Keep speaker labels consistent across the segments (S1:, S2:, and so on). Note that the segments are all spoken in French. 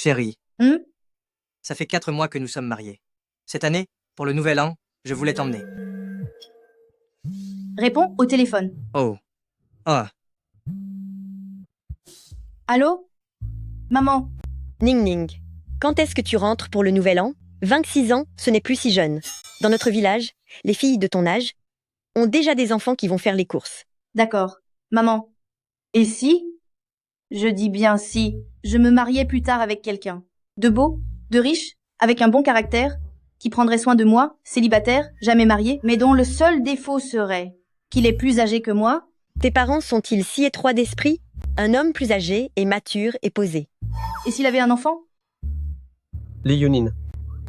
S1: Chérie,
S2: Hum?
S1: ça fait 4 mois que nous sommes mariés. Cette année, pour le nouvel an, je voulais t'emmener.
S2: Réponds au téléphone.
S1: Oh. Ah.
S2: Allô? Maman,
S3: Ning Ning. Quand est-ce que tu rentres pour le nouvel an? 26 ans, ce n'est plus si jeune. Dans notre village, les filles de ton âge ont déjà des enfants qui vont faire les courses.
S2: d'accord. Maman, et si, je dis bien si, je me mariais plus tard avec quelqu'un? De beau, de riche, avec un bon caractère, qui prendrait soin de moi, célibataire, jamais marié, mais dont le seul défaut serait qu'il est plus âgé que moi?
S3: Tes parents sont-ils si étroits d'esprit? Un homme plus âgé et mature et posé.
S2: Et s'il avait un enfant?
S4: Les Yunin.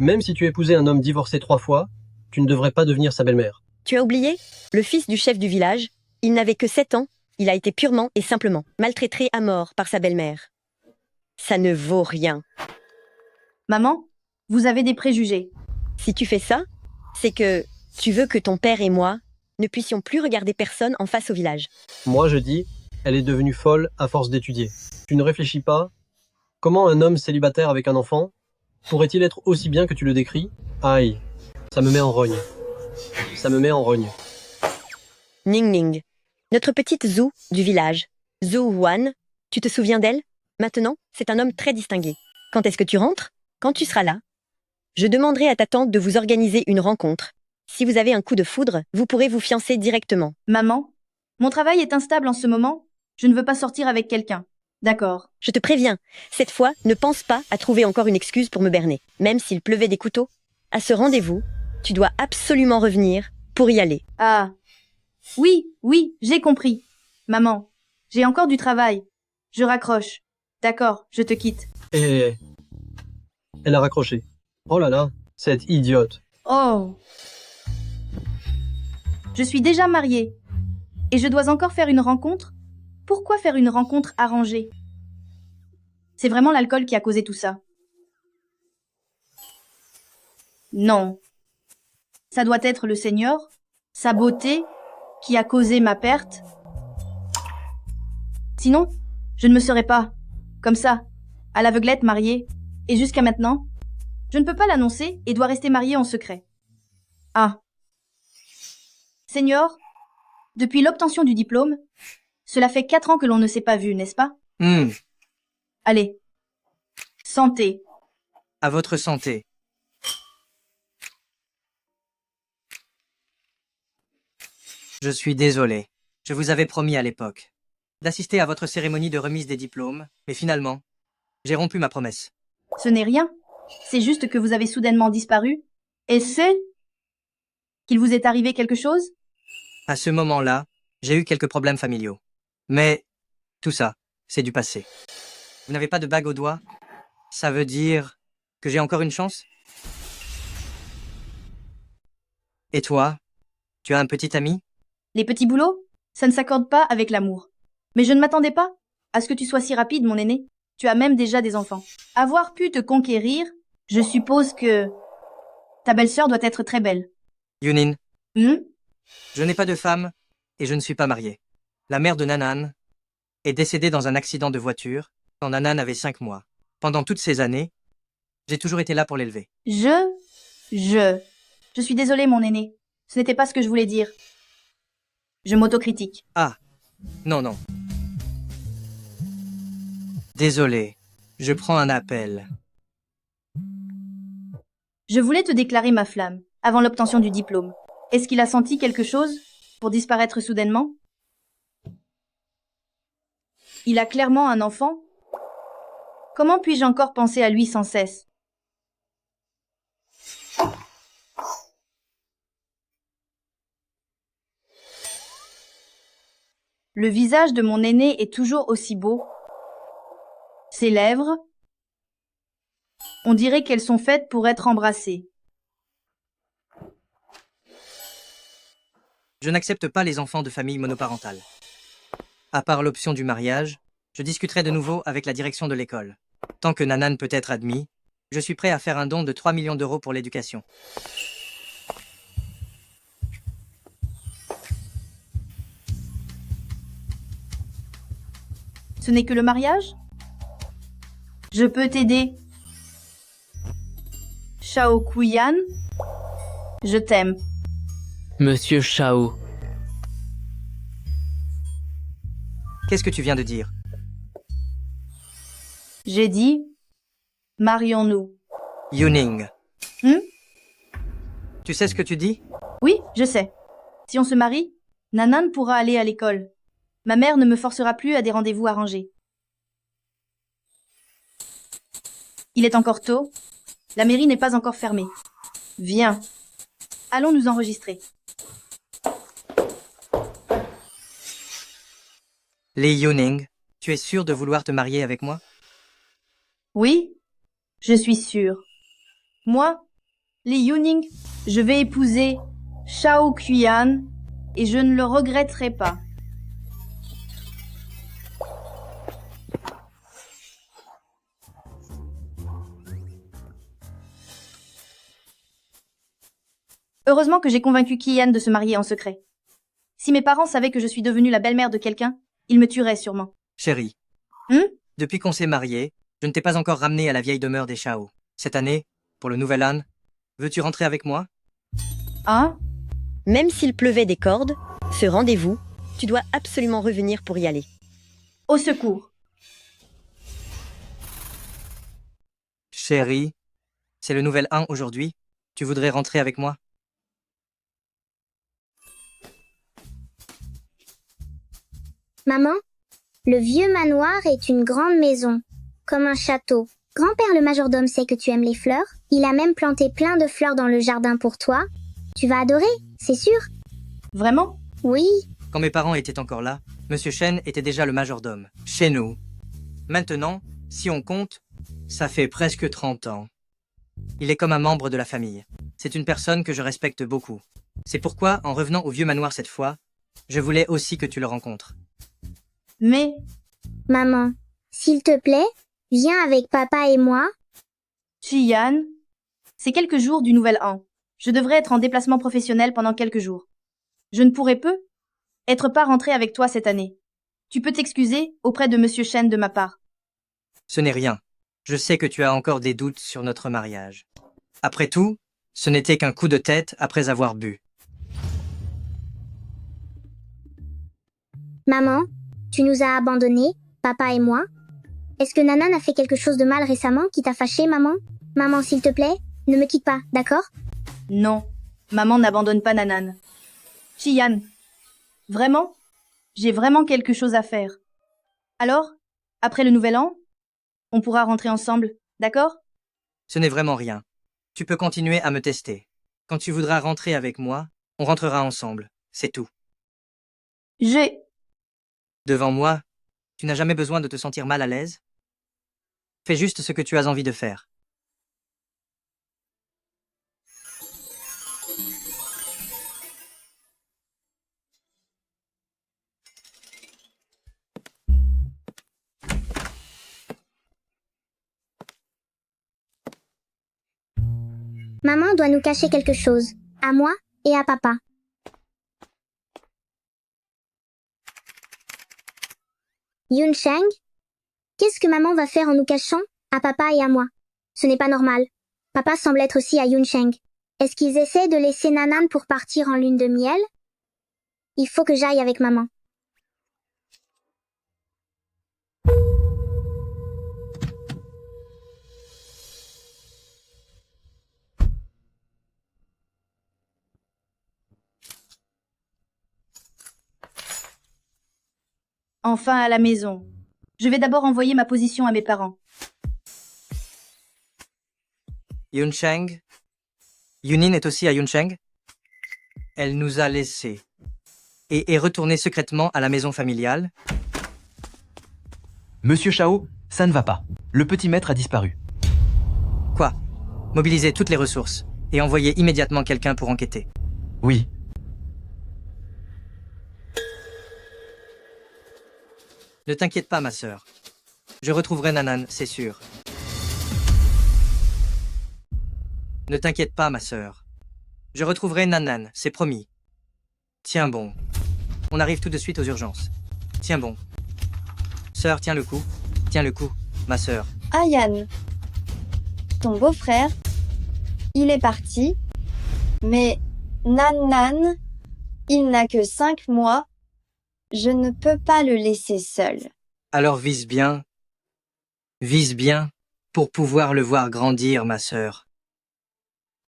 S4: Même si tu épousais un homme divorcé 3 fois, tu ne devrais pas devenir sa belle-mère.
S3: Tu as oublié? Le fils du chef du village, il n'avait que 7 ans, il a été purement et simplement maltraité à mort par sa belle-mère. Ça ne vaut rien.
S2: Maman, vous avez des préjugés.
S3: Si tu fais ça, c'est que tu veux que ton père et moi ne puissions plus regarder personne en face au village.
S4: Moi, je dis, elle est devenue folle à force d'étudier. Tu ne réfléchis pas? Comment un homme célibataire avec un enfant pourrait-il être aussi bien que tu le décris? Aïe, ça me met en rogne. Ça me met en rogne.
S3: Ning Ning. Notre petite Zhou du village. Zhou Huan, tu te souviens d'elle? Maintenant, c'est un homme très distingué. Quand est-ce que tu rentres? Quand tu seras là. Je demanderai à ta tante de vous organiser une rencontre. Si vous avez un coup de foudre, vous pourrez vous fiancer directement.
S2: Maman, mon travail est instable en ce moment. Je ne veux pas sortir avec quelqu'un. D'accord.
S3: Je te préviens, cette fois, ne pense pas à trouver encore une excuse pour me berner, même s'il pleuvait des couteaux. À ce rendez-vous, tu dois absolument revenir pour y aller.
S2: Ah. Oui, j'ai compris. Maman, j'ai encore du travail. Je raccroche. D'accord, je te quitte.
S4: Et elle a raccroché. Oh là là, cette idiote.
S2: Oh. Je suis déjà mariée. Et je dois encore faire une rencontre? Pourquoi faire une rencontre arrangée? C'est vraiment l'alcool qui a causé tout ça. Non. Ça doit être le Seigneur, sa beauté, qui a causé ma perte. Sinon, je ne me serais pas, comme ça, à l'aveuglette mariée, et jusqu'à maintenant, je ne peux pas l'annoncer et dois rester mariée en secret. Ah. Seigneur, depuis l'obtention du diplôme, cela fait 4 ans que l'on ne s'est pas vu, n'est-ce pas? Allez. Santé.
S1: À votre santé. Je suis désolé. Je vous avais promis à l'époque d'assister à votre cérémonie de remise des diplômes, mais finalement, j'ai rompu ma promesse.
S2: Ce n'est rien. C'est juste que vous avez soudainement disparu. Et c'est qu'il vous est arrivé quelque chose?
S1: À ce moment-là, j'ai eu quelques problèmes familiaux. Mais tout ça, c'est du passé. Vous n'avez pas de bague au doigt? Ça veut dire que j'ai encore une chance? Et toi, tu as un petit ami?
S2: Les petits boulots, ça ne s'accorde pas avec l'amour. Mais je ne m'attendais pas à ce que tu sois si rapide, mon aîné. Tu as même déjà des enfants. Avoir pu te conquérir, je suppose que ta belle-sœur doit être très belle.
S1: Yunin,
S2: Hmm?
S1: je n'ai pas de femme et je ne suis pas marié. La mère de Nanan est décédée dans un accident de voiture quand Nanan avait 5 mois. Pendant toutes ces années, j'ai toujours été là pour l'élever.
S2: Je suis désolée, mon aîné. Ce n'était pas ce que je voulais dire. Je m'autocritique.
S1: Ah, non. Désolé, je prends un appel.
S2: Je voulais te déclarer ma flamme, avant l'obtention du diplôme. Est-ce qu'il a senti quelque chose pour disparaître soudainement? Il a clairement un enfant? Comment puis-je encore penser à lui sans cesse? Le visage de mon aîné est toujours aussi beau. Ses lèvres, on dirait qu'elles sont faites pour être embrassées.
S1: Je n'accepte pas les enfants de familles monoparentales. À part l'option du mariage, je discuterai de nouveau avec la direction de l'école. Tant que Nanan peut être admis, je suis prêt à faire un don de 3 millions d'euros pour l'éducation.
S2: Ce n'est que le mariage? Je peux t'aider Shao Kuyan, je t'aime.
S5: Monsieur Shao,
S1: Qu'est-ce que tu viens de dire?
S2: J'ai dit, marions-nous.
S1: Yuning.
S2: Hmm?
S1: Tu sais ce que tu dis?
S2: Oui, je sais. Si on se marie, Nanan pourra aller à l'école. Ma mère ne me forcera plus à des rendez-vous arrangés. Il est encore tôt. La mairie n'est pas encore fermée. Viens. Allons nous enregistrer.
S1: Lee Yuning, tu es sûr de vouloir te marier avec moi?
S2: Oui, je suis sûre. Moi, Lee Yuning, je vais épouser Shao Kuyan et je ne le regretterai pas. Heureusement que j'ai convaincu Kian de se marier en secret. Si mes parents savaient que je suis devenue la belle-mère de quelqu'un, ils me tueraient sûrement.
S1: Chérie.
S2: Hmm?
S1: Depuis qu'on s'est mariés, je ne t'ai pas encore ramené à la vieille demeure des Shao. Cette année, pour le nouvel an, veux-tu rentrer avec moi?
S2: Hein?
S3: Même s'il pleuvait des cordes, ce rendez-vous, tu dois absolument revenir pour y aller.
S2: Au secours.
S1: Chérie, c'est le nouvel an aujourd'hui. Tu voudrais rentrer avec moi?
S6: Maman, le vieux manoir est une grande maison, comme un château. Grand-père le majordome sait que tu aimes les fleurs. Il a même planté plein de fleurs dans le jardin pour toi. Tu vas adorer, c'est sûr.
S2: Vraiment?
S6: Oui,
S1: Quand mes parents étaient encore là, Monsieur Shen était déjà le majordome. Chez nous. Maintenant, si on compte, ça fait presque 30 ans. Il est comme un membre de la famille. C'est une personne que je respecte beaucoup. C'est pourquoi, en revenant au vieux manoir cette fois, je voulais aussi que tu le rencontres.
S2: Mais,
S6: maman, s'il te plaît, viens avec papa et moi.
S2: Chiyan, c'est quelques jours du nouvel an. Je devrais être en déplacement professionnel pendant quelques jours. Je ne pourrais être pas rentré avec toi cette année. Tu peux t'excuser auprès de Monsieur Shen de ma part.
S1: Ce n'est rien. Je sais que tu as encore des doutes sur notre mariage. Après tout, ce n'était qu'un coup de tête après avoir bu.
S6: Maman, tu nous as abandonnés, papa et moi. Est-ce que Nanan a fait quelque chose de mal récemment qui t'a fâché, maman? Maman, s'il te plaît, ne me quitte pas, d'accord?
S2: Non, maman n'abandonne pas Nanan. Chiyan, vraiment? J'ai vraiment quelque chose à faire. Alors, après le nouvel an, on pourra rentrer ensemble, d'accord?
S1: Ce n'est vraiment rien. Tu peux continuer à me tester. Quand tu voudras rentrer avec moi, on rentrera ensemble. C'est tout. Devant moi, tu n'as jamais besoin de te sentir mal à l'aise? Fais juste ce que tu as envie de faire.
S6: Maman doit nous cacher quelque chose, à moi et à papa. Yun Sheng, qu'est-ce que maman va faire en nous cachant, à papa et à moi? Ce n'est pas normal. Papa semble être aussi à Yun Sheng. Est-ce qu'ils essaient de laisser Nanan pour partir en lune de miel? Il faut que j'aille avec maman.
S2: Enfin à la maison. Je vais d'abord envoyer ma position à mes parents.
S1: Yunsheng? Yunin est aussi à Yunsheng? Elle nous a laissés et est retournée secrètement à la maison familiale.
S7: Monsieur Shao, ça ne va pas. Le petit maître a disparu.
S1: Quoi? Mobiliser toutes les ressources et envoyer immédiatement quelqu'un pour enquêter.
S7: Oui.
S1: Ne t'inquiète pas, ma sœur. Je retrouverai Nanan, c'est sûr. Ne t'inquiète pas, ma sœur. Je retrouverai Nanan, c'est promis. Tiens bon. On arrive tout de suite aux urgences. Tiens bon. Sœur, tiens le coup. Tiens le coup, ma sœur.
S8: Ayan, ton beau-frère, Il est parti. Mais Nan Nan, il n'a que 5 mois. Je ne peux pas le laisser seul.
S1: Alors vise bien, pour pouvoir le voir grandir, ma sœur.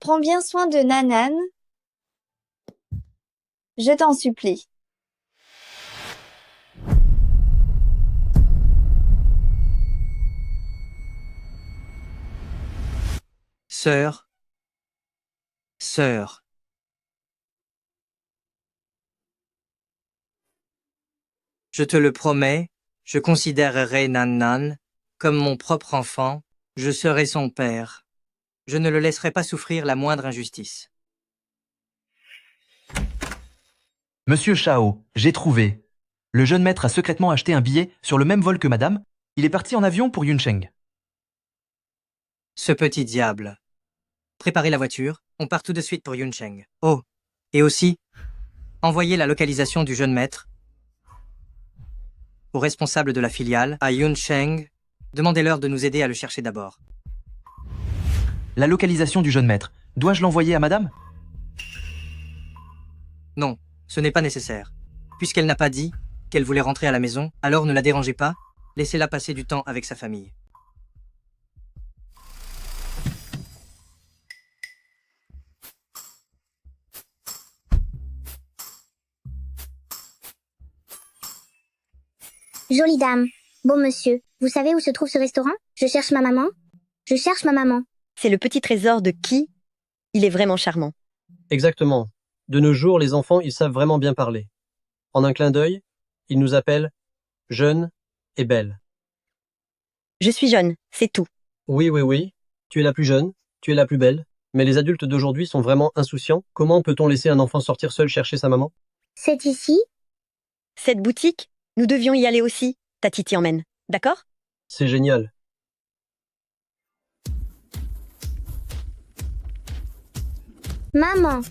S8: Prends bien soin de Nanan. Je t'en supplie.
S1: Sœur. Je te le promets, je considérerai Nan Nan comme mon propre enfant, je serai son père. Je ne le laisserai pas souffrir la moindre injustice.
S7: Monsieur Shao, j'ai trouvé. Le jeune maître a secrètement acheté un billet sur le même vol que madame. Il est parti en avion pour Yuncheng.
S1: Ce petit diable. Préparez la voiture, on part tout de suite pour Yuncheng. Oh, et aussi, envoyez la localisation du jeune maître au responsable de la filiale, à Yuncheng. Demandez-leur de nous aider à le chercher d'abord.
S7: La localisation du jeune maître. Dois-je l'envoyer à madame?
S1: Non, ce n'est pas nécessaire. Puisqu'elle n'a pas dit qu'elle voulait rentrer à la maison, alors ne la dérangez pas, laissez-la passer du temps avec sa famille.
S6: Jolie dame. Bon monsieur, vous savez où se trouve ce restaurant? Je cherche ma maman. Je cherche ma maman.
S3: C'est le petit trésor de qui? Il est vraiment charmant.
S4: Exactement. De nos jours, les enfants, ils savent vraiment bien parler. En un clin d'œil, ils nous appellent jeune et belle.
S3: Je suis jeune, c'est tout.
S4: Oui. Tu es la plus jeune, tu es la plus belle. Mais les adultes d'aujourd'hui sont vraiment insouciants. Comment peut-on laisser un enfant sortir seul chercher sa maman?
S6: C'est ici?
S3: Cette boutique, nous devions y aller aussi. Tati t'y emmène, d'accord?
S4: C'est génial.
S6: Maman.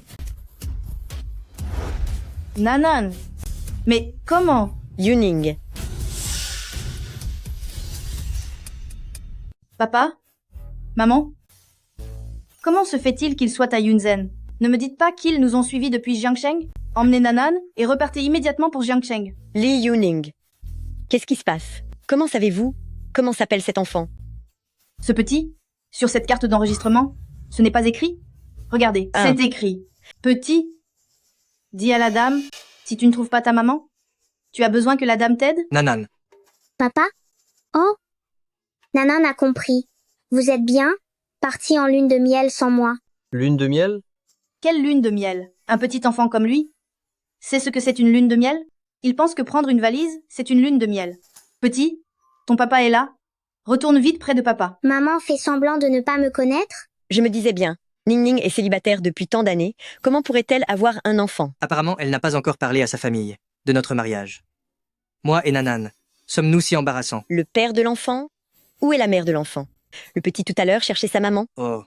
S2: Nanan. Mais comment?
S3: Yuning.
S2: Papa? Maman? Comment se fait-il qu'ils soient à Yunzhen? Ne me dites pas qu'ils nous ont suivis depuis Jiangsheng? Emmenez Nanan et repartez immédiatement pour Jiangsheng.
S3: Li Yuning. Qu'est-ce qui se passe? Comment savez-vous? Comment s'appelle cet enfant?
S2: Ce petit? Sur cette carte d'enregistrement? Ce n'est pas écrit? Regardez,
S3: Ah.
S2: c'est écrit. Petit? Dis à la dame, si tu ne trouves pas ta maman, tu as besoin que la dame t'aide?
S1: Nanan.
S6: Papa? Oh. Nanan a compris. Vous êtes bien? Parti en lune de miel sans moi.
S4: Lune de miel?
S2: Quelle lune de miel? Un petit enfant comme lui? C'est ce que c'est une lune de miel? Il pense que prendre une valise, c'est une lune de miel. Petit, ton papa est là. Retourne vite près de papa.
S6: Maman fait semblant de ne pas me connaître?
S3: Je me disais bien, Ning Ning est célibataire depuis tant d'années, comment pourrait-elle avoir un enfant?
S1: Apparemment, elle n'a pas encore parlé à sa famille de notre mariage. Moi et Nanan, sommes-nous si embarrassants?
S3: Le père de l'enfant? Où est la mère de l'enfant? Le petit tout à l'heure cherchait sa maman.
S1: Oh,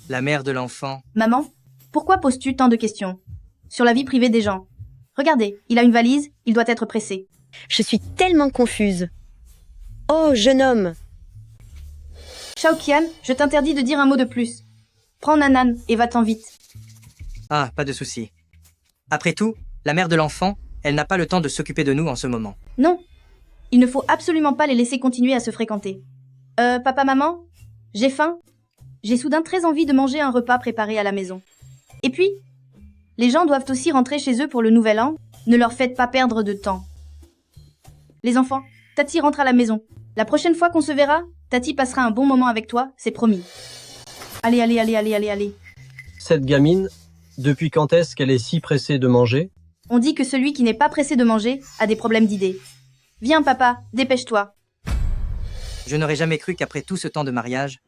S1: la mère de l'enfant.
S2: Maman, pourquoi poses-tu tant de questions? Sur la vie privée des gens. Regardez, il a une valise, il doit être pressé.
S3: Je suis tellement confuse. Oh, jeune homme!
S2: Shao Qian, je t'interdis de dire un mot de plus. Prends Nanan et va-t'en vite.
S1: Ah, pas de souci. Après tout, la mère de l'enfant, elle n'a pas le temps de s'occuper de nous en ce moment.
S2: Non, il ne faut absolument pas les laisser continuer à se fréquenter. Papa, maman, j'ai faim. J'ai soudain très envie de manger un repas préparé à la maison. Et puis, les gens doivent aussi rentrer chez eux pour le nouvel an. Ne leur faites pas perdre de temps. Les enfants, Tati rentre à la maison. La prochaine fois qu'on se verra, Tati passera un bon moment avec toi, c'est promis. Allez.
S4: Cette gamine, depuis quand est-ce qu'elle est si pressée de manger?
S2: On dit que celui qui n'est pas pressé de manger a des problèmes d'idées. Viens, papa, dépêche-toi.
S1: Je n'aurais jamais cru qu'après tout ce temps de mariage,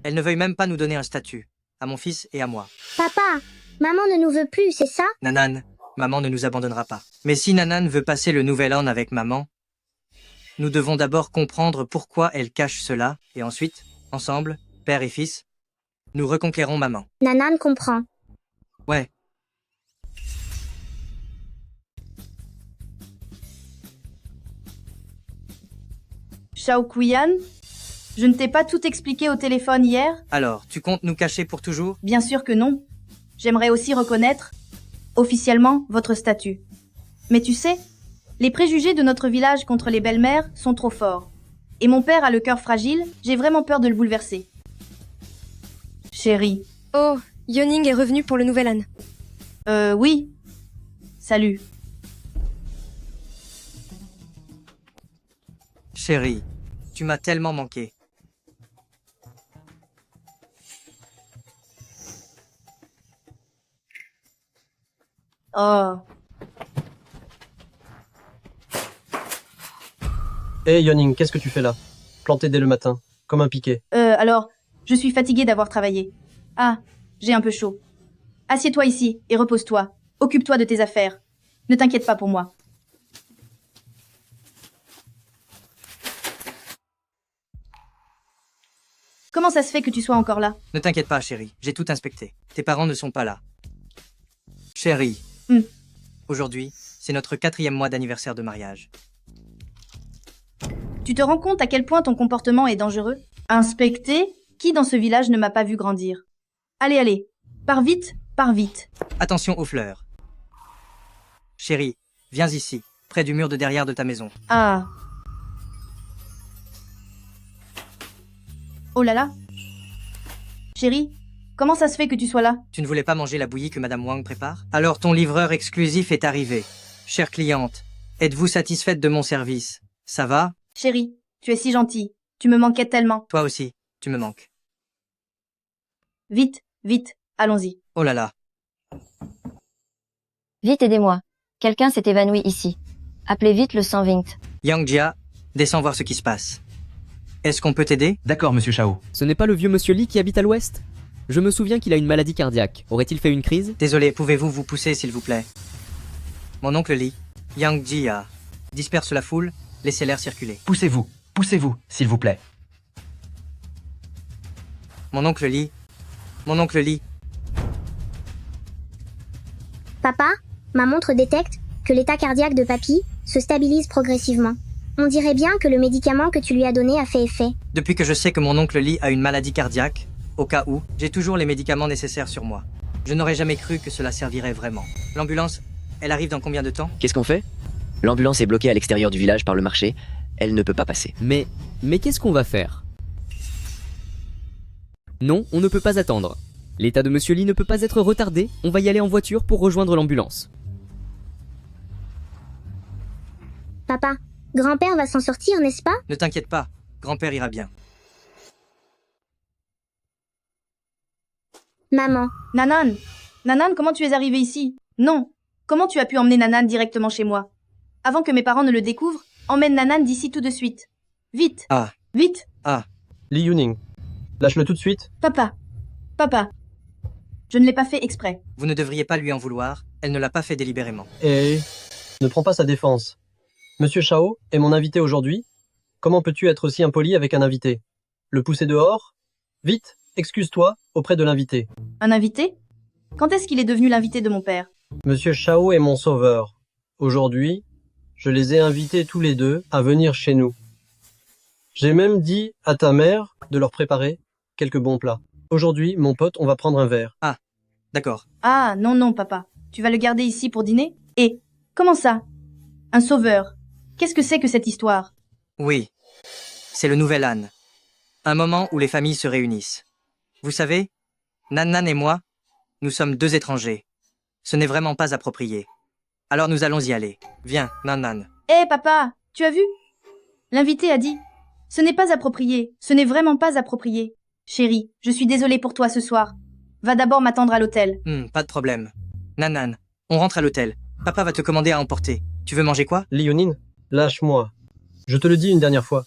S1: elle ne veuille même pas nous donner un statut, à mon fils et à moi.
S6: Papa, maman ne nous veut plus, c'est ça?
S1: Nanan, maman ne nous abandonnera pas. Mais si Nanan veut passer le nouvel an avec maman, nous devons d'abord comprendre pourquoi elle cache cela, et ensuite, ensemble, père et fils, nous reconquérons maman.
S6: Nanan comprend.
S1: Ouais.
S2: Shao Qian, Je ne t'ai pas tout expliqué au téléphone hier?
S1: Alors, tu comptes nous cacher pour toujours?
S2: Bien sûr que non. J'aimerais aussi reconnaître, officiellement, votre statut. Mais tu sais, les préjugés de notre village contre les belles-mères sont trop forts. Et mon père a le cœur fragile, j'ai vraiment peur de le bouleverser. Chérie.
S9: Oh, Yoning est revenu pour le nouvel âne.
S2: Oui. Salut.
S1: Chérie, tu m'as tellement manqué.
S2: Oh.
S4: Hé Yoning, qu'est-ce que tu fais là? Planté dès le matin, comme un piquet.
S2: Alors, je suis fatiguée d'avoir travaillé. Ah, j'ai un peu chaud. Assieds-toi ici et repose-toi. Occupe-toi de tes affaires. Ne t'inquiète pas pour moi. Comment ça se fait que tu sois encore là?
S1: Ne t'inquiète pas, chérie, j'ai tout inspecté. Tes parents ne sont pas là. Chérie, aujourd'hui, c'est notre 4e mois d'anniversaire de mariage.
S2: Tu te rends compte à quel point ton comportement est dangereux? Inspecter? Qui dans ce village ne m'a pas vu grandir? Allez, allez, pars vite, pars vite.
S1: Attention aux fleurs. Chérie, viens ici, près du mur de derrière de ta maison.
S2: Ah. Oh là là. Chérie, comment ça se fait que tu sois là?
S1: Tu ne voulais pas manger la bouillie que Madame Wang prépare? Alors ton livreur exclusif est arrivé. Chère cliente, êtes-vous satisfaite de mon service? Ça va?
S2: Chérie, tu es si gentille. Tu me manquais tellement.
S1: Toi aussi, tu me manques.
S2: Vite, vite, allons-y.
S1: Oh là là.
S10: Vite, aidez-moi. Quelqu'un s'est évanoui ici. Appelez vite le 120.
S1: Yang Jia, descends voir ce qui se passe. Est-ce qu'on peut t'aider?
S7: D'accord, monsieur Chao.
S5: Ce n'est pas le vieux monsieur Li qui habite à l'ouest? Je me souviens qu'il a une maladie cardiaque. Aurait-il fait une crise?
S1: Désolé, pouvez-vous vous pousser s'il vous plaît? Mon oncle Li, Yang Jia, disperse la foule, laissez l'air circuler.
S7: Poussez-vous, s'il vous plaît.
S1: Mon oncle Li,
S6: Papa, ma montre détecte que l'état cardiaque de papy se stabilise progressivement. On dirait bien que le médicament que tu lui as donné a fait effet.
S1: depuis que je sais que mon oncle Li a une maladie cardiaque, au cas où, j'ai toujours les médicaments nécessaires sur moi. Je n'aurais jamais cru que cela servirait vraiment. L'ambulance, elle arrive dans combien de temps?
S11: Qu'est-ce qu'on fait? L'ambulance est bloquée à l'extérieur du village par le marché. Elle ne peut pas passer.
S5: Mais qu'est-ce qu'on va faire? Non, on ne peut pas attendre. L'état de monsieur Li ne peut pas être retardé, on va y aller en voiture pour rejoindre l'ambulance.
S6: Papa, grand-père va s'en sortir, n'est-ce pas?
S1: Ne t'inquiète pas, grand-père ira bien.
S6: Maman,
S2: Nanan, Nanan, comment tu es arrivée ici? Non. Comment tu as pu emmener Nanan directement chez moi? Avant que mes parents ne le découvrent, emmène Nanan d'ici tout de suite. Vite.
S1: Ah.
S2: Vite.
S4: Li Yuning, lâche-le tout de suite.
S2: Papa. Papa. Je ne l'ai pas fait exprès.
S1: Vous ne devriez pas lui en vouloir, elle ne l'a pas fait délibérément.
S4: Et ne prends pas sa défense. Monsieur Chao est mon invité aujourd'hui. Comment peux-tu être aussi impoli avec un invité? Le pousser dehors? Vite, excuse-toi auprès de l'invité.
S2: Un invité? Quand est-ce qu'il est devenu l'invité de mon père?
S4: Monsieur Chao est mon sauveur. Aujourd'hui, je les ai invités tous les deux à venir chez nous. J'ai même dit à ta mère de leur préparer quelques bons plats. Aujourd'hui, mon pote, on va prendre un verre.
S1: D'accord.
S2: Ah, non, non, papa. Tu vas le garder ici pour dîner? Et, comment ça? Un sauveur. Qu'est-ce que c'est que cette histoire?
S1: Oui. C'est le nouvel âne. Un moment où les familles se réunissent. Vous savez, Nan et moi, nous sommes 2 étrangers. Ce n'est vraiment pas approprié. Alors nous allons y aller. Viens, Nan.
S2: Hé, papa, tu as vu? L'invité a dit. Ce n'est pas approprié. Ce n'est vraiment pas approprié. Chérie, je suis désolée pour toi ce soir. Va d'abord m'attendre à l'hôtel.
S1: Pas de problème. Nan, on rentre à l'hôtel. Papa va te commander à emporter. Tu veux manger quoi?
S4: Li Yunin, lâche-moi. Je te le dis une dernière fois.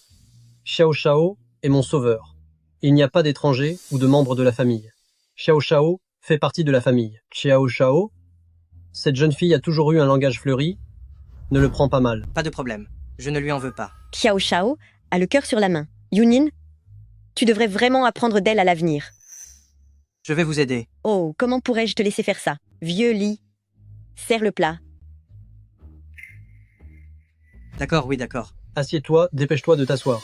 S4: Xiao Shao est mon sauveur. Il n'y a pas d'étrangers ou de membres de la famille. Xiao Shao fait partie de la famille. Xiao Shao, cette jeune fille a toujours eu un langage fleuri. Ne le prends pas mal.
S1: Pas de problème. Je ne lui en veux pas.
S3: Xiao Shao a le cœur sur la main. Yunin, tu devrais vraiment apprendre d'elle à l'avenir.
S1: Je vais vous aider.
S3: Oh, comment pourrais-je te laisser faire ça? Vieux Li, serre le plat.
S1: D'accord, oui, d'accord.
S4: Assieds-toi, dépêche-toi de t'asseoir.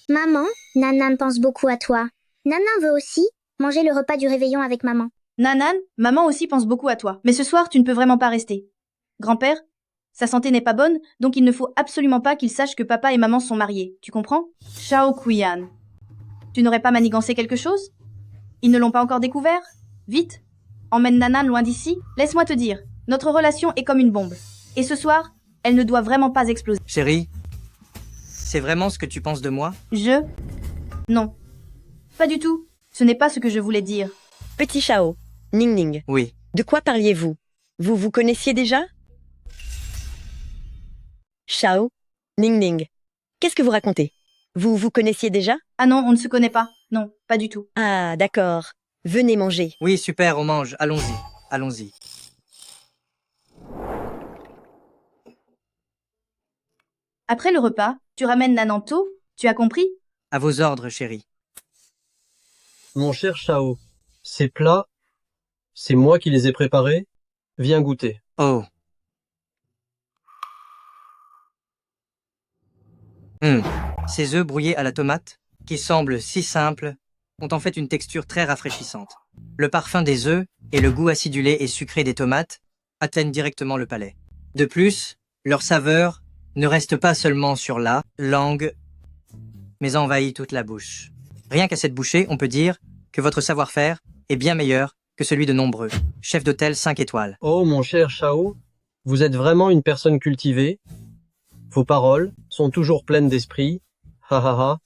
S6: Maman, Nanan pense beaucoup à toi. Nanan veut aussi manger le repas du réveillon avec maman.
S2: Nanan, maman aussi pense beaucoup à toi. Mais ce soir, tu ne peux vraiment pas rester. Grand-père, sa santé n'est pas bonne, donc il ne faut absolument pas qu'il sache que papa et maman sont mariés. Tu comprends? Shao Kuyan. Tu n'aurais pas manigancé quelque chose? Ils ne l'ont pas encore découvert? Vite, emmène Nanan loin d'ici. Laisse-moi te dire, notre relation est comme une bombe. Et ce soir, elle ne doit vraiment pas exploser.
S1: Chérie, c'est vraiment ce que tu penses de moi?
S2: Non. Pas du tout. Ce n'est pas ce que je voulais dire.
S3: Petit Shao, Ning Ning,
S1: Oui.
S3: de quoi parliez-vous? Vous vous connaissiez déjà? Shao, Ning Ning, qu'est-ce que vous racontez? Vous vous connaissiez déjà?
S2: Ah non, on ne se connaît pas. Non, pas du tout.
S3: Ah, d'accord. Venez manger.
S1: Oui, super, on mange. Allons-y. Allons-y.
S2: Après le repas, tu ramènes Nanan tôt, tu as compris?
S1: À vos ordres, chérie.
S4: Mon cher Shao, ces plats, c'est moi qui les ai préparés. Viens goûter.
S1: Oh. Ces œufs brouillés à la tomate, qui semblent si simples, ont en fait une texture très rafraîchissante. Le parfum des œufs et le goût acidulé et sucré des tomates atteignent directement le palais. De plus, leur saveur ne reste pas seulement sur la langue, mais envahit toute la bouche. Rien qu'à cette bouchée, on peut dire que votre savoir-faire est bien meilleur que celui de nombreux chefs d'hôtel 5 étoiles.
S4: Oh, mon cher Shao, vous êtes vraiment une personne cultivée. Vos paroles sont toujours pleines d'esprit. Ha ha ha.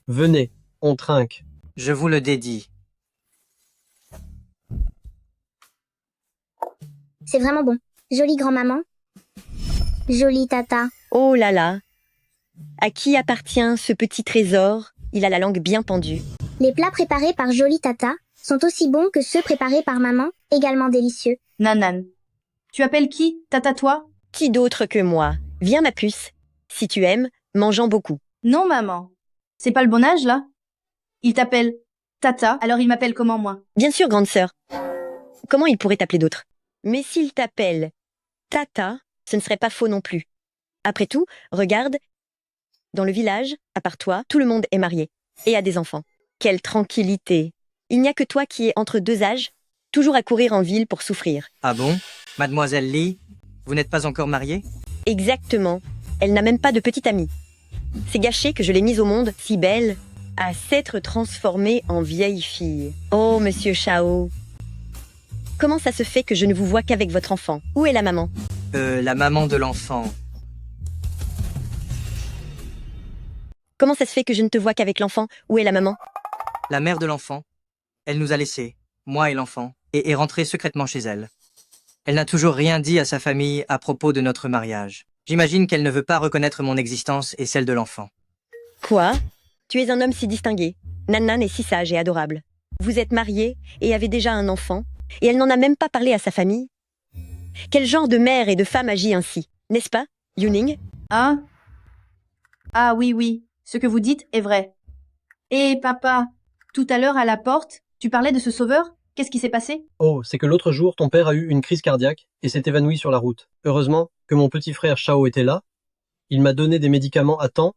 S4: Venez, on trinque.
S1: Je vous le dédie.
S6: C'est vraiment bon. Jolie grand-maman. Jolie tata.
S3: Oh là là. À qui appartient ce petit trésor? Il a la langue bien pendue.
S6: Les plats préparés par Jolie tata sont aussi bons que ceux préparés par maman, également délicieux.
S2: Nanan. Tu appelles qui? Tata toi?
S3: Qui d'autre que moi? Viens ma puce. Si tu aimes, mangeons beaucoup.
S2: Non, maman. C'est pas le bon âge, là? Il t'appelle Tata, alors il m'appelle comment, moi?
S3: Bien sûr, grande sœur. Comment il pourrait t'appeler d'autre? Mais s'il t'appelle Tata, ce ne serait pas faux non plus. Après tout, regarde, dans le village, à part toi, tout le monde est marié et a des enfants. Quelle tranquillité! Il n'y a que toi qui es entre deux âges, toujours à courir en ville pour souffrir.
S1: Ah bon? Mademoiselle Lee, vous n'êtes pas encore mariée?
S3: Exactement. Elle n'a même pas de petite amie. C'est gâché que je l'ai mise au monde, si belle, à s'être transformée en vieille fille. Oh, monsieur Shao. Comment ça se fait que je ne vous vois qu'avec votre enfant? Où est la maman?
S1: La maman de l'enfant.
S3: Comment ça se fait que je ne te vois qu'avec l'enfant? Où est la maman?
S1: La mère de l'enfant. Elle nous a laissés, moi et l'enfant, et est rentrée secrètement chez elle. Elle n'a toujours rien dit à sa famille à propos de notre mariage. J'imagine qu'elle ne veut pas reconnaître mon existence et celle de l'enfant.
S3: Quoi? Tu es un homme si distingué. Nanan est si sage et adorable. Vous êtes marié et avez déjà un enfant, et elle n'en a même pas parlé à sa famille? Quel genre de mère et de femme agit ainsi? N'est-ce pas, Yuning?
S2: Ah? Ah oui, ce que vous dites est vrai. Et papa, tout à l'heure à la porte, tu parlais de ce sauveur? Qu'est-ce qui s'est passé?
S4: Oh, c'est que l'autre jour, ton père a eu une crise cardiaque et s'est évanoui sur la route. Heureusement que mon petit frère Shao était là. Il m'a donné des médicaments à temps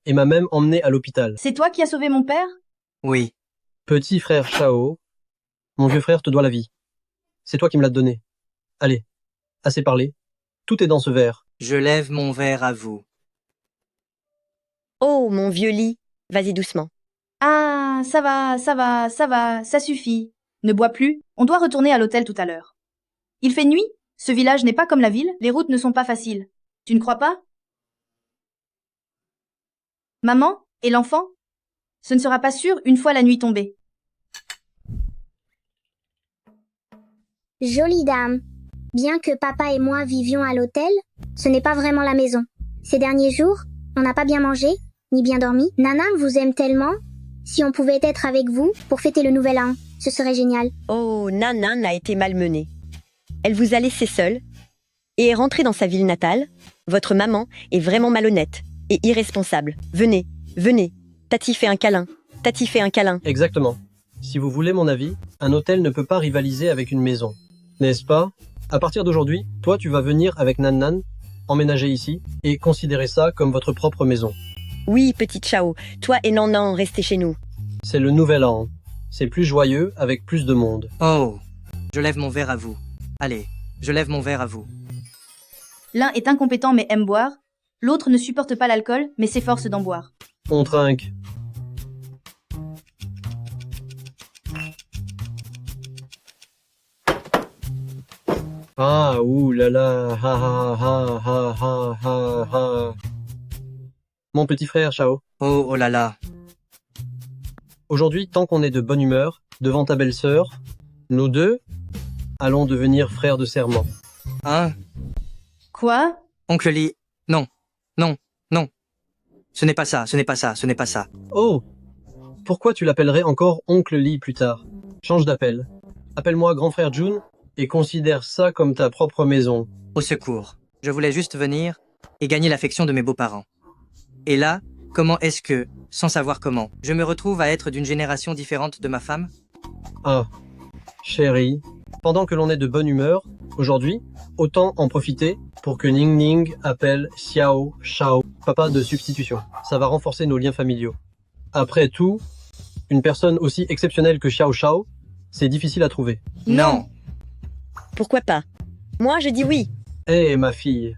S4: et m'a même emmené à l'hôpital.
S2: C'est toi qui as sauvé mon père?
S1: Oui.
S4: Petit frère Shao, mon vieux frère te doit la vie. C'est toi qui me l'as donné. Allez, assez parlé. Tout est dans ce verre.
S1: Je lève mon verre à vous.
S3: Oh, mon vieux lit. Vas-y doucement.
S2: Ah, ça va, ça suffit. Ne bois plus, on doit retourner à l'hôtel tout à l'heure. Il fait nuit, ce village n'est pas comme la ville, les routes ne sont pas faciles. Tu ne crois pas? Maman et l'enfant? Ce ne sera pas sûr une fois la nuit tombée.
S6: Jolie dame. Bien que papa et moi vivions à l'hôtel, ce n'est pas vraiment la maison. Ces derniers jours, on n'a pas bien mangé, ni bien dormi. Nanan vous aime tellement. Si on pouvait être avec vous pour fêter le nouvel an, ce serait génial.
S3: Oh, Nanan a été malmenée. Elle vous a laissé seule et est rentrée dans sa ville natale. Votre maman est vraiment malhonnête et irresponsable. Venez, venez. Tati fait un câlin. Tati fait un câlin.
S4: Exactement. Si vous voulez mon avis, un hôtel ne peut pas rivaliser avec une maison. N'est-ce pas? À partir d'aujourd'hui, toi tu vas venir avec Nanan, emménager ici, et considérer ça comme votre propre maison.
S3: Oui, petite Chao, toi et Nanan, restez chez nous.
S4: C'est le nouvel an. C'est plus joyeux avec plus de monde.
S1: Oh, je lève mon verre à vous. Allez, je lève mon verre à vous.
S2: L'un est incompétent mais aime boire, l'autre ne supporte pas l'alcool mais s'efforce d'en boire.
S4: On trinque. Ah, ouh là là, ha ha ha ha ha ha ha. Mon petit frère, Chao.
S1: Oh, oh là là.
S4: Aujourd'hui, tant qu'on est de bonne humeur, devant ta belle-sœur, nous deux allons devenir frères de serment.
S1: Hein?
S2: Quoi?
S1: Oncle Lee, non, non, non. Ce n'est pas ça, ce n'est pas ça, ce n'est pas ça.
S4: Oh! Pourquoi tu l'appellerais encore Oncle Lee plus tard? Change d'appel. Appelle-moi grand frère Jun et considère ça comme ta propre maison.
S1: Au secours. Je voulais juste venir et gagner l'affection de mes beaux-parents. Et là, comment est-ce que, sans savoir comment, je me retrouve à être d'une génération différente de ma femme?
S4: Ah, chérie, pendant que l'on est de bonne humeur, aujourd'hui, autant en profiter pour que Ning Ning appelle Xiao Shao, papa de substitution. Ça va renforcer nos liens familiaux. Après tout, une personne aussi exceptionnelle que Xiao Shao, c'est difficile à trouver.
S1: Non.
S3: Pourquoi pas? Moi, je dis oui.
S4: Eh, ma fille,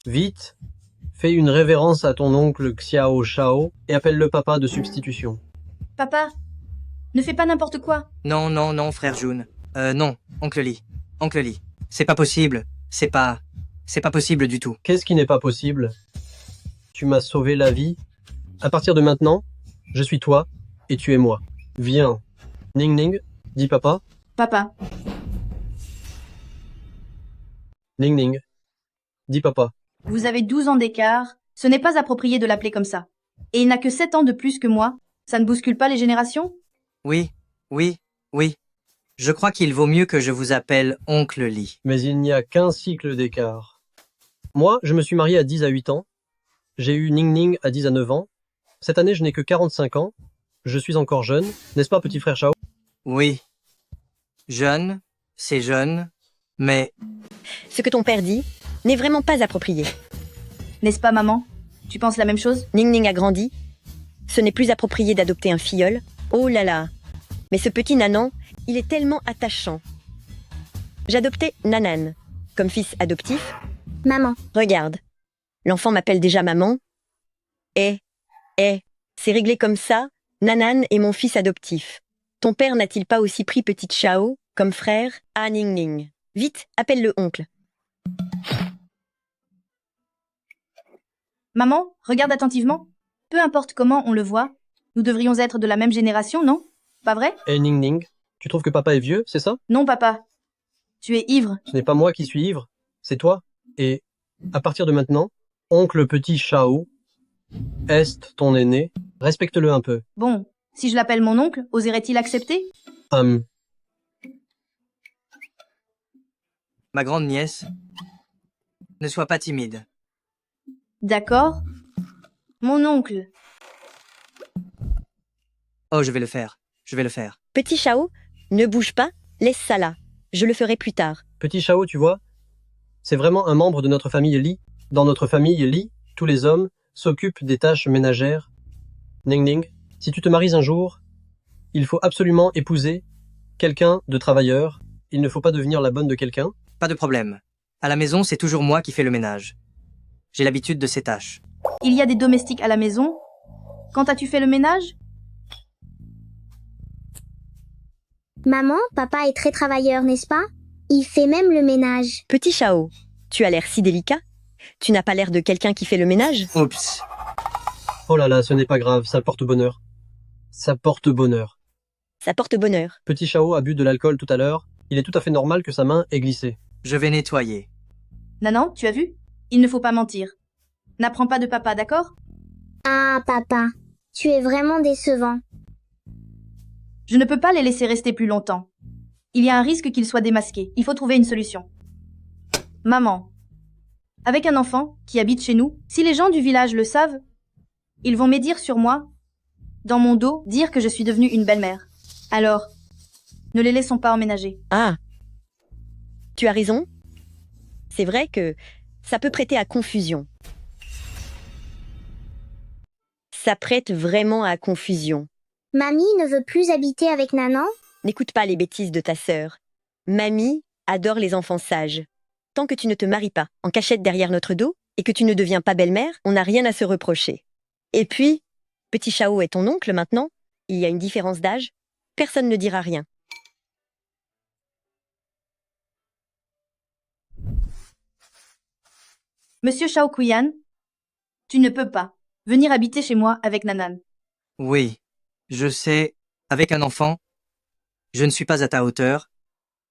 S4: vite, fais une révérence à ton oncle Xiao Shao et appelle-le papa de substitution.
S2: Papa, ne fais pas n'importe quoi.
S1: Non, non, non, frère Jun. Non, oncle Lee. Oncle Lee. C'est pas possible. C'est pas possible du tout.
S4: Qu'est-ce qui n'est pas possible? Tu m'as sauvé la vie. À partir de maintenant, je suis toi et tu es moi. Viens. Ning Ning, dis papa.
S2: Papa,
S4: Ning Ning, dis papa.
S2: vous avez 12 ans d'écart, ce n'est pas approprié de l'appeler comme ça. Et il n'a que 7 ans de plus que moi, ça ne bouscule pas les générations?
S1: Oui, oui, oui. Je crois qu'il vaut mieux que je vous appelle oncle Lee.
S4: Mais il n'y a qu'un cycle d'écart. Moi, je me suis marié à 10 à 8 ans. J'ai eu Ning Ning à 10 à 9 ans. Cette année, je n'ai que 45 ans. Je suis encore jeune, n'est-ce pas, petit frère Chao?
S1: Oui. Jeune, c'est jeune, mais
S3: Ce que ton père dit n'est vraiment pas approprié.
S2: N'est-ce pas, maman? Tu penses la même chose?
S3: Ning Ning a grandi. Ce n'est plus approprié d'adopter un filleul. Oh là là. Mais ce petit Nanan, il est tellement attachant. J'adoptais Nanan comme fils adoptif.
S6: Maman.
S3: Regarde. L'enfant m'appelle déjà maman. C'est réglé comme ça. Nanan est mon fils adoptif. Ton père n'a-t-il pas aussi pris petite Chao comme frère à Ning Ning? Vite, appelle le oncle.
S2: Maman, regarde attentivement. Peu importe comment on le voit, nous devrions être de la même génération, non? Pas vrai?
S4: Eh Ning Ning, tu trouves que papa est vieux, c'est ça?
S2: Non, papa. Tu es ivre.
S4: Ce n'est pas moi qui suis ivre, c'est toi. Et, à partir de maintenant, oncle petit Chao, est ton aîné, respecte-le un peu.
S2: Bon, si je l'appelle mon oncle, oserait-il accepter?
S1: ma grande nièce, ne sois pas timide.
S2: D'accord. Mon oncle.
S1: Oh, je vais le faire. Je vais le faire.
S3: Petit Chao, ne bouge pas, laisse ça là. Je le ferai plus tard.
S4: Petit Chao, tu vois, c'est vraiment un membre de notre famille Li. Dans notre famille Li, tous les hommes s'occupent des tâches ménagères. Ning Ning, si tu te maries un jour, il faut absolument épouser quelqu'un de travailleur. Il ne faut pas devenir la bonne de quelqu'un.
S1: Pas de problème. À la maison, c'est toujours moi qui fais le ménage. J'ai l'habitude de ces tâches.
S2: Il y a des domestiques à la maison. Quand as-tu fait le ménage?
S6: Maman, papa est très travailleur, n'est-ce pas? Il fait même le ménage.
S3: Petit Chao, tu as l'air si délicat. Tu n'as pas l'air de quelqu'un qui fait le ménage?
S1: Oups.
S4: Oh là là, ce n'est pas grave, ça porte bonheur. Ça porte bonheur.
S3: Ça porte bonheur.
S4: Petit Chao a bu de l'alcool tout à l'heure. Il est tout à fait normal que sa main ait glissé.
S1: Je vais nettoyer.
S2: Nanan, tu as vu? Il ne faut pas mentir. N'apprends pas de papa, d'accord?
S6: Ah, papa, tu es vraiment décevant.
S2: Je ne peux pas les laisser rester plus longtemps. Il y a un risque qu'ils soient démasqués. Il faut trouver une solution. Maman, avec un enfant qui habite chez nous, si les gens du village le savent, ils vont médire sur moi, dans mon dos, dire que je suis devenue une belle-mère. Alors, ne les laissons pas emménager.
S3: Ah. Tu as raison. C'est vrai que ça peut prêter à confusion. Ça prête vraiment à confusion.
S6: Mamie ne veut plus habiter avec Nanan?
S3: N'écoute pas les bêtises de ta sœur. Mamie adore les enfants sages. Tant que tu ne te maries pas en cachette derrière notre dos et que tu ne deviens pas belle-mère, on n'a rien à se reprocher. Et puis, petit Chao est ton oncle maintenant. Il y a une différence d'âge. Personne ne dira rien.
S2: Monsieur Shao Kuyan, tu ne peux pas venir habiter chez moi avec Nanan.
S1: Oui, je sais, avec un enfant, je ne suis pas à ta hauteur.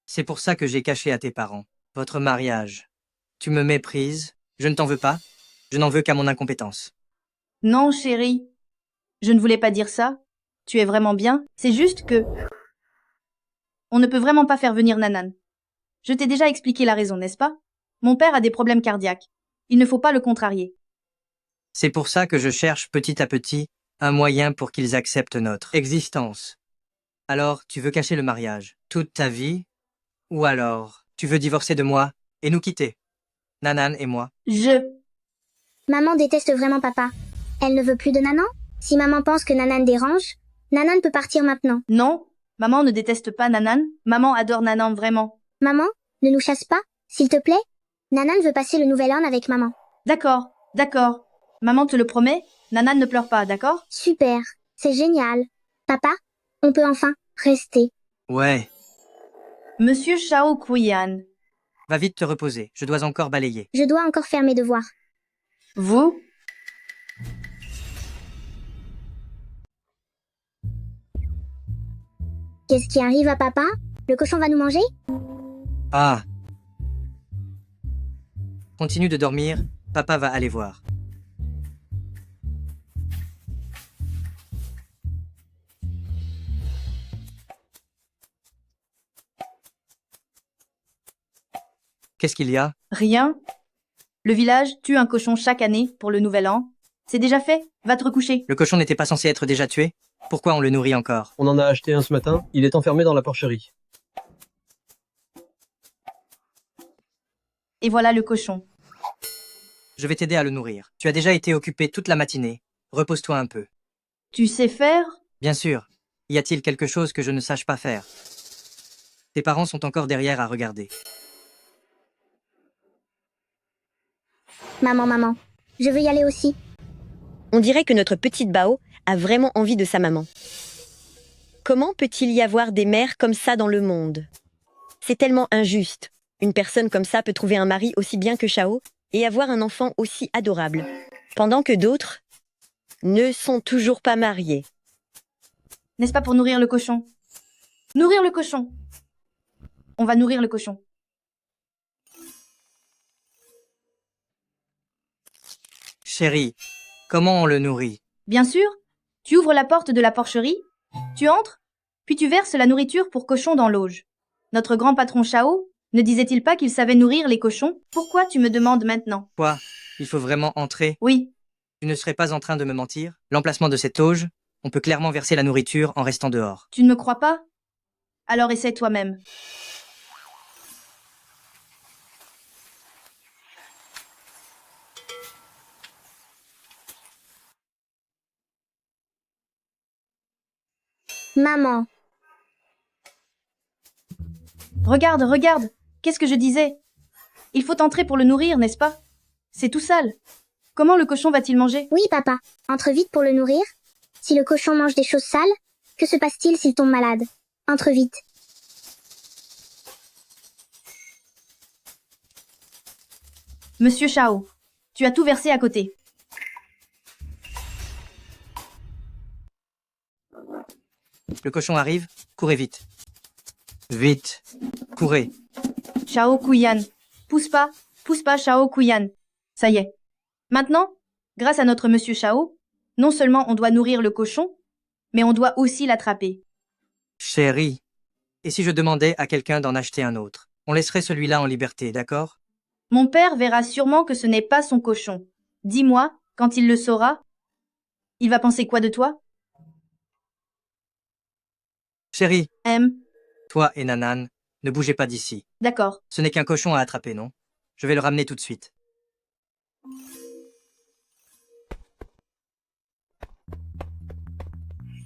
S1: C'est pour ça que j'ai caché à tes parents votre mariage. Tu me méprises, je ne t'en veux pas, je n'en veux qu'à mon incompétence.
S2: Non, chérie, je ne voulais pas dire ça. Tu es vraiment bien. C'est juste que... On ne peut vraiment pas faire venir Nanan. Je t'ai déjà expliqué la raison, n'est-ce pas? Mon père a des problèmes cardiaques. Il ne faut pas le contrarier.
S1: C'est pour ça que je cherche petit à petit un moyen pour qu'ils acceptent notre existence. Alors, tu veux cacher le mariage toute ta vie? Ou alors, tu veux divorcer de moi et nous quitter? Nanan et moi.
S6: Maman déteste vraiment papa. Elle ne veut plus de Nanan? Si maman pense que Nanan dérange, Nanan peut partir maintenant.
S2: Non, maman ne déteste pas Nanan. Maman adore Nanan vraiment.
S6: Maman, ne nous chasse pas, s'il te plaît. Nanan veut passer le nouvel an avec maman.
S2: D'accord, d'accord. Maman te le promet, Nanan ne pleure pas, d'accord?
S6: Super, c'est génial. Papa, on peut enfin rester.
S1: Ouais,
S2: Monsieur Shao Kuyan,
S1: va vite te reposer, je dois encore balayer.
S6: Je dois encore faire mes devoirs.
S2: vous?
S6: Qu'est-ce qui arrive à papa? Le cochon va nous manger?
S1: Ah. Continue de dormir, papa va aller voir. Qu'est-ce qu'il y a?
S2: Rien. Le village tue un cochon chaque année pour le nouvel an. C'est déjà fait, va te recoucher.
S1: Le cochon n'était pas censé être déjà tué? Pourquoi on le nourrit encore?
S4: On en a acheté un ce matin, il est enfermé dans la porcherie.
S2: Et voilà le cochon.
S1: Je vais t'aider à le nourrir. Tu as déjà été occupé toute la matinée. Repose-toi un peu.
S2: Tu sais faire?
S1: Bien sûr. Y a-t-il quelque chose que je ne sache pas faire? Tes parents sont encore derrière à regarder.
S6: Maman, je veux y aller aussi.
S3: On dirait que notre petite Bao a vraiment envie de sa maman. Comment peut-il y avoir des mères comme ça dans le monde? C'est tellement injuste. Une personne comme ça peut trouver un mari aussi bien que Chao et avoir un enfant aussi adorable, pendant que d'autres ne sont toujours pas mariés.
S2: N'est-ce pas pour nourrir le cochon? Nourrir le cochon. On va nourrir le cochon.
S1: Chérie, comment on le nourrit?
S2: Bien sûr, tu ouvres la porte de la porcherie, tu entres, puis tu verses la nourriture pour cochon dans l'auge. Notre grand patron Chao ne disait-il pas qu'il savait nourrir les cochons? Pourquoi tu me demandes maintenant?
S1: Quoi? Il faut vraiment entrer?
S2: Oui,
S1: Tu ne serais pas en train de me mentir? L'emplacement de cette auge, on peut clairement verser la nourriture en restant dehors.
S2: tu ne me crois pas? Alors essaie toi-même.
S6: Maman,
S2: Regarde, regarde, qu'est-ce que je disais? Il faut entrer pour le nourrir, n'est-ce pas? C'est tout sale. Comment le cochon va-t-il manger?
S6: oui papa, entre vite pour le nourrir. Si le cochon mange des choses sales, que se passe-t-il s'il tombe malade? Entre vite.
S2: Monsieur Chao, tu as tout versé à côté.
S1: Le cochon arrive, courez vite. Vite, courez.
S2: Chao Kuyan. Pousse pas, Chao Kuyan. Ça y est. Maintenant, grâce à notre monsieur Chao, non seulement on doit nourrir le cochon, mais on doit aussi l'attraper.
S1: Chérie, et si je demandais à quelqu'un d'en acheter un autre? On laisserait celui-là en liberté, d'accord?
S2: Mon père verra sûrement que ce n'est pas son cochon. Dis-moi, quand il le saura, il va penser quoi de toi?
S1: Chérie,
S2: M.
S1: toi et Nanan, ne bougez pas d'ici.
S2: D'accord.
S1: Ce n'est qu'un cochon à attraper, non? Je vais le ramener tout de suite.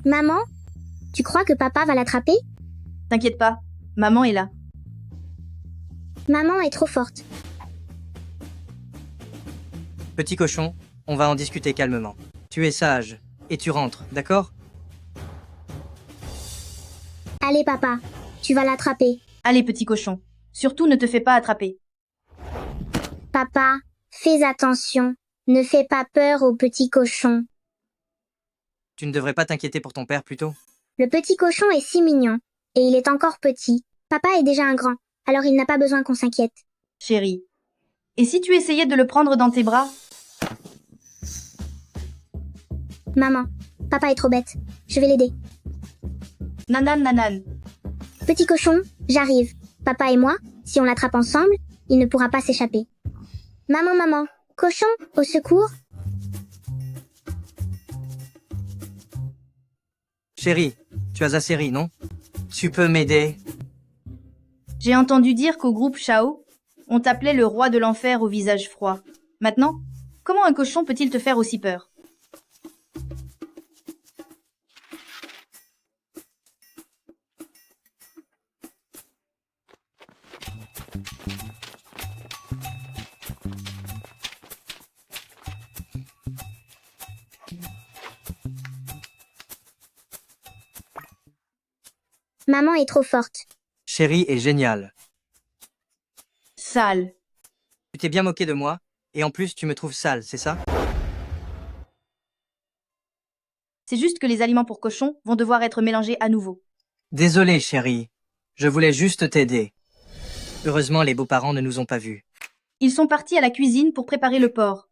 S6: Maman, tu crois que papa va l'attraper?
S2: T'inquiète pas, maman est là.
S6: Maman est trop forte.
S1: Petit cochon, on va en discuter calmement. Tu es sage, et tu rentres, d'accord?
S6: Allez papa, tu vas l'attraper.
S2: Allez, petit cochon. Surtout ne te fais pas attraper.
S6: Papa, fais attention. Ne fais pas peur au petit cochon.
S1: Tu ne devrais pas t'inquiéter pour ton père plutôt?
S6: Le petit cochon est si mignon. Et il est encore petit. Papa est déjà un grand, alors il n'a pas besoin qu'on s'inquiète.
S2: Chérie. Et si tu essayais de le prendre dans tes bras?
S6: Maman, papa est trop bête. Je vais l'aider.
S2: Nanan, nanan.
S6: Petit cochon, j'arrive. Papa et moi, si on l'attrape ensemble, il ne pourra pas s'échapper. Maman, maman, cochon, au secours.
S1: Chérie, tu as assez ri, non? Tu peux m'aider?
S2: J'ai entendu dire qu'au groupe Chao, on t'appelait le roi de l'enfer au visage froid. Maintenant, comment un cochon peut-il te faire aussi peur?
S6: Maman est trop forte.
S1: Chérie est géniale.
S2: Sale.
S1: Tu t'es bien moqué de moi, et en plus tu me trouves sale, c'est ça?
S2: C'est juste que les aliments pour cochons vont devoir être mélangés à nouveau.
S1: Désolé, chérie. Je voulais juste t'aider. Heureusement, les beaux-parents ne nous ont pas vus.
S2: Ils sont partis à la cuisine pour préparer le porc.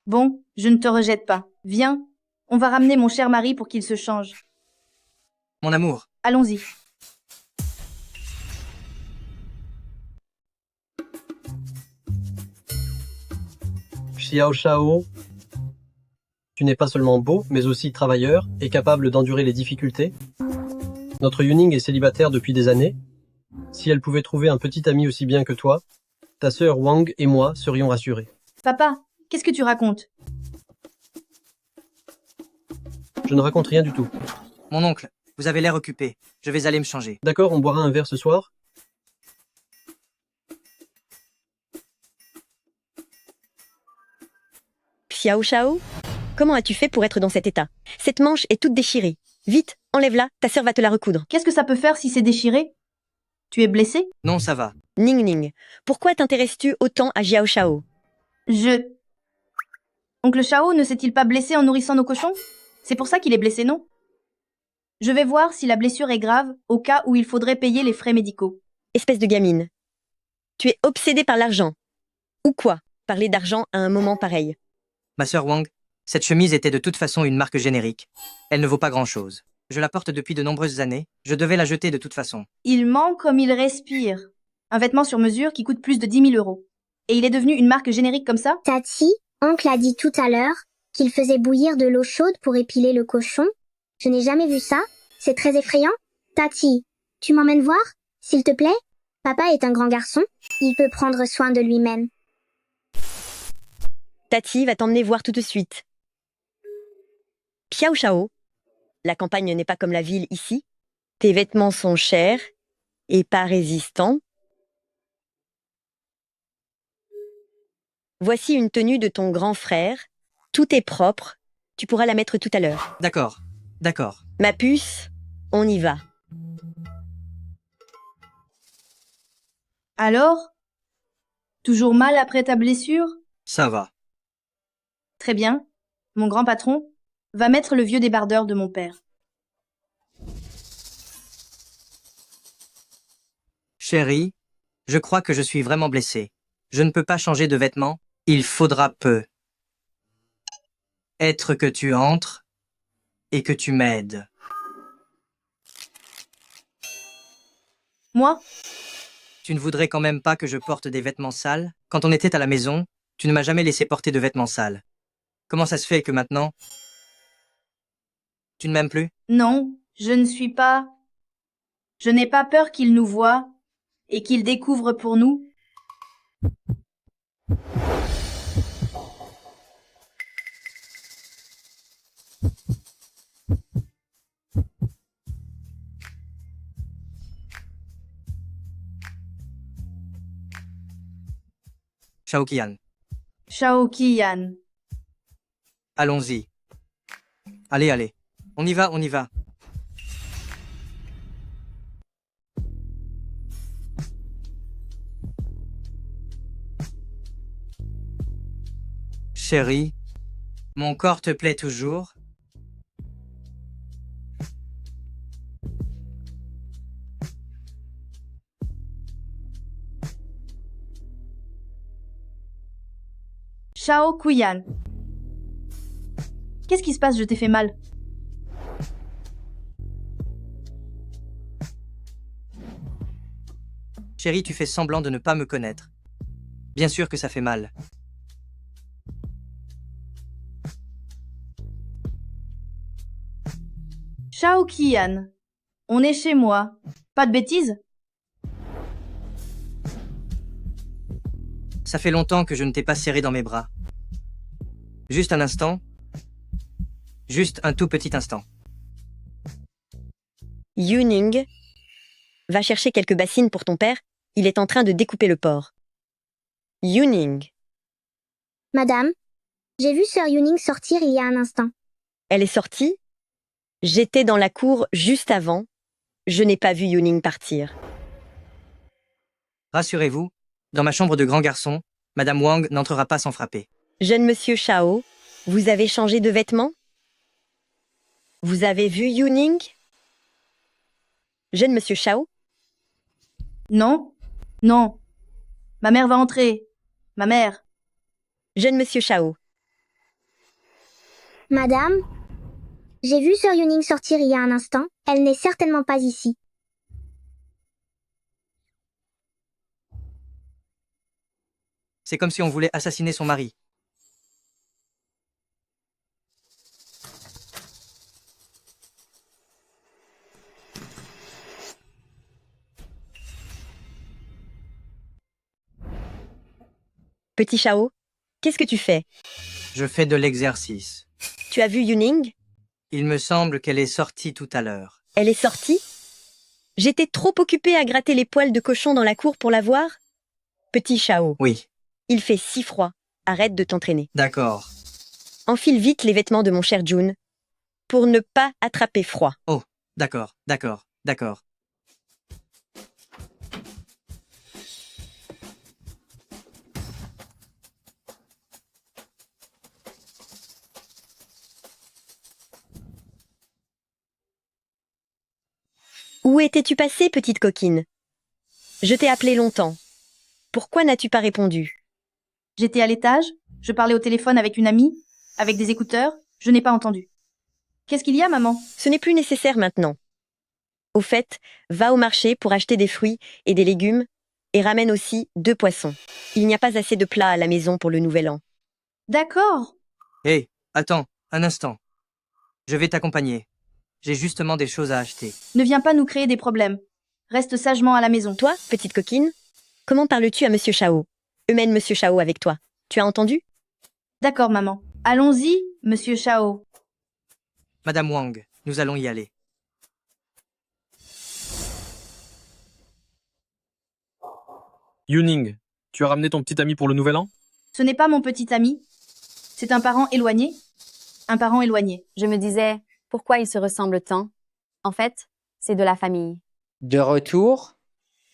S2: Bon, je ne te rejette pas. Viens, on va ramener mon cher mari pour qu'il se change.
S1: Mon amour,
S2: Allons-y.
S4: Xiao Shao, tu n'es pas seulement beau, mais aussi travailleur et capable d'endurer les difficultés. Notre Yuning est célibataire depuis des années. Si elle pouvait trouver un petit ami aussi bien que toi, ta sœur Wang et moi serions rassurés.
S2: Papa, qu'est-ce que tu racontes?
S4: Je ne raconte rien du tout.
S1: mon oncle, vous avez l'air occupé. Je vais aller me changer.
S4: D'accord, on boira un verre ce soir?
S3: Xiao Shao, comment as-tu fait pour être dans cet état? Cette manche est toute déchirée. Vite, enlève-la, ta sœur va te la recoudre.
S2: Qu'est-ce que ça peut faire si c'est déchiré? Tu es blessé?
S1: Non, ça va.
S3: Ning Ning, pourquoi t'intéresses-tu autant à Xiao Shao?
S2: Oncle Chao ne s'est-il pas blessé en nourrissant nos cochons? C'est pour ça qu'il est blessé, non? Je vais voir si la blessure est grave, au cas où il faudrait payer les frais médicaux.
S3: Espèce de gamine. Tu es obsédée par l'argent. Ou quoi? Parler d'argent à un moment pareil.
S1: Ma sœur Wang, cette chemise était de toute façon une marque générique. Elle ne vaut pas grand-chose. Je la porte depuis de nombreuses années. Je devais la jeter de toute façon.
S2: Il ment comme il respire. Un vêtement sur mesure qui coûte plus de 10 000 euros. Et il est devenu une marque générique comme ça?
S6: Tati, oncle a dit tout à l'heure qu'il faisait bouillir de l'eau chaude pour épiler le cochon. Je n'ai jamais vu ça. C'est très effrayant. Tati, tu m'emmènes voir, s'il te plaît? Papa est un grand garçon. Il peut prendre soin de lui-même.
S3: Tati va t'emmener voir tout de suite. Xiao Shao, la campagne n'est pas comme la ville ici. Tes vêtements sont chers et pas résistants. Voici une tenue de ton grand frère. Tout est propre. Tu pourras la mettre tout à l'heure.
S1: D'accord, d'accord.
S3: Ma puce, on y va.
S2: Alors? Toujours mal après ta blessure?
S1: Ça va.
S2: Très bien. Mon grand patron va mettre le vieux débardeur de mon père.
S1: Chérie, je crois que je suis vraiment blessé. Je ne peux pas changer de vêtements. Il faudra peu. Être que tu entres et que tu m'aides.
S2: Moi?
S1: Tu ne voudrais quand même pas que je porte des vêtements sales? Quand on était à la maison, tu ne m'as jamais laissé porter de vêtements sales. Comment ça se fait que maintenant, tu ne m'aimes plus?
S2: Non, je ne suis pas... Je n'ai pas peur qu'il nous voie et qu'il découvre pour nous.
S1: Shaoqian.
S2: Shaoqian.
S1: Allons-y. Allez, allez. On y va, on y va. Chérie, mon corps te plaît toujours?
S2: Shaoqian. Qu'est-ce qui se passe? Je t'ai fait mal.
S1: Chérie, tu fais semblant de ne pas me connaître. Bien sûr que ça fait mal.
S2: Shaoqian. On est chez moi. Pas de bêtises?
S1: Ça fait longtemps que je ne t'ai pas serré dans mes bras. Juste un instant. Juste un tout petit instant.
S3: Yuning, va chercher quelques bassines pour ton père. Il est en train de découper le porc. Yuning,
S6: Madame, j'ai vu Sœur Yuning sortir il y a un instant.
S3: elle est sortie? J'étais dans la cour juste avant. Je n'ai pas vu Yuning partir.
S1: Rassurez-vous, dans ma chambre de grand garçon, Madame Wang n'entrera pas sans frapper.
S3: Jeune monsieur Shao, vous avez changé de vêtements? Vous avez vu Yuning? Jeune monsieur Shao?
S2: Non? Non. Ma mère va entrer. Ma mère.
S3: Jeune monsieur Shao,
S6: Madame, j'ai vu Sœur Yuning sortir il y a un instant. Elle n'est certainement pas ici.
S1: C'est comme si on voulait assassiner son mari.
S3: petit Shao, qu'est-ce que tu fais?
S1: Je fais de l'exercice.
S3: Tu as vu Yuning?
S1: Il me semble qu'elle est sortie tout à l'heure.
S3: Elle est sortie? J'étais trop occupée à gratter les poils de cochon dans la cour pour la voir? Petit Shao,
S1: Oui,
S3: il fait si froid. Arrête de t'entraîner.
S1: d'accord.
S3: Enfile vite les vêtements de mon cher Jun pour ne pas attraper froid.
S1: Oh, d'accord, d'accord, d'accord.
S3: Où étais-tu passée, petite coquine? Je t'ai appelé longtemps. Pourquoi n'as-tu pas répondu?
S2: J'étais à l'étage. Je parlais au téléphone avec une amie. Avec des écouteurs. Je n'ai pas entendu. Qu'est-ce qu'il y a, maman?
S3: Ce n'est plus nécessaire maintenant. Au fait, va au marché pour acheter des fruits et des légumes et ramène aussi 2 poissons. Il n'y a pas assez de plats à la maison pour le nouvel an.
S2: D'accord.
S1: Hé, attends, un instant. Je vais t'accompagner. J'ai justement des choses à acheter.
S2: Ne viens pas nous créer des problèmes. Reste sagement à la maison.
S3: Toi, petite coquine, comment parles-tu à Monsieur Shao? Emmène Monsieur Shao avec toi. Tu as entendu?
S2: D'accord, maman. Allons-y, monsieur Shao.
S1: Madame Wang, nous allons y aller.
S12: Yuning, tu as ramené ton petit ami pour le nouvel an?
S2: Ce n'est pas mon petit ami. C'est un parent éloigné. Un parent éloigné.
S10: Je me disais, pourquoi ils se ressemblent tant? En fait, c'est de la famille.
S13: De retour?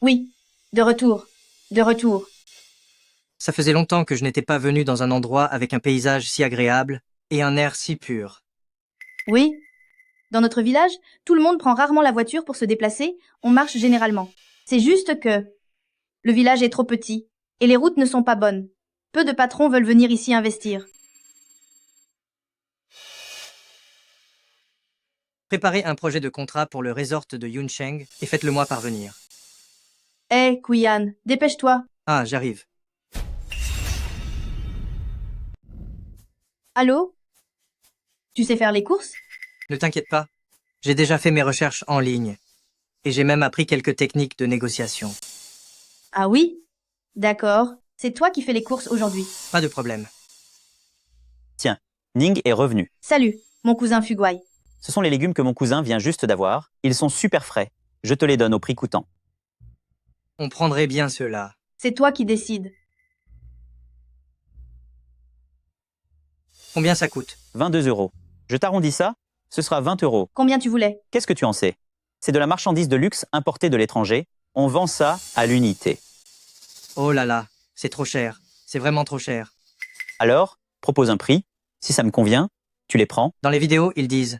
S2: Oui, de retour. De retour.
S1: Ça faisait longtemps que je n'étais pas venu dans un endroit avec un paysage si agréable et un air si pur.
S2: Oui. Dans notre village, tout le monde prend rarement la voiture pour se déplacer, on marche généralement. C'est juste que le village est trop petit et les routes ne sont pas bonnes. Peu de patrons veulent venir ici investir.
S1: Préparez un projet de contrat pour le resort de Yuncheng et faites-le-moi parvenir.
S2: Hé, Kuyan, dépêche-toi.
S1: Ah, j'arrive.
S2: Allô? Tu sais faire les courses?
S1: Ne t'inquiète pas, j'ai déjà fait mes recherches en ligne et j'ai même appris quelques techniques de négociation.
S2: Ah oui? D'accord. C'est toi qui fais les courses aujourd'hui.
S1: Pas de problème.
S14: Tiens, Ning est revenu.
S2: Salut, mon cousin Fuguai.
S14: Ce sont les légumes que mon cousin vient juste d'avoir. Ils sont super frais. Je te les donne au prix coûtant.
S1: On prendrait bien cela.
S2: C'est toi qui décides.
S1: Combien ça coûte?
S14: 22 €. Je t'arrondis ça, ce sera 20 €.
S2: Combien tu voulais?
S14: Qu'est-ce que tu en sais? C'est de la marchandise de luxe importée de l'étranger. On vend ça à l'unité.
S1: Oh là là, c'est trop cher. C'est vraiment trop cher.
S14: Alors, propose un prix. Si ça me convient, tu les prends.
S1: Dans les vidéos, ils disent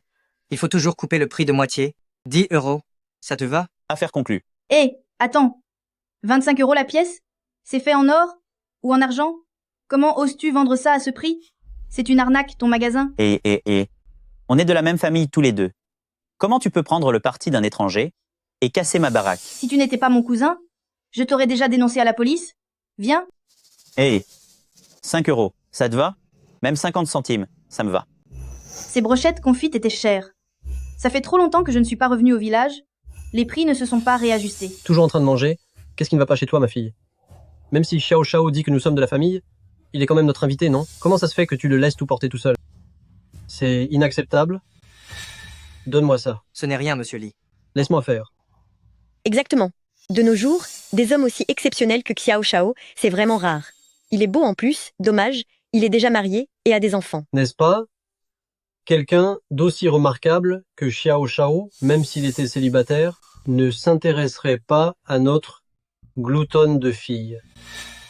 S1: il faut toujours couper le prix de moitié. 10 €. Ça te va?
S14: Affaire conclue.
S2: Hé, attends. 25 € la pièce? C'est fait en or? Ou en argent? Comment oses-tu vendre ça à ce prix? C'est une arnaque, ton magasin.
S14: On est de la même famille tous les deux. Comment tu peux prendre le parti d'un étranger et casser ma baraque?
S2: Si tu n'étais pas mon cousin, je t'aurais déjà dénoncé à la police. Viens.
S14: 5 €, ça te va? Même 50 centimes, ça me va.
S2: Ces brochettes confites étaient chères. Ça fait trop longtemps que je ne suis pas revenue au village. Les prix ne se sont pas réajustés.
S4: Toujours en train de manger? Qu'est-ce qui ne va pas chez toi, ma fille? Même si Xiao Shao dit que nous sommes de la famille, il est quand même notre invité, non? Comment ça se fait que tu le laisses tout porter tout seul? C'est inacceptable. Donne-moi ça.
S1: Ce n'est rien, monsieur Li.
S4: Laisse-moi faire.
S3: Exactement. De nos jours, des hommes aussi exceptionnels que Xiao Shao, c'est vraiment rare. Il est beau en plus, dommage, il est déjà marié et a des enfants.
S4: N'est-ce pas? Quelqu'un d'aussi remarquable que Xiao Shao, même s'il était célibataire, ne s'intéresserait pas à notre gloutonne de fille.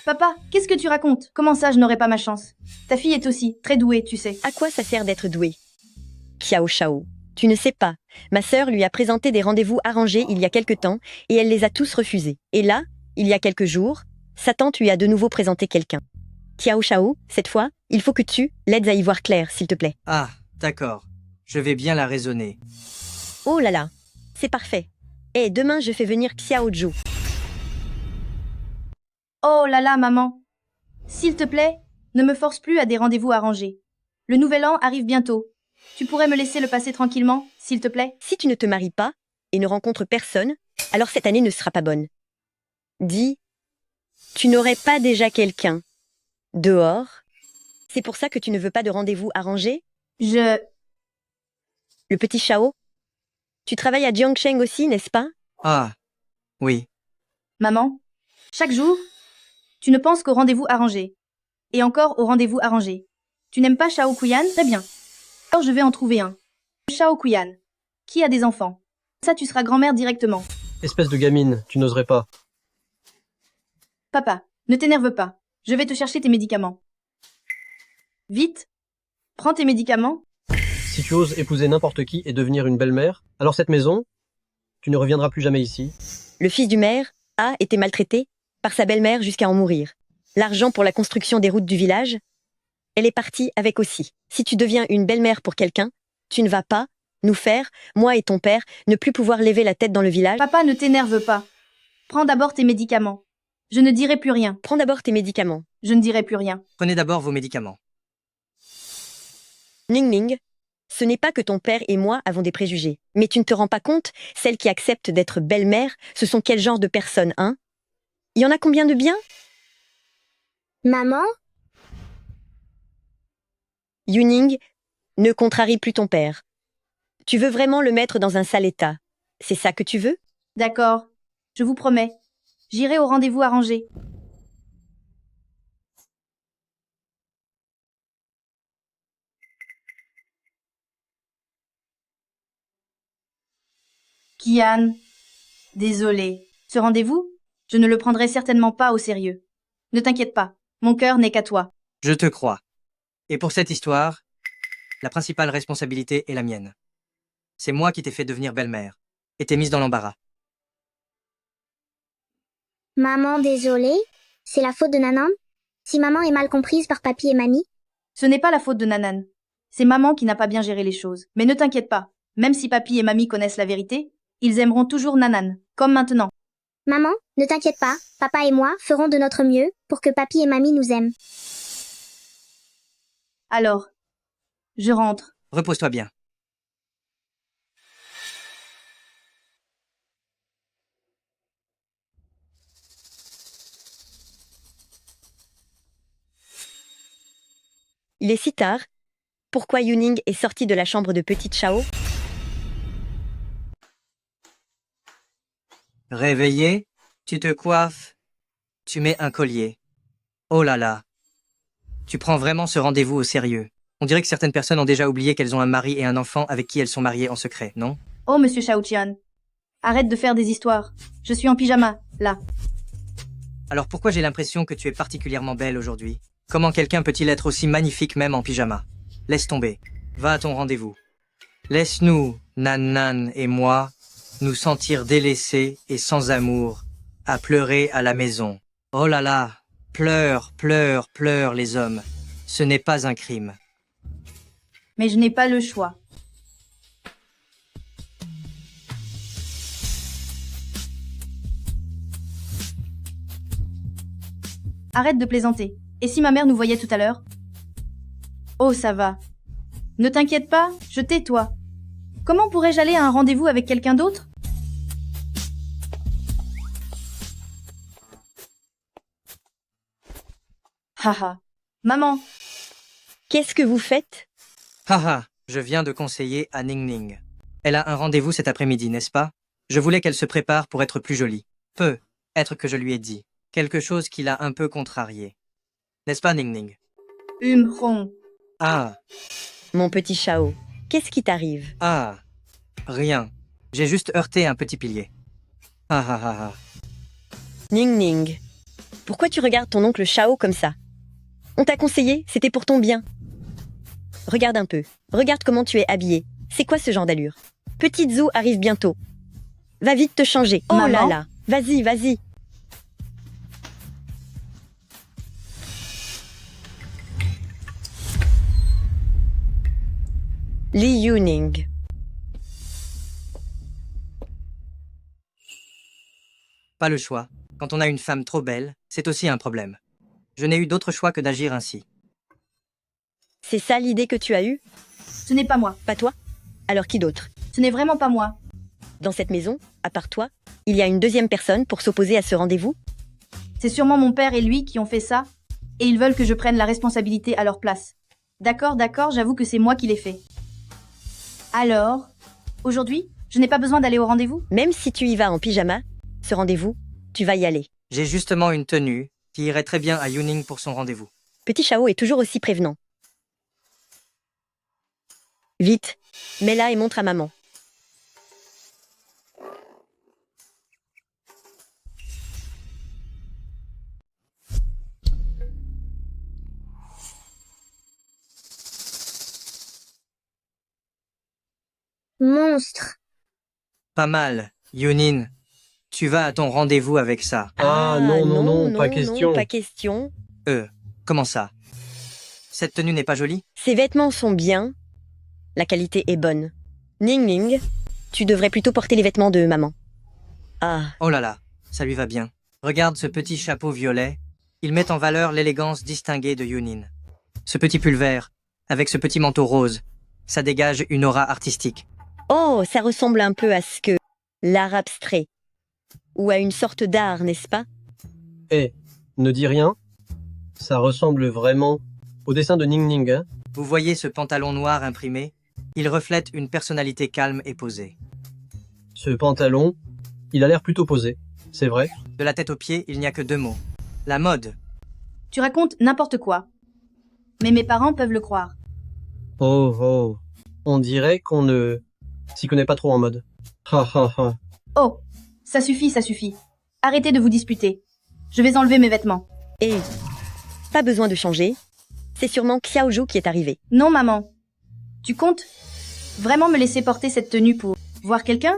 S2: Papa, qu'est-ce que tu racontes? Comment ça, je n'aurais pas ma chance? Ta fille est aussi très douée, tu sais.
S3: À quoi ça sert d'être doué? Xiao Shao, tu ne sais pas. Ma sœur lui a présenté des rendez-vous arrangés il y a quelque temps et elle les a tous refusés. Et là, il y a quelques jours, sa tante lui a de nouveau présenté quelqu'un. Xiao Shao, cette fois, il faut que tu l'aides à y voir clair, s'il te plaît.
S1: Ah, d'accord. Je vais bien la raisonner.
S3: Oh là là, c'est parfait. Et demain, je fais venir Xiao Zhou.
S2: Oh là là, maman. S'il te plaît, ne me force plus à des rendez-vous arrangés. Le nouvel an arrive bientôt. Tu pourrais me laisser le passer tranquillement, s'il te plaît?
S3: Si tu ne te maries pas et ne rencontres personne, alors cette année ne sera pas bonne. Dis, tu n'aurais pas déjà quelqu'un dehors? C'est pour ça que tu ne veux pas de rendez-vous arrangé?
S2: Le
S3: petit Shao? Tu travailles à Jiangsheng aussi, n'est-ce pas?
S1: Ah, oui.
S2: Maman, chaque jour, tu ne penses qu'au rendez-vous arrangé. Et encore au rendez-vous arrangé. Tu n'aimes pas Shao Kuyan? Très bien. Alors je vais en trouver un. Shao Kuyan. Qui a des enfants? Ça, tu seras grand-mère directement.
S4: Espèce de gamine, tu n'oserais pas.
S2: Papa, ne t'énerve pas. Je vais te chercher tes médicaments. Vite. Prends tes médicaments.
S4: Si tu oses épouser n'importe qui et devenir une belle-mère, alors cette maison, tu ne reviendras plus jamais ici.
S3: Le fils du maire a été maltraité par sa belle-mère jusqu'à en mourir. L'argent pour la construction des routes du village, elle est partie avec aussi. Si tu deviens une belle-mère pour quelqu'un, tu ne vas pas nous faire, moi et ton père, ne plus pouvoir lever la tête dans le village.
S2: Papa, ne t'énerve pas. Prends d'abord tes médicaments. Je ne dirai plus rien.
S3: Prends d'abord tes médicaments.
S2: Je ne dirai plus rien.
S1: Prenez d'abord vos médicaments.
S3: Ning Ning, ce n'est pas que ton père et moi avons des préjugés. Mais tu ne te rends pas compte, celles qui acceptent d'être belle-mère, ce sont quel genre de personnes, hein? Il y en a combien de bien?
S6: Maman?
S3: Yuning, ne contrarie plus ton père. Tu veux vraiment le mettre dans un sale état. C'est ça que tu veux?
S2: D'accord. Je vous promets. J'irai au rendez-vous arrangé. Kian, désolé. Ce rendez-vous, je ne le prendrai certainement pas au sérieux. Ne t'inquiète pas, mon cœur n'est qu'à toi.
S1: Je te crois. Et pour cette histoire, la principale responsabilité est la mienne. C'est moi qui t'ai fait devenir belle-mère et t'ai mise dans l'embarras.
S6: Maman, désolée. C'est la faute de Nanan? Si maman est mal comprise par papy et mamie?
S2: Ce n'est pas la faute de Nanan. C'est maman qui n'a pas bien géré les choses. Mais ne t'inquiète pas, même si papy et mamie connaissent la vérité, ils aimeront toujours Nanan, comme maintenant.
S6: Maman, ne t'inquiète pas, papa et moi ferons de notre mieux pour que papy et mamie nous aiment.
S2: Alors, je rentre.
S1: Repose-toi bien.
S3: Il est si tard. Pourquoi Yuning est sorti de la chambre de petite Shao?
S1: Réveillé, tu te coiffes, tu mets un collier. Oh là là. Tu prends vraiment ce rendez-vous au sérieux. On dirait que certaines personnes ont déjà oublié qu'elles ont un mari et un enfant avec qui elles sont mariées en secret, non?
S2: Oh, monsieur Shao-Tian. Arrête de faire des histoires. Je suis en pyjama, là.
S1: Alors pourquoi j'ai l'impression que tu es particulièrement belle aujourd'hui? Comment quelqu'un peut-il être aussi magnifique même en pyjama? Laisse tomber. Va à ton rendez-vous. Laisse-nous, Nan et moi, nous sentir délaissés et sans amour, à pleurer à la maison. Oh là là, pleure, pleure, pleure les hommes. Ce n'est pas un crime.
S2: Mais je n'ai pas le choix. Arrête de plaisanter. Et si ma mère nous voyait tout à l'heure? Oh, ça va. Ne t'inquiète pas, je tais-toi. Comment pourrais-je aller à un rendez-vous avec quelqu'un d'autre? Haha. Maman,
S3: Qu'est-ce que vous faites?
S1: Haha, je viens de conseiller à Ning Ning. Elle a un rendez-vous cet après-midi, n'est-ce pas? Je voulais qu'elle se prépare pour être plus jolie. Peut être que je lui ai dit. Quelque chose qui l'a un peu contrarié. N'est-ce pas, Ning Ning?
S2: Ron.
S1: Ah,
S3: Mon petit Shao, qu'est-ce qui t'arrive?
S1: ah, rien. J'ai juste heurté un petit pilier. Ah ah ah ah.
S3: Ning Ning, pourquoi tu regardes ton oncle Shao comme ça? On t'a conseillé, c'était pour ton bien. Regarde un peu, regarde comment tu es habillée. C'est quoi ce genre d'allure? Petite Zhou arrive bientôt. Va vite te changer. Oh là
S2: Maman?
S3: là, vas-y, vas-y. Li Yuning.
S1: Pas le choix. Quand on a une femme trop belle, c'est aussi un problème. Je n'ai eu d'autre choix que d'agir ainsi.
S3: C'est ça l'idée que tu as eue?
S2: Ce n'est pas moi.
S3: Pas toi? Alors qui d'autre?
S2: Ce n'est vraiment pas moi.
S3: Dans cette maison, à part toi, il y a une deuxième personne pour s'opposer à ce rendez-vous?
S2: C'est sûrement mon père et lui qui ont fait ça, et ils veulent que je prenne la responsabilité à leur place. D'accord, j'avoue que c'est moi qui l'ai fait. Alors, aujourd'hui, je n'ai pas besoin d'aller au rendez-vous?
S3: Même si tu y vas en pyjama, ce rendez-vous, tu vas y aller.
S1: J'ai justement une tenue qui irait très bien à Yuning pour son rendez-vous.
S3: Petit Shao est toujours aussi prévenant. Vite, mets-la et montre à maman.
S6: Monstre.
S1: Pas mal, Yunin. Tu vas à ton rendez-vous avec ça.
S4: Ah non, pas question.
S3: Non, pas question.
S1: Comment ça? Cette tenue n'est pas jolie?
S3: Ces vêtements sont bien. La qualité est bonne. Ning Ning, tu devrais plutôt porter les vêtements de maman. Ah,
S1: Oh là là, ça lui va bien. Regarde ce petit chapeau violet. Il met en valeur l'élégance distinguée de Yunin. Ce petit pull vert, avec ce petit manteau rose, ça dégage une aura artistique.
S3: oh, ça ressemble un peu à ce que l'art abstrait. Ou à une sorte d'art, n'est-ce pas?
S4: Ne dis rien. Ça ressemble vraiment au dessin de Ning Ning, hein?
S1: Vous voyez ce pantalon noir imprimé? Il reflète une personnalité calme et posée.
S4: Ce pantalon, il a l'air plutôt posé. C'est vrai?
S1: De la tête aux pieds, il n'y a que 2 mots. La mode.
S2: Tu racontes n'importe quoi. Mais mes parents peuvent le croire.
S4: Oh. On dirait qu'on ne s'y connaît pas trop en mode. Ha ha ha.
S2: Oh, ça suffit. Arrêtez de vous disputer. Je vais enlever mes vêtements.
S3: Et pas besoin de changer. C'est sûrement Xiaozhou qui est arrivé.
S2: Non, maman. Tu comptes vraiment me laisser porter cette tenue pour voir quelqu'un?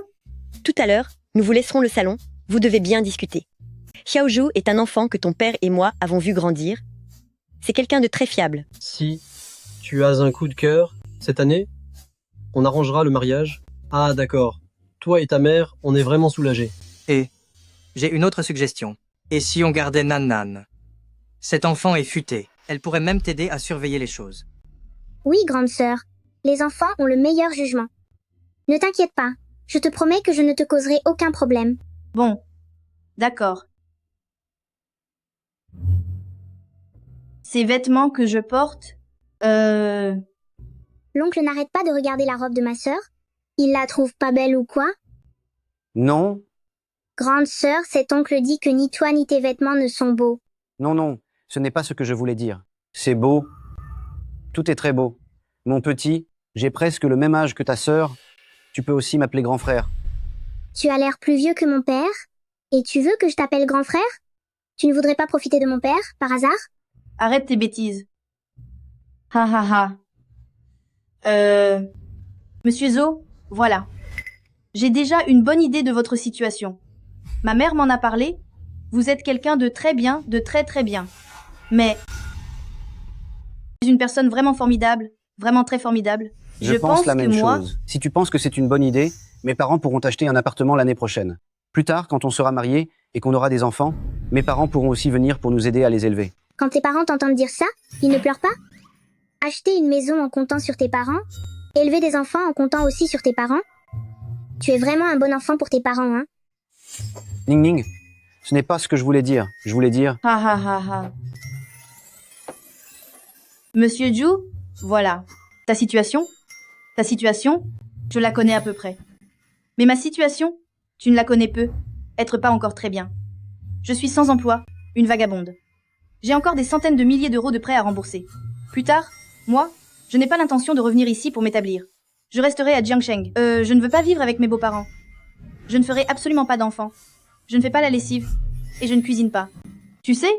S3: Tout à l'heure, nous vous laisserons le salon. Vous devez bien discuter. Xiaozhou est un enfant que ton père et moi avons vu grandir. C'est quelqu'un de très fiable.
S4: Si tu as un coup de cœur, cette année, on arrangera le mariage. Ah d'accord. Toi et ta mère, on est vraiment soulagés.
S1: Et j'ai une autre suggestion. Et si on gardait Nan? Cet enfant est futé. Elle pourrait même t'aider à surveiller les choses.
S6: Oui, grande sœur. Les enfants ont le meilleur jugement. Ne t'inquiète pas. Je te promets que je ne te causerai aucun problème.
S2: Bon, d'accord. Ces vêtements que je porte,
S6: L'oncle n'arrête pas de regarder la robe de ma sœur. Il la trouve pas belle ou quoi?
S13: Non,
S6: Grande sœur, cet oncle dit que ni toi ni tes vêtements ne sont beaux.
S13: non, ce n'est pas ce que je voulais dire. C'est beau. Tout est très beau. Mon petit, j'ai presque le même âge que ta sœur. Tu peux aussi m'appeler grand frère.
S6: Tu as l'air plus vieux que mon père. Et tu veux que je t'appelle grand frère? Tu ne voudrais pas profiter de mon père, par hasard?
S2: Arrête tes bêtises. Ha ha ha. Monsieur Zo, voilà. J'ai déjà une bonne idée de votre situation. Ma mère m'en a parlé. Vous êtes quelqu'un de très bien, de très très bien. Mais... je suis une personne vraiment formidable, vraiment très formidable.
S13: Je pense la
S2: que
S13: même
S2: moi...
S13: chose. Si tu penses que c'est une bonne idée, mes parents pourront t'acheter un appartement l'année prochaine. Plus tard, quand on sera mariés et qu'on aura des enfants, mes parents pourront aussi venir pour nous aider à les élever.
S6: Quand tes parents t'entendent dire ça, ils ne pleurent pas? Acheter une maison en comptant sur tes parents? Élever des enfants en comptant aussi sur tes parents? Tu es vraiment un bon enfant pour tes parents, hein?
S13: Ning Ning, ce n'est pas ce que je voulais dire. Je voulais dire...
S2: Ha ha ha ha. Monsieur Ju, voilà. Ta situation, je la connais à peu près. Mais ma situation, tu ne la connais peu, être pas encore très bien. Je suis sans emploi, une vagabonde. J'ai encore des centaines de milliers d'euros de prêts à rembourser. Plus tard, moi, je n'ai pas l'intention de revenir ici pour m'établir. Je resterai à Jiangsheng. Je ne veux pas vivre avec mes beaux-parents. Je ne ferai absolument pas d'enfants. Je ne fais pas la lessive. Et je ne cuisine pas. Tu sais?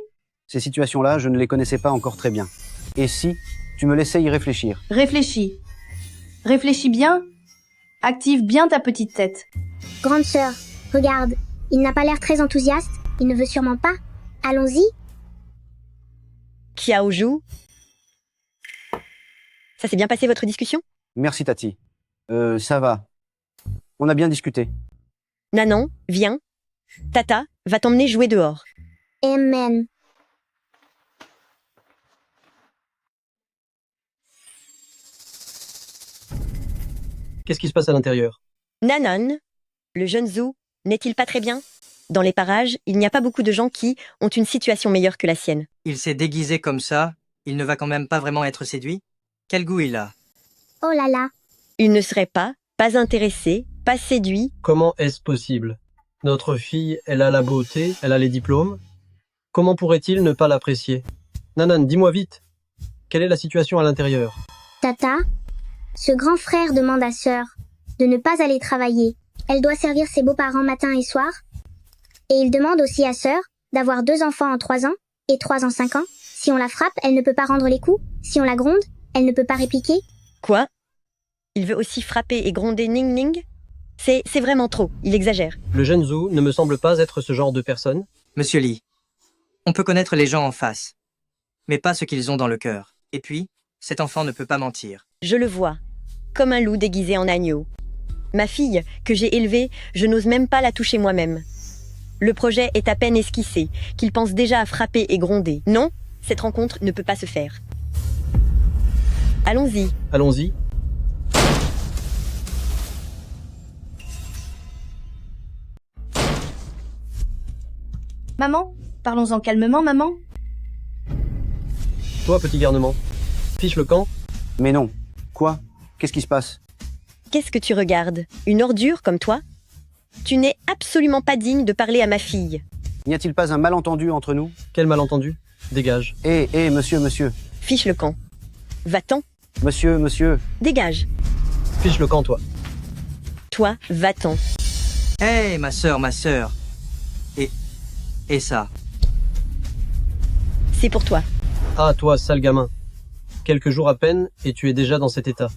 S13: Ces situations-là, je ne les connaissais pas encore très bien. Et si tu me laissais y réfléchir?
S2: Réfléchis. Réfléchis bien. Active bien ta petite tête.
S6: Grande sœur, regarde, il n'a pas l'air très enthousiaste, il ne veut sûrement pas. Allons-y.
S3: Xiaoju, ça s'est bien passé votre discussion?
S13: Merci Tati. Ça va. On a bien discuté.
S3: Nanan, viens. Tata va t'emmener jouer dehors.
S6: Amen.
S4: Qu'est-ce qui se passe à l'intérieur?
S3: Nanan, le jeune Zhu, n'est-il pas très bien? Dans les parages, il n'y a pas beaucoup de gens qui ont une situation meilleure que la sienne.
S1: Il s'est déguisé comme ça, il ne va quand même pas vraiment être séduit? Quel goût il a?
S6: Oh là là.
S3: Il ne serait pas intéressé, pas séduit.
S4: Comment est-ce possible? Notre fille, elle a la beauté, elle a les diplômes. Comment pourrait-il ne pas l'apprécier? Nanan, dis-moi vite. Quelle est la situation à l'intérieur?
S6: Tata, ce grand frère demande à sœur de ne pas aller travailler. Elle doit servir ses beaux-parents matin et soir. Et il demande aussi à sœur d'avoir 2 enfants en 3 ans et 3 en 5 ans. Si on la frappe, elle ne peut pas rendre les coups. Si on la gronde, elle ne peut pas répliquer.
S3: Quoi? Il veut aussi frapper et gronder Ning Ning? C'est vraiment trop, il exagère.
S4: Le jeune Zhu ne me semble pas être ce genre de personne.
S1: Monsieur Li, on peut connaître les gens en face, mais pas ce qu'ils ont dans le cœur. Et puis, cet enfant ne peut pas mentir.
S3: Je le vois, comme un loup déguisé en agneau. Ma fille, que j'ai élevée, je n'ose même pas la toucher moi-même. Le projet est à peine esquissé, qu'il pense déjà à frapper et gronder. Non, cette rencontre ne peut pas se faire. Allons-y.
S4: Allons-y.
S2: Maman, parlons-en calmement, maman.
S4: Toi, petit garnement, fiche le camp?
S13: Mais non. Quoi? Qu'est-ce qui se passe?
S3: Qu'est-ce que tu regardes? Une ordure comme toi? Tu n'es absolument pas digne de parler à ma fille.
S13: N'y a-t-il pas un malentendu entre nous?
S4: Quel malentendu? Dégage.
S13: Monsieur.
S3: Fiche le camp. Va-t'en.
S13: Monsieur.
S3: Dégage.
S4: Fiche le camp, toi.
S3: Toi, va-t'en.
S1: Hé, ma sœur. Et ça?
S3: C'est pour toi.
S4: Ah, toi, sale gamin. Quelques jours à peine, et tu es déjà dans cet état.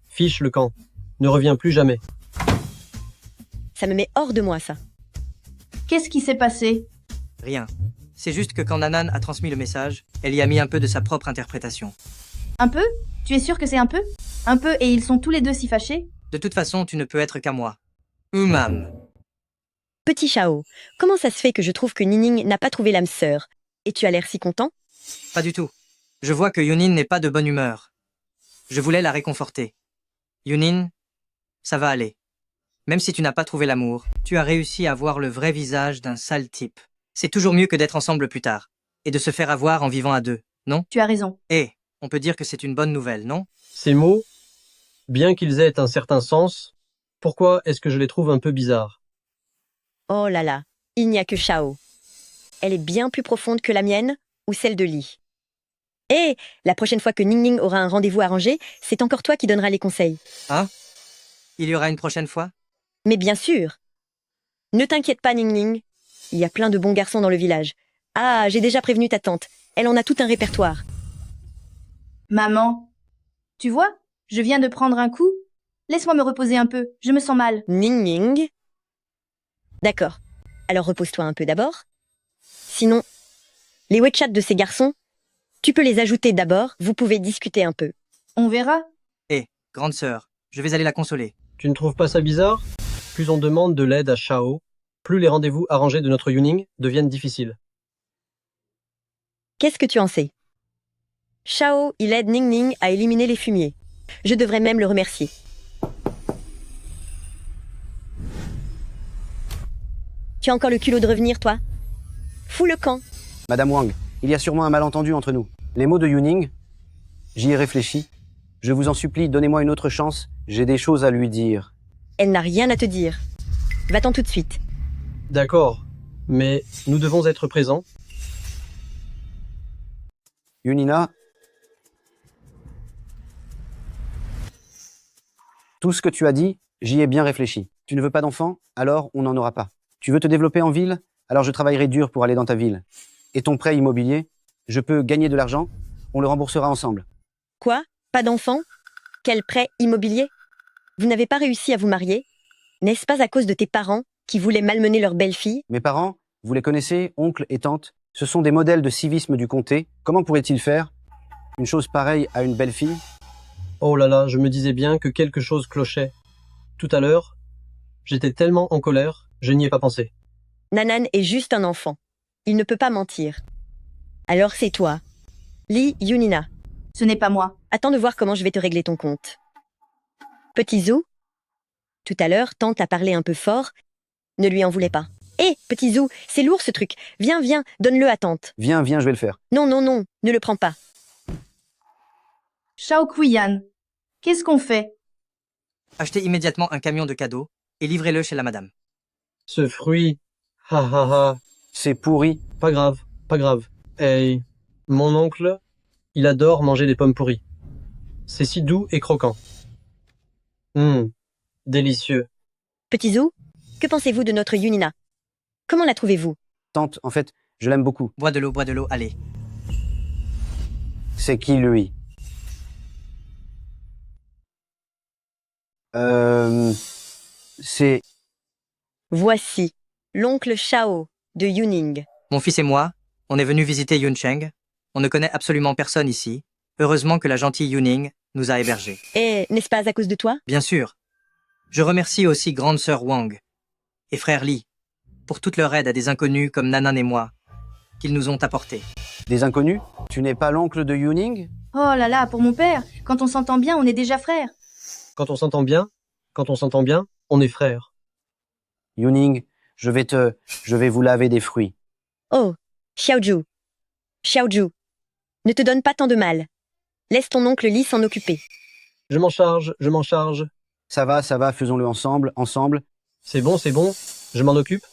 S4: Fiche le camp. Ne reviens plus jamais.
S3: Ça me met hors de moi, ça.
S2: Qu'est-ce qui s'est passé?
S1: Rien. C'est juste que quand Nanan a transmis le message, elle y a mis un peu de sa propre interprétation.
S2: Un peu? Tu es sûr que c'est un peu? Un peu et ils sont tous les deux si fâchés?
S1: De toute façon, tu ne peux être qu'à moi. Oumam.
S3: Petit Chao, comment ça se fait que je trouve que Nining n'a pas trouvé l'âme sœur? Et tu as l'air si content?
S1: Pas du tout. Je vois que Yunin n'est pas de bonne humeur. Je voulais la réconforter. Yunin, ça va aller. Même si tu n'as pas trouvé l'amour, tu as réussi à voir le vrai visage d'un sale type. C'est toujours mieux que d'être ensemble plus tard. Et de se faire avoir en vivant à deux, non?
S2: Tu as raison.
S1: On peut dire que c'est une bonne nouvelle, non?
S4: Ces mots, bien qu'ils aient un certain sens, pourquoi est-ce que je les trouve un peu bizarres?
S3: Oh là là, il n'y a que Chao. Elle est bien plus profonde que la mienne ou celle de Li. Et la prochaine fois que Ning Ning aura un rendez-vous arrangé, c'est encore toi qui donneras les conseils.
S1: Hein? Il y aura une prochaine fois?
S3: Mais bien sûr. Ne t'inquiète pas, Ning Ning. Il y a plein de bons garçons dans le village. Ah, j'ai déjà prévenu ta tante. Elle en a tout un répertoire.
S2: Maman, tu vois, je viens de prendre un coup. Laisse-moi me reposer un peu, je me sens mal.
S3: Ning Ning. D'accord. Alors repose-toi un peu d'abord. Sinon, les WeChat de ces garçons, tu peux les ajouter d'abord, vous pouvez discuter un peu.
S2: On verra.
S1: Hé, grande sœur, je vais aller la consoler.
S4: Tu ne trouves pas ça bizarre? Plus on demande de l'aide à Shao, plus les rendez-vous arrangés de notre Yuning deviennent difficiles.
S3: Qu'est-ce que tu en sais? Shao, il aide Ning Ning à éliminer les fumiers. Je devrais même le remercier. Tu as encore le culot de revenir, toi? Fous le camp.
S13: Madame Wang, il y a sûrement un malentendu entre nous. Les mots de Yuning, j'y ai réfléchi. Je vous en supplie, donnez-moi une autre chance. J'ai des choses à lui dire.
S3: Elle n'a rien à te dire. Va-t'en tout de suite.
S4: D'accord, mais nous devons être présents.
S13: Yunina, tout ce que tu as dit, j'y ai bien réfléchi. Tu ne veux pas d'enfant, alors on n'en aura pas. Tu veux te développer en ville, alors je travaillerai dur pour aller dans ta ville. Et ton prêt immobilier, je peux gagner de l'argent, on le remboursera ensemble.
S3: Quoi? Pas d'enfant? Quel prêt immobilier? Vous n'avez pas réussi à vous marier? N'est-ce pas à cause de tes parents qui voulaient malmener leur belle-fille?
S13: Mes parents, vous les connaissez, oncle et tante, ce sont des modèles de civisme du comté. Comment pourraient-ils faire une chose pareille à une belle-fille?
S4: Oh là là, je me disais bien que quelque chose clochait. Tout à l'heure, j'étais tellement en colère, je n'y ai pas pensé.
S3: Nanan est juste un enfant. Il ne peut pas mentir. Alors c'est toi. Lee Yunina.
S2: Ce n'est pas moi.
S3: Attends de voir comment je vais te régler ton compte. Petit Zou, tout à l'heure, tante a parlé un peu fort. Ne lui en voulez pas. Hé, petit Zou, c'est lourd ce truc. Viens, viens, donne-le à tante.
S13: Viens, viens, je vais le faire.
S3: Non, non, non, ne le prends pas.
S2: Shao Kuyan, qu'est-ce qu'on fait?
S1: Achetez immédiatement un camion de cadeaux et livrez-le chez la madame.
S4: Ce fruit, ha ha ha,
S13: c'est pourri.
S4: Pas grave, pas grave. Hey, mon oncle, il adore manger des pommes pourries. C'est si doux et croquant. Délicieux.
S3: Petit Zou, que pensez-vous de notre Yunina? Comment la trouvez-vous?
S13: Tante, en fait, je l'aime beaucoup.
S1: Bois de l'eau, allez.
S13: C'est qui, lui? C'est...
S3: Voici, l'oncle Shao de Yuning.
S1: Mon fils et moi, on est venus visiter Yuncheng. On ne connaît absolument personne ici. Heureusement que la gentille Yuning nous a hébergés.
S3: Et n'est-ce pas à cause de toi?
S1: Bien sûr. Je remercie aussi grande sœur Wang et frère Li pour toute leur aide à des inconnus comme Nanan et moi qu'ils nous ont apportés.
S13: Des inconnus? Tu n'es pas l'oncle de Yuning?
S2: Oh là là, pour mon père, quand on s'entend bien, on est déjà frères.
S4: Quand on s'entend bien, on est frères.
S13: Yuning, je vais vous laver des fruits.
S3: Oh, Xiaoju. Xiaoju. Ne te donne pas tant de mal. Laisse ton oncle Li s'en occuper.
S4: Je m'en charge.
S13: Ça va, faisons-le ensemble.
S4: C'est bon, je m'en occupe.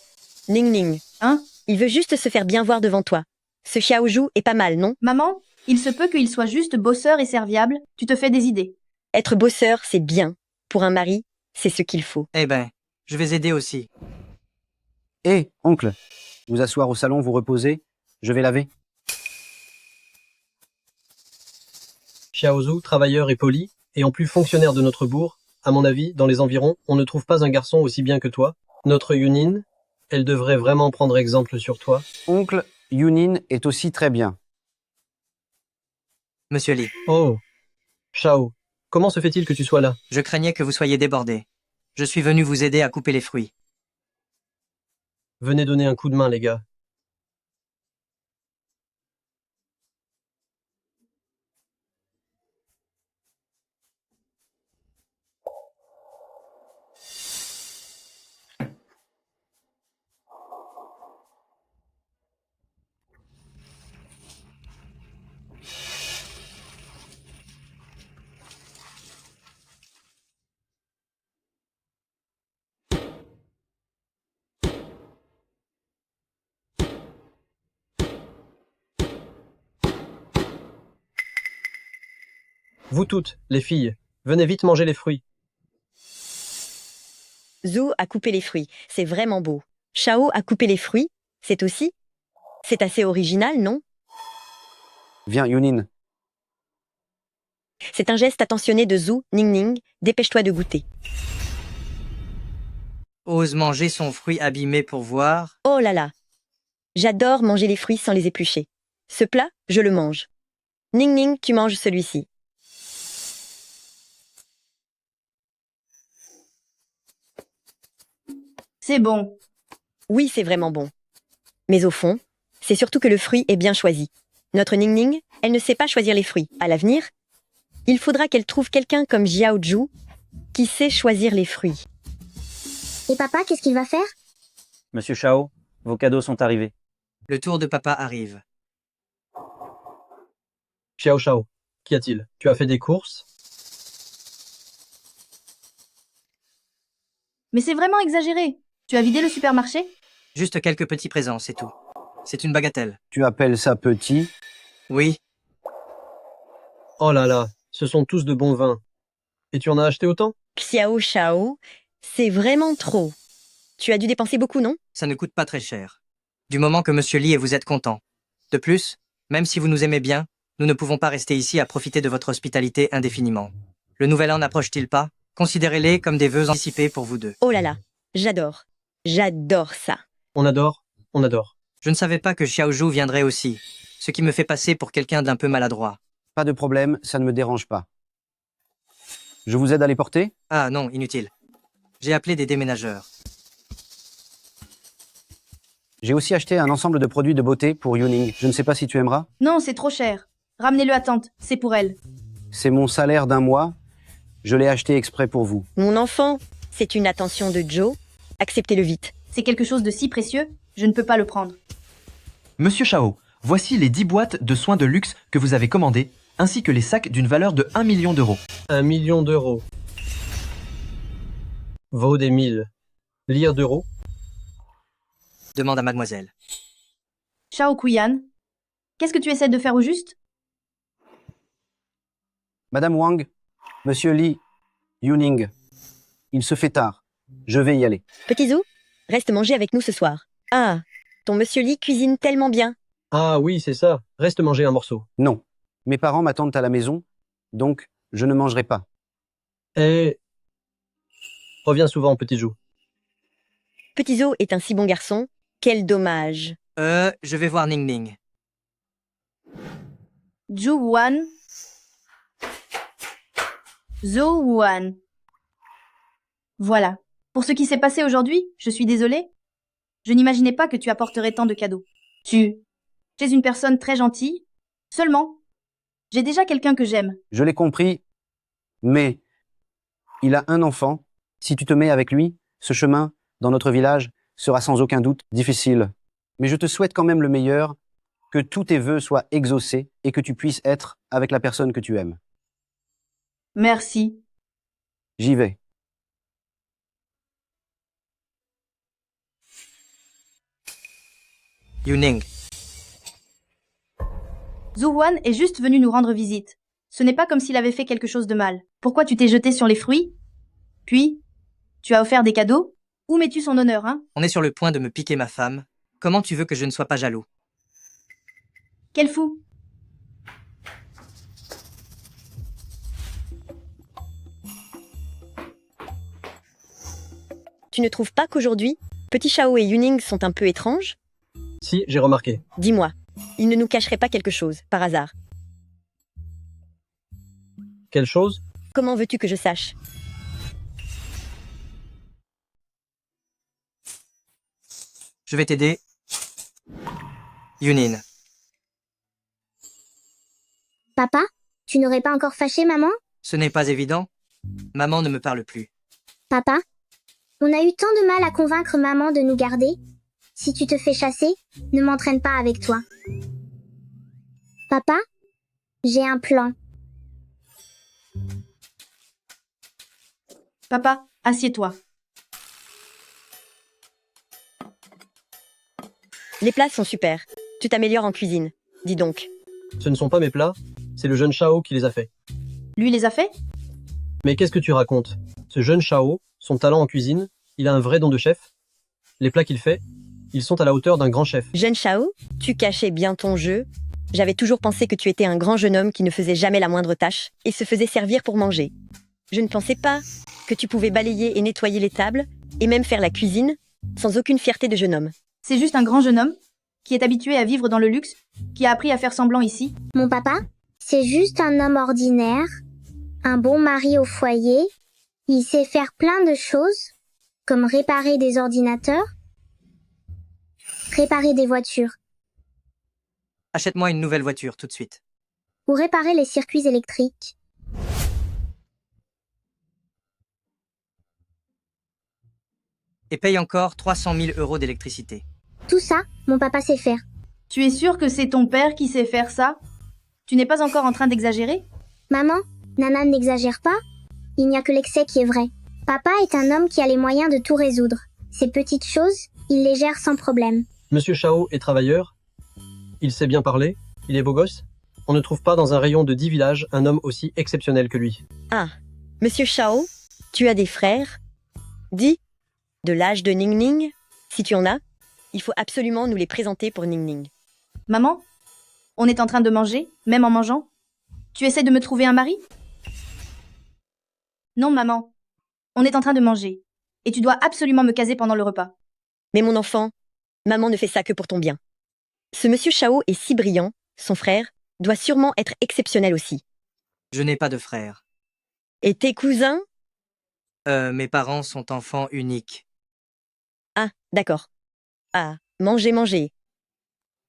S3: Ning Ning.
S2: Hein?
S3: Il veut juste se faire bien voir devant toi. Ce Xiaoju est pas mal, non?
S2: Maman, il se peut qu'il soit juste bosseur et serviable. Tu te fais des idées.
S3: Être bosseur, c'est bien. Pour un mari, c'est ce qu'il faut.
S1: Eh ben, je vais aider aussi.
S13: Oncle, vous asseoir au salon, vous reposer, je vais laver.
S4: Xiaozu, travailleur et poli, et en plus fonctionnaire de notre bourg, à mon avis, dans les environs, on ne trouve pas un garçon aussi bien que toi. Notre Yunin, elle devrait vraiment prendre exemple sur toi.
S13: Oncle, Yunin est aussi très bien.
S1: Monsieur Li.
S4: Oh, Shao, comment se fait-il que tu sois là?
S1: Je craignais que vous soyez débordé. Je suis venu vous aider à couper les fruits.
S4: Venez donner un coup de main, les gars. Vous toutes, les filles, venez vite manger les fruits.
S3: Zhou a coupé les fruits. C'est vraiment beau. Shao a coupé les fruits. C'est aussi. C'est assez original, non?
S13: Viens, Yunin.
S3: C'est un geste attentionné de Zhou. Ning, dépêche-toi de goûter.
S1: Ose manger son fruit abîmé pour voir.
S3: Oh là là. J'adore manger les fruits sans les éplucher. Ce plat, je le mange. Ning, tu manges celui-ci.
S2: C'est bon.
S3: Oui, c'est vraiment bon. Mais au fond, c'est surtout que le fruit est bien choisi. Notre Ning, elle ne sait pas choisir les fruits. À l'avenir, il faudra qu'elle trouve quelqu'un comme Xiaozhu qui sait choisir les fruits.
S6: Et papa, qu'est-ce qu'il va faire?
S14: Monsieur Shao, vos cadeaux sont arrivés.
S1: Le tour de papa arrive.
S4: Xiao, qu'y a-t-il? Tu as fait des courses?
S2: Mais c'est vraiment exagéré. Tu as vidé le supermarché?
S1: Juste quelques petits présents, c'est tout. C'est une bagatelle.
S13: Tu appelles ça petit?
S1: Oui,
S4: Oh là là, ce sont tous de bons vins. Et tu en as acheté autant?
S3: Xiao Shao, c'est vraiment trop. Tu as dû dépenser beaucoup, non?
S1: ça ne coûte pas très cher. Du moment que Monsieur Lee et vous êtes contents. De plus, même si vous nous aimez bien, nous ne pouvons pas rester ici à profiter de votre hospitalité indéfiniment. Le nouvel an n'approche-t-il pas? Considérez-les comme des vœux anticipés pour vous deux.
S3: Oh là là, j'adore. J'adore ça.
S4: On adore, on adore.
S1: Je ne savais pas que Xiaozhu viendrait aussi, ce qui me fait passer pour quelqu'un d'un peu maladroit.
S13: Pas de problème, ça ne me dérange pas. Je vous aide à les porter?
S1: Ah non, inutile. J'ai appelé des déménageurs.
S13: J'ai aussi acheté un ensemble de produits de beauté pour Yuning. Je ne sais pas si tu aimeras.
S2: Non, c'est trop cher. Ramenez-le à tante, c'est pour elle.
S13: C'est mon salaire d'un mois. Je l'ai acheté exprès pour vous.
S3: Mon enfant, c'est une attention de Joe. Acceptez-le vite.
S2: C'est quelque chose de si précieux, je ne peux pas le prendre.
S7: Monsieur Shao, voici les 10 boîtes de soins de luxe que vous avez commandées, ainsi que les sacs d'une valeur de 1 million d'euros.
S4: 1 million d'euros. Vaut des 1000. Lire d'euros?
S1: Demande à mademoiselle.
S2: Shao Kuyan, qu'est-ce que tu essaies de faire au juste?
S13: Madame Wang, Monsieur Lee, Yuning, il se fait tard. Je vais y aller.
S3: Petit Zhou, reste manger avec nous ce soir. Ah, ton monsieur Lee cuisine tellement bien.
S4: Ah oui, c'est ça. Reste manger un morceau.
S13: Non. Mes parents m'attendent à la maison, donc je ne mangerai pas.
S4: Et... reviens souvent, petit Zhou.
S3: Petit Zhou est un si bon garçon. Quel dommage.
S1: Je vais voir Ning.
S2: Zhu Wan. Zhou Wan. Voilà. Pour ce qui s'est passé aujourd'hui, je suis désolée. Je n'imaginais pas que tu apporterais tant de cadeaux. Tu es une personne très gentille. Seulement, j'ai déjà quelqu'un que j'aime.
S13: Je l'ai compris, mais il a un enfant. Si tu te mets avec lui, ce chemin, dans notre village, sera sans aucun doute difficile. Mais je te souhaite quand même le meilleur, que tous tes vœux soient exaucés et que tu puisses être avec la personne que tu aimes.
S2: Merci.
S13: J'y vais.
S1: Yuning.
S2: Zhu Wan est juste venu nous rendre visite. Ce n'est pas comme s'il avait fait quelque chose de mal. Pourquoi tu t'es jeté sur les fruits? Puis, tu as offert des cadeaux? Où mets-tu son honneur, hein?
S1: On est sur le point de me piquer ma femme. Comment tu veux que je ne sois pas jaloux?
S2: Quel fou!
S3: Tu ne trouves pas qu'aujourd'hui, Petit Shao et Yuning sont un peu étranges?
S4: Si, j'ai remarqué.
S3: Dis-moi, ils ne nous cacheraient pas quelque chose, par hasard?
S4: Quelle chose?
S3: Comment veux-tu que je sache?
S1: Je vais t'aider. Yunin.
S6: Papa, tu n'aurais pas encore fâché maman?
S1: Ce n'est pas évident. Maman ne me parle plus.
S6: Papa, on a eu tant de mal à convaincre maman de nous garder. Si tu te fais chasser, ne m'entraîne pas avec toi. Papa, j'ai un plan.
S2: Papa, assieds-toi.
S3: Les plats sont super. Tu t'améliores en cuisine. Dis donc.
S4: Ce ne sont pas mes plats, c'est le jeune Shao qui les a faits.
S2: Lui les a fait?
S4: Mais qu'est-ce que tu racontes? Ce jeune Shao, son talent en cuisine, il a un vrai don de chef. Les plats qu'il fait, ils sont à la hauteur d'un grand chef.
S3: Jeune Shao, tu cachais bien ton jeu. J'avais toujours pensé que tu étais un grand jeune homme qui ne faisait jamais la moindre tâche et se faisait servir pour manger. Je ne pensais pas que tu pouvais balayer et nettoyer les tables et même faire la cuisine sans aucune fierté de jeune homme.
S2: C'est juste un grand jeune homme qui est habitué à vivre dans le luxe, qui a appris à faire semblant ici.
S6: Mon papa, c'est juste un homme ordinaire, un bon mari au foyer. Il sait faire plein de choses, comme réparer des ordinateurs, réparer des voitures,
S1: Achète-moi une nouvelle voiture tout de suite.
S6: ou réparer les circuits électriques.
S1: Et paye encore 300 000 euros d'électricité.
S6: Tout ça, mon papa sait faire.
S2: Tu es sûr que c'est ton père qui sait faire ça? Tu n'es pas encore en train d'exagérer?
S6: Maman, Nana n'exagère pas. Il n'y a que l'excès qui est vrai. Papa est un homme qui a les moyens de tout résoudre. Ces petites choses, il les gère sans problème.
S4: Monsieur Shao est travailleur. Il sait bien parler. Il est beau gosse. On ne trouve pas dans un rayon de 10 villages un homme aussi exceptionnel que lui.
S3: Ah, Monsieur Shao, tu as des frères? Dis, de l'âge de Ning Ning? Si tu en as, il faut absolument nous les présenter pour Ning Ning.
S2: Maman, on est en train de manger, même en mangeant? Tu essaies de me trouver un mari? Non, maman. On est en train de manger. Et tu dois absolument me caser pendant le repas.
S3: Mais mon enfant, maman ne fait ça que pour ton bien. Ce Monsieur Shao est si brillant, son frère doit sûrement être exceptionnel aussi.
S1: Je n'ai pas de frère.
S3: Et tes cousins?
S1: Mes parents sont enfants uniques.
S3: Ah, d'accord. Ah, mangez.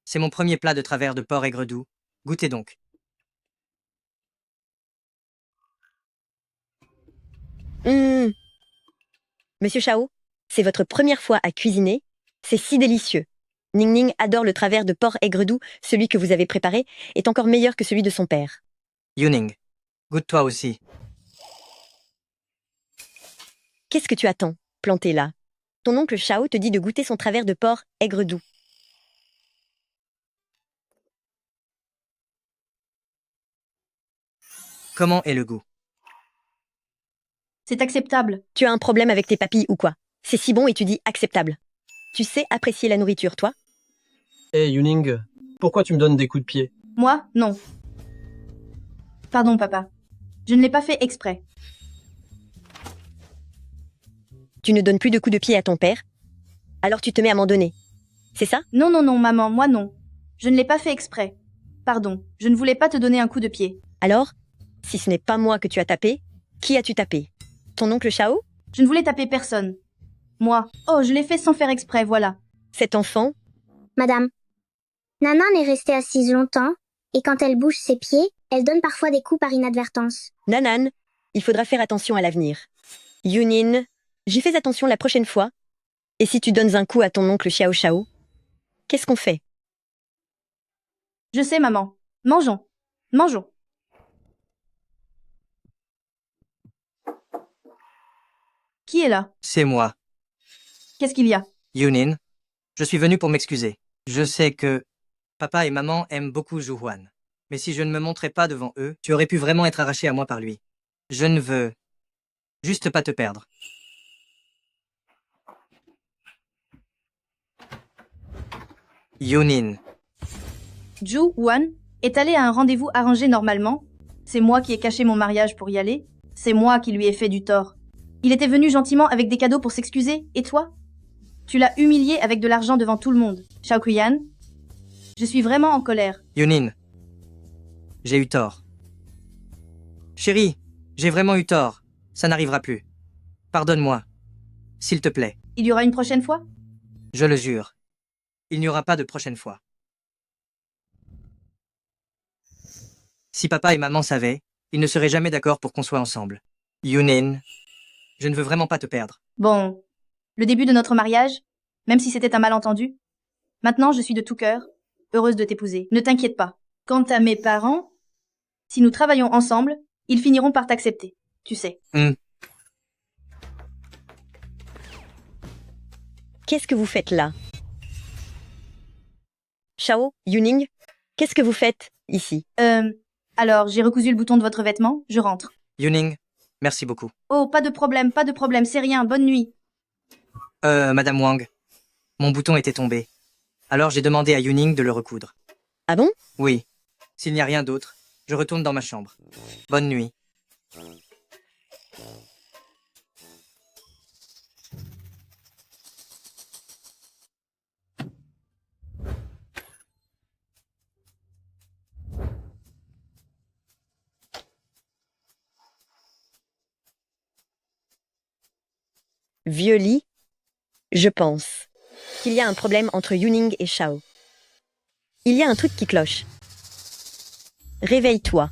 S1: C'est mon premier plat de travers de porc aigre doux. Goûtez donc.
S3: Monsieur Shao, c'est votre première fois à cuisiner. C'est si délicieux. Ning Ning adore le travers de porc aigre doux. Celui que vous avez préparé est encore meilleur que celui de son père.
S1: Yuning, goûte-toi aussi.
S3: Qu'est-ce que tu attends, planté là? Ton oncle Shao te dit de goûter son travers de porc aigre doux.
S1: Comment est le goût?
S2: C'est acceptable.
S3: Tu as un problème avec tes papilles ou quoi? C'est si bon et tu dis acceptable. Tu sais apprécier la nourriture, toi?
S4: Hé Yuning, pourquoi tu me donnes des coups de pied?
S2: Moi, non. Pardon, papa. Je ne l'ai pas fait exprès.
S3: Tu ne donnes plus de coups de pied à ton père? Alors tu te mets à m'en donner. C'est ça?
S2: Non, maman, moi non. Je ne l'ai pas fait exprès. Pardon, je ne voulais pas te donner un coup de pied.
S3: Alors, si ce n'est pas moi que tu as tapé, qui as-tu tapé? Ton oncle Shao?
S2: Je ne voulais taper personne. Moi. Oh, je l'ai fait sans faire exprès, voilà.
S3: Cet enfant?
S6: Madame, Nana est restée assise longtemps, et quand elle bouge ses pieds, elle donne parfois des coups par inadvertance.
S3: Nanan, il faudra faire attention à l'avenir. Yunin, j'y fais attention la prochaine fois. Et si tu donnes un coup à ton oncle Xiao Shao, qu'est-ce qu'on fait?
S2: Je sais, maman. Mangeons. Mangeons. Qui est là?
S1: C'est moi.
S2: Qu'est-ce qu'il y a?
S1: Yunin, je suis venu pour m'excuser. Je sais que papa et maman aiment beaucoup Zhu Huan. Mais si je ne me montrais pas devant eux, tu aurais pu vraiment être arraché à moi par lui. Je ne veux juste pas te perdre. Yunin.
S2: Zhu Huan est allé à un rendez-vous arrangé normalement. C'est moi qui ai caché mon mariage pour y aller. C'est moi qui lui ai fait du tort. Il était venu gentiment avec des cadeaux pour s'excuser. Et toi? Tu l'as humilié avec de l'argent devant tout le monde. Xiao Kuyan, je suis vraiment en colère.
S1: Yunin. J'ai eu tort. Chérie, j'ai vraiment eu tort. Ça n'arrivera plus. Pardonne-moi. S'il te plaît.
S2: Il y aura une prochaine fois?
S1: Je le jure. Il n'y aura pas de prochaine fois. Si papa et maman savaient, ils ne seraient jamais d'accord pour qu'on soit ensemble. Yunin, je ne veux vraiment pas te perdre.
S2: Bon, le début de notre mariage, même si c'était un malentendu, maintenant je suis de tout cœur heureuse de t'épouser. Ne t'inquiète pas. Quant à mes parents, si nous travaillons ensemble, ils finiront par t'accepter, tu sais.
S3: Qu'est-ce que vous faites là? Shao, Yuning, qu'est-ce que vous faites ici?
S2: Alors, j'ai recousu le bouton de votre vêtement, je rentre.
S1: Yuning, merci beaucoup.
S2: Oh, pas de problème, c'est rien, bonne nuit.
S1: Madame Wang, mon bouton était tombé. Alors j'ai demandé à Yuning de le recoudre.
S3: Ah bon?
S1: Oui. S'il n'y a rien d'autre, je retourne dans ma chambre. Bonne nuit.
S3: Vieux lit, je pense qu'il y a un problème entre Yuning et Shao. Il y a un truc qui cloche. Réveille-toi.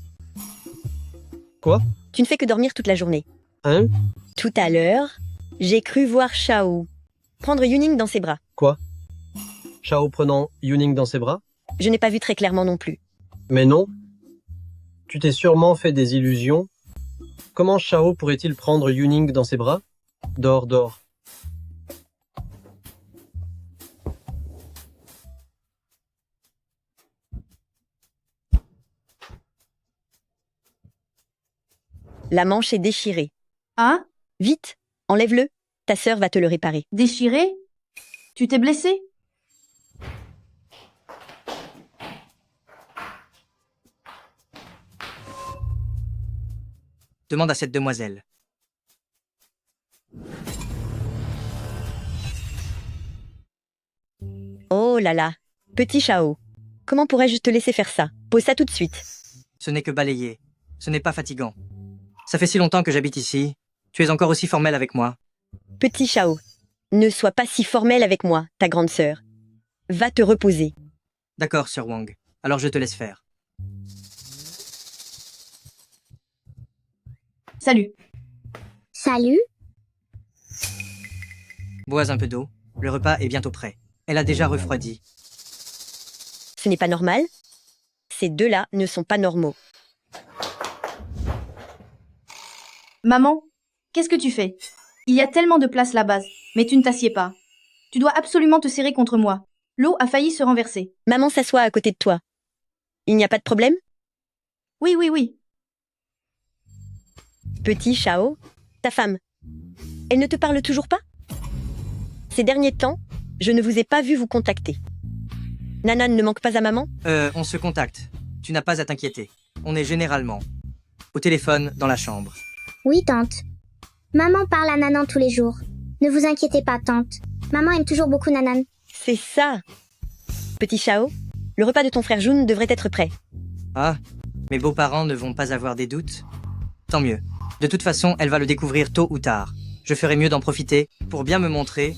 S4: Quoi?
S3: Tu ne fais que dormir toute la journée.
S4: Hein?
S3: Tout à l'heure, j'ai cru voir Shao prendre Yuning dans ses bras.
S4: Quoi? Shao prenant Yuning dans ses bras?
S3: Je n'ai pas vu très clairement non plus.
S4: Mais non. Tu t'es sûrement fait des illusions. Comment Shao pourrait-il prendre Yuning dans ses bras? Dors, dors.
S3: La manche est déchirée.
S2: Hein?
S3: Vite, enlève-le. Ta sœur va te le réparer.
S2: Déchiré? Tu t'es blessé?
S1: Demande à cette demoiselle.
S3: Oh là là, petit Shao. Comment pourrais-je te laisser faire ça? Pose ça tout de suite.
S1: Ce n'est que balayer. Ce n'est pas fatigant. Ça fait si longtemps que j'habite ici. Tu es encore aussi formel avec moi.
S3: Petit Shao, ne sois pas si formel avec moi, ta grande sœur. Va te reposer.
S1: D'accord, Sir Wang. Alors je te laisse faire.
S2: Salut.
S6: Salut.
S1: Bois un peu d'eau. Le repas est bientôt prêt. Elle a déjà refroidi.
S3: Ce n'est pas normal. Ces deux-là ne sont pas normaux.
S2: Maman, qu'est-ce que tu fais? Il y a tellement de place là-bas, mais tu ne t'assieds pas. Tu dois absolument te serrer contre moi. L'eau a failli se renverser.
S3: Maman s'assoit à côté de toi. Il n'y a pas de problème?
S2: Oui, oui, oui.
S3: Petit Shao, ta femme, elle ne te parle toujours pas? Ces derniers temps, je ne vous ai pas vu vous contacter. Nanan ne manque pas à maman?
S1: On se contacte. Tu n'as pas à t'inquiéter. On est généralement au téléphone dans la chambre.
S6: Oui, tante. Maman parle à Nanan tous les jours. Ne vous inquiétez pas, tante. Maman aime toujours beaucoup Nanan.
S3: C'est ça. Petit Shao, le repas de ton frère Jun devrait être prêt.
S1: Ah, mes beaux-parents ne vont pas avoir des doutes? Tant mieux. De toute façon, elle va le découvrir tôt ou tard. Je ferai mieux d'en profiter pour bien me montrer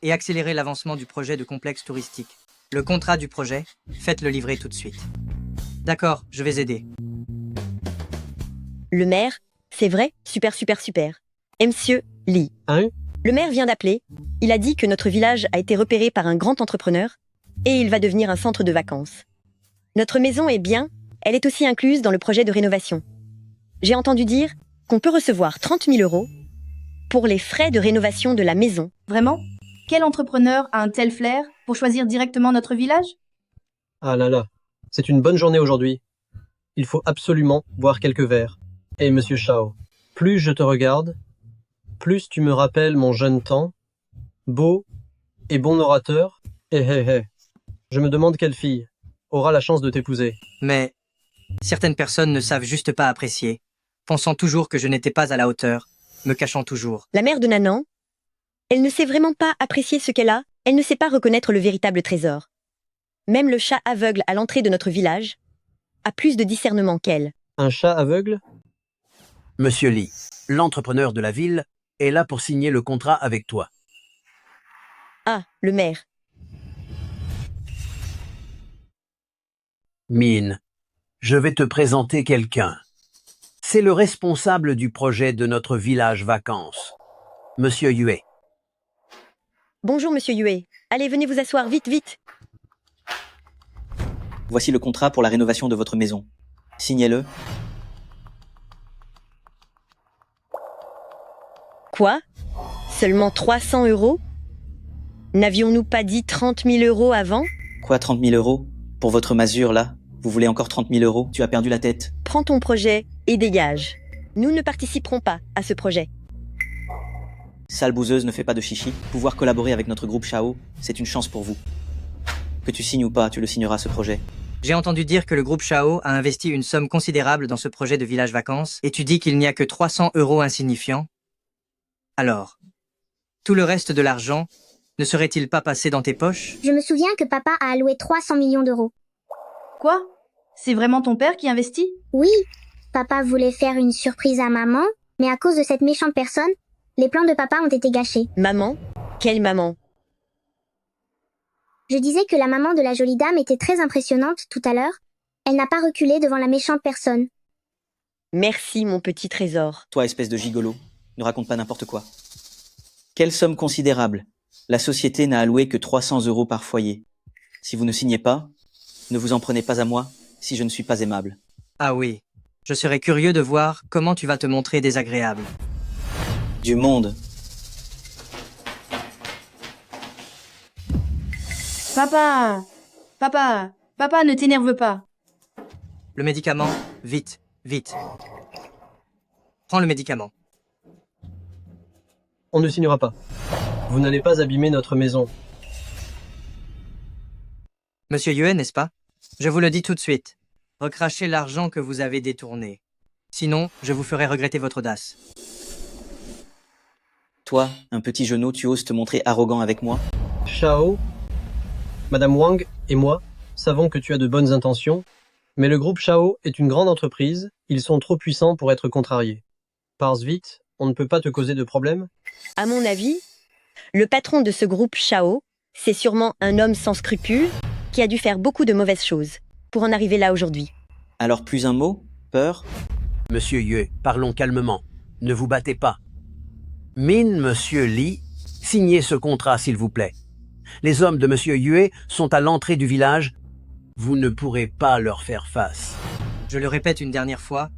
S1: et accélérer l'avancement du projet de complexe touristique. Le contrat du projet, faites-le livrer tout de suite. D'accord, je vais aider.
S3: Le maire, c'est vrai, super. Monsieur Lee.
S4: Hein?
S3: Le maire vient d'appeler. Il a dit que notre village a été repéré par un grand entrepreneur et il va devenir un centre de vacances. Notre maison est bien, elle est aussi incluse dans le projet de rénovation. J'ai entendu dire qu'on peut recevoir 30 000 € pour les frais de rénovation de la maison.
S2: Vraiment? Quel entrepreneur a un tel flair pour choisir directement notre village?
S4: Ah là là, c'est une bonne journée aujourd'hui. Il faut absolument boire quelques verres. Et monsieur Shao, plus je te regarde, plus tu me rappelles mon jeune temps, beau et bon orateur. Je me demande quelle fille aura la chance de t'épouser.
S1: Mais certaines personnes ne savent juste pas apprécier, pensant toujours que je n'étais pas à la hauteur, me cachant toujours.
S3: La mère de Nanan, elle ne sait vraiment pas apprécier ce qu'elle a, elle ne sait pas reconnaître le véritable trésor. Même le chat aveugle à l'entrée de notre village a plus de discernement qu'elle.
S4: Un chat aveugle?
S15: Monsieur Lee, l'entrepreneur de la ville est là pour signer le contrat avec toi.
S3: Ah, le maire.
S15: Min, je vais te présenter quelqu'un. C'est le responsable du projet de notre village vacances, Monsieur Yue.
S3: Bonjour, Monsieur Yue. Allez, venez vous asseoir, vite.
S16: Voici le contrat pour la rénovation de votre maison. Signez-le.
S3: Quoi? Seulement 300 €? N'avions-nous pas dit 30 000 € avant?
S16: Quoi, 30 000 €? Pour votre masure, là? Vous voulez encore 30 000 euros? Tu as perdu la tête.
S3: Prends ton projet et dégage. Nous ne participerons pas à ce projet.
S16: Sale bouseuse, ne fais pas de chichi. Pouvoir collaborer avec notre groupe Shao, c'est une chance pour vous. Que tu signes ou pas, tu le signeras ce projet.
S1: J'ai entendu dire que le groupe Shao a investi une somme considérable dans ce projet de village vacances, et tu dis qu'il n'y a que 300 euros insignifiants? Alors, tout le reste de l'argent ne serait-il pas passé dans tes poches?
S6: Je me souviens que papa a alloué 300 millions d'euros.
S2: Quoi? C'est vraiment ton père qui investit?
S6: Oui, papa voulait faire une surprise à maman, mais à cause de cette méchante personne, les plans de papa ont été gâchés.
S3: Maman? Quelle maman?
S6: Je disais que la maman de la jolie dame était très impressionnante tout à l'heure. Elle n'a pas reculé devant la méchante personne.
S3: Merci, mon petit trésor.
S16: Toi, espèce de gigolo, ne raconte pas n'importe quoi. Quelle somme considérable. La société n'a alloué que 300 euros par foyer. Si vous ne signez pas, ne vous en prenez pas à moi si je ne suis pas aimable.
S1: Ah oui, je serais curieux de voir comment tu vas te montrer désagréable.
S16: Du monde.
S2: Papa! Papa, ne t'énerve pas.
S1: Le médicament, vite, vite. Prends le médicament.
S4: On ne signera pas. Vous n'allez pas abîmer notre maison.
S1: Monsieur Yue, n'est-ce pas? Je vous le dis tout de suite. Recrachez l'argent que vous avez détourné. Sinon, je vous ferai regretter votre audace.
S16: Toi, un petit genou, tu oses te montrer arrogant avec moi?
S4: Shao, Madame Wang et moi savons que tu as de bonnes intentions, mais le groupe Shao est une grande entreprise, ils sont trop puissants pour être contrariés. Pars vite, on ne peut pas te causer de problème?
S3: À mon avis, le patron de ce groupe Shao, c'est sûrement un homme sans scrupules qui a dû faire beaucoup de mauvaises choses pour en arriver là aujourd'hui.
S16: Alors plus un mot? Peur?
S15: Monsieur Yue, parlons calmement. Ne vous battez pas. Min, Monsieur Li, signez ce contrat, s'il vous plaît. Les hommes de Monsieur Yue sont à l'entrée du village. Vous ne pourrez pas leur faire face.
S1: Je le répète une dernière fois.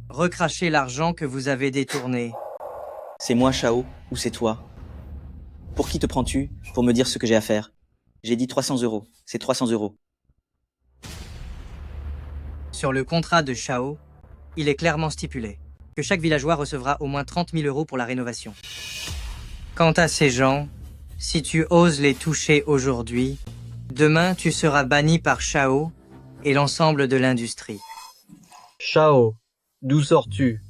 S1: Recrachez l'argent que vous avez détourné.
S16: C'est moi, Shao, ou c'est toi? Pour qui te prends-tu pour me dire ce que j'ai à faire? J'ai dit 300 euros. C'est 300 euros.
S1: Sur le contrat de Shao, il est clairement stipulé que chaque villageois recevra au moins 30 000 euros pour la rénovation. Quant à ces gens, si tu oses les toucher aujourd'hui, demain tu seras banni par Shao et l'ensemble de l'industrie.
S4: Shao, d'où sors-tu?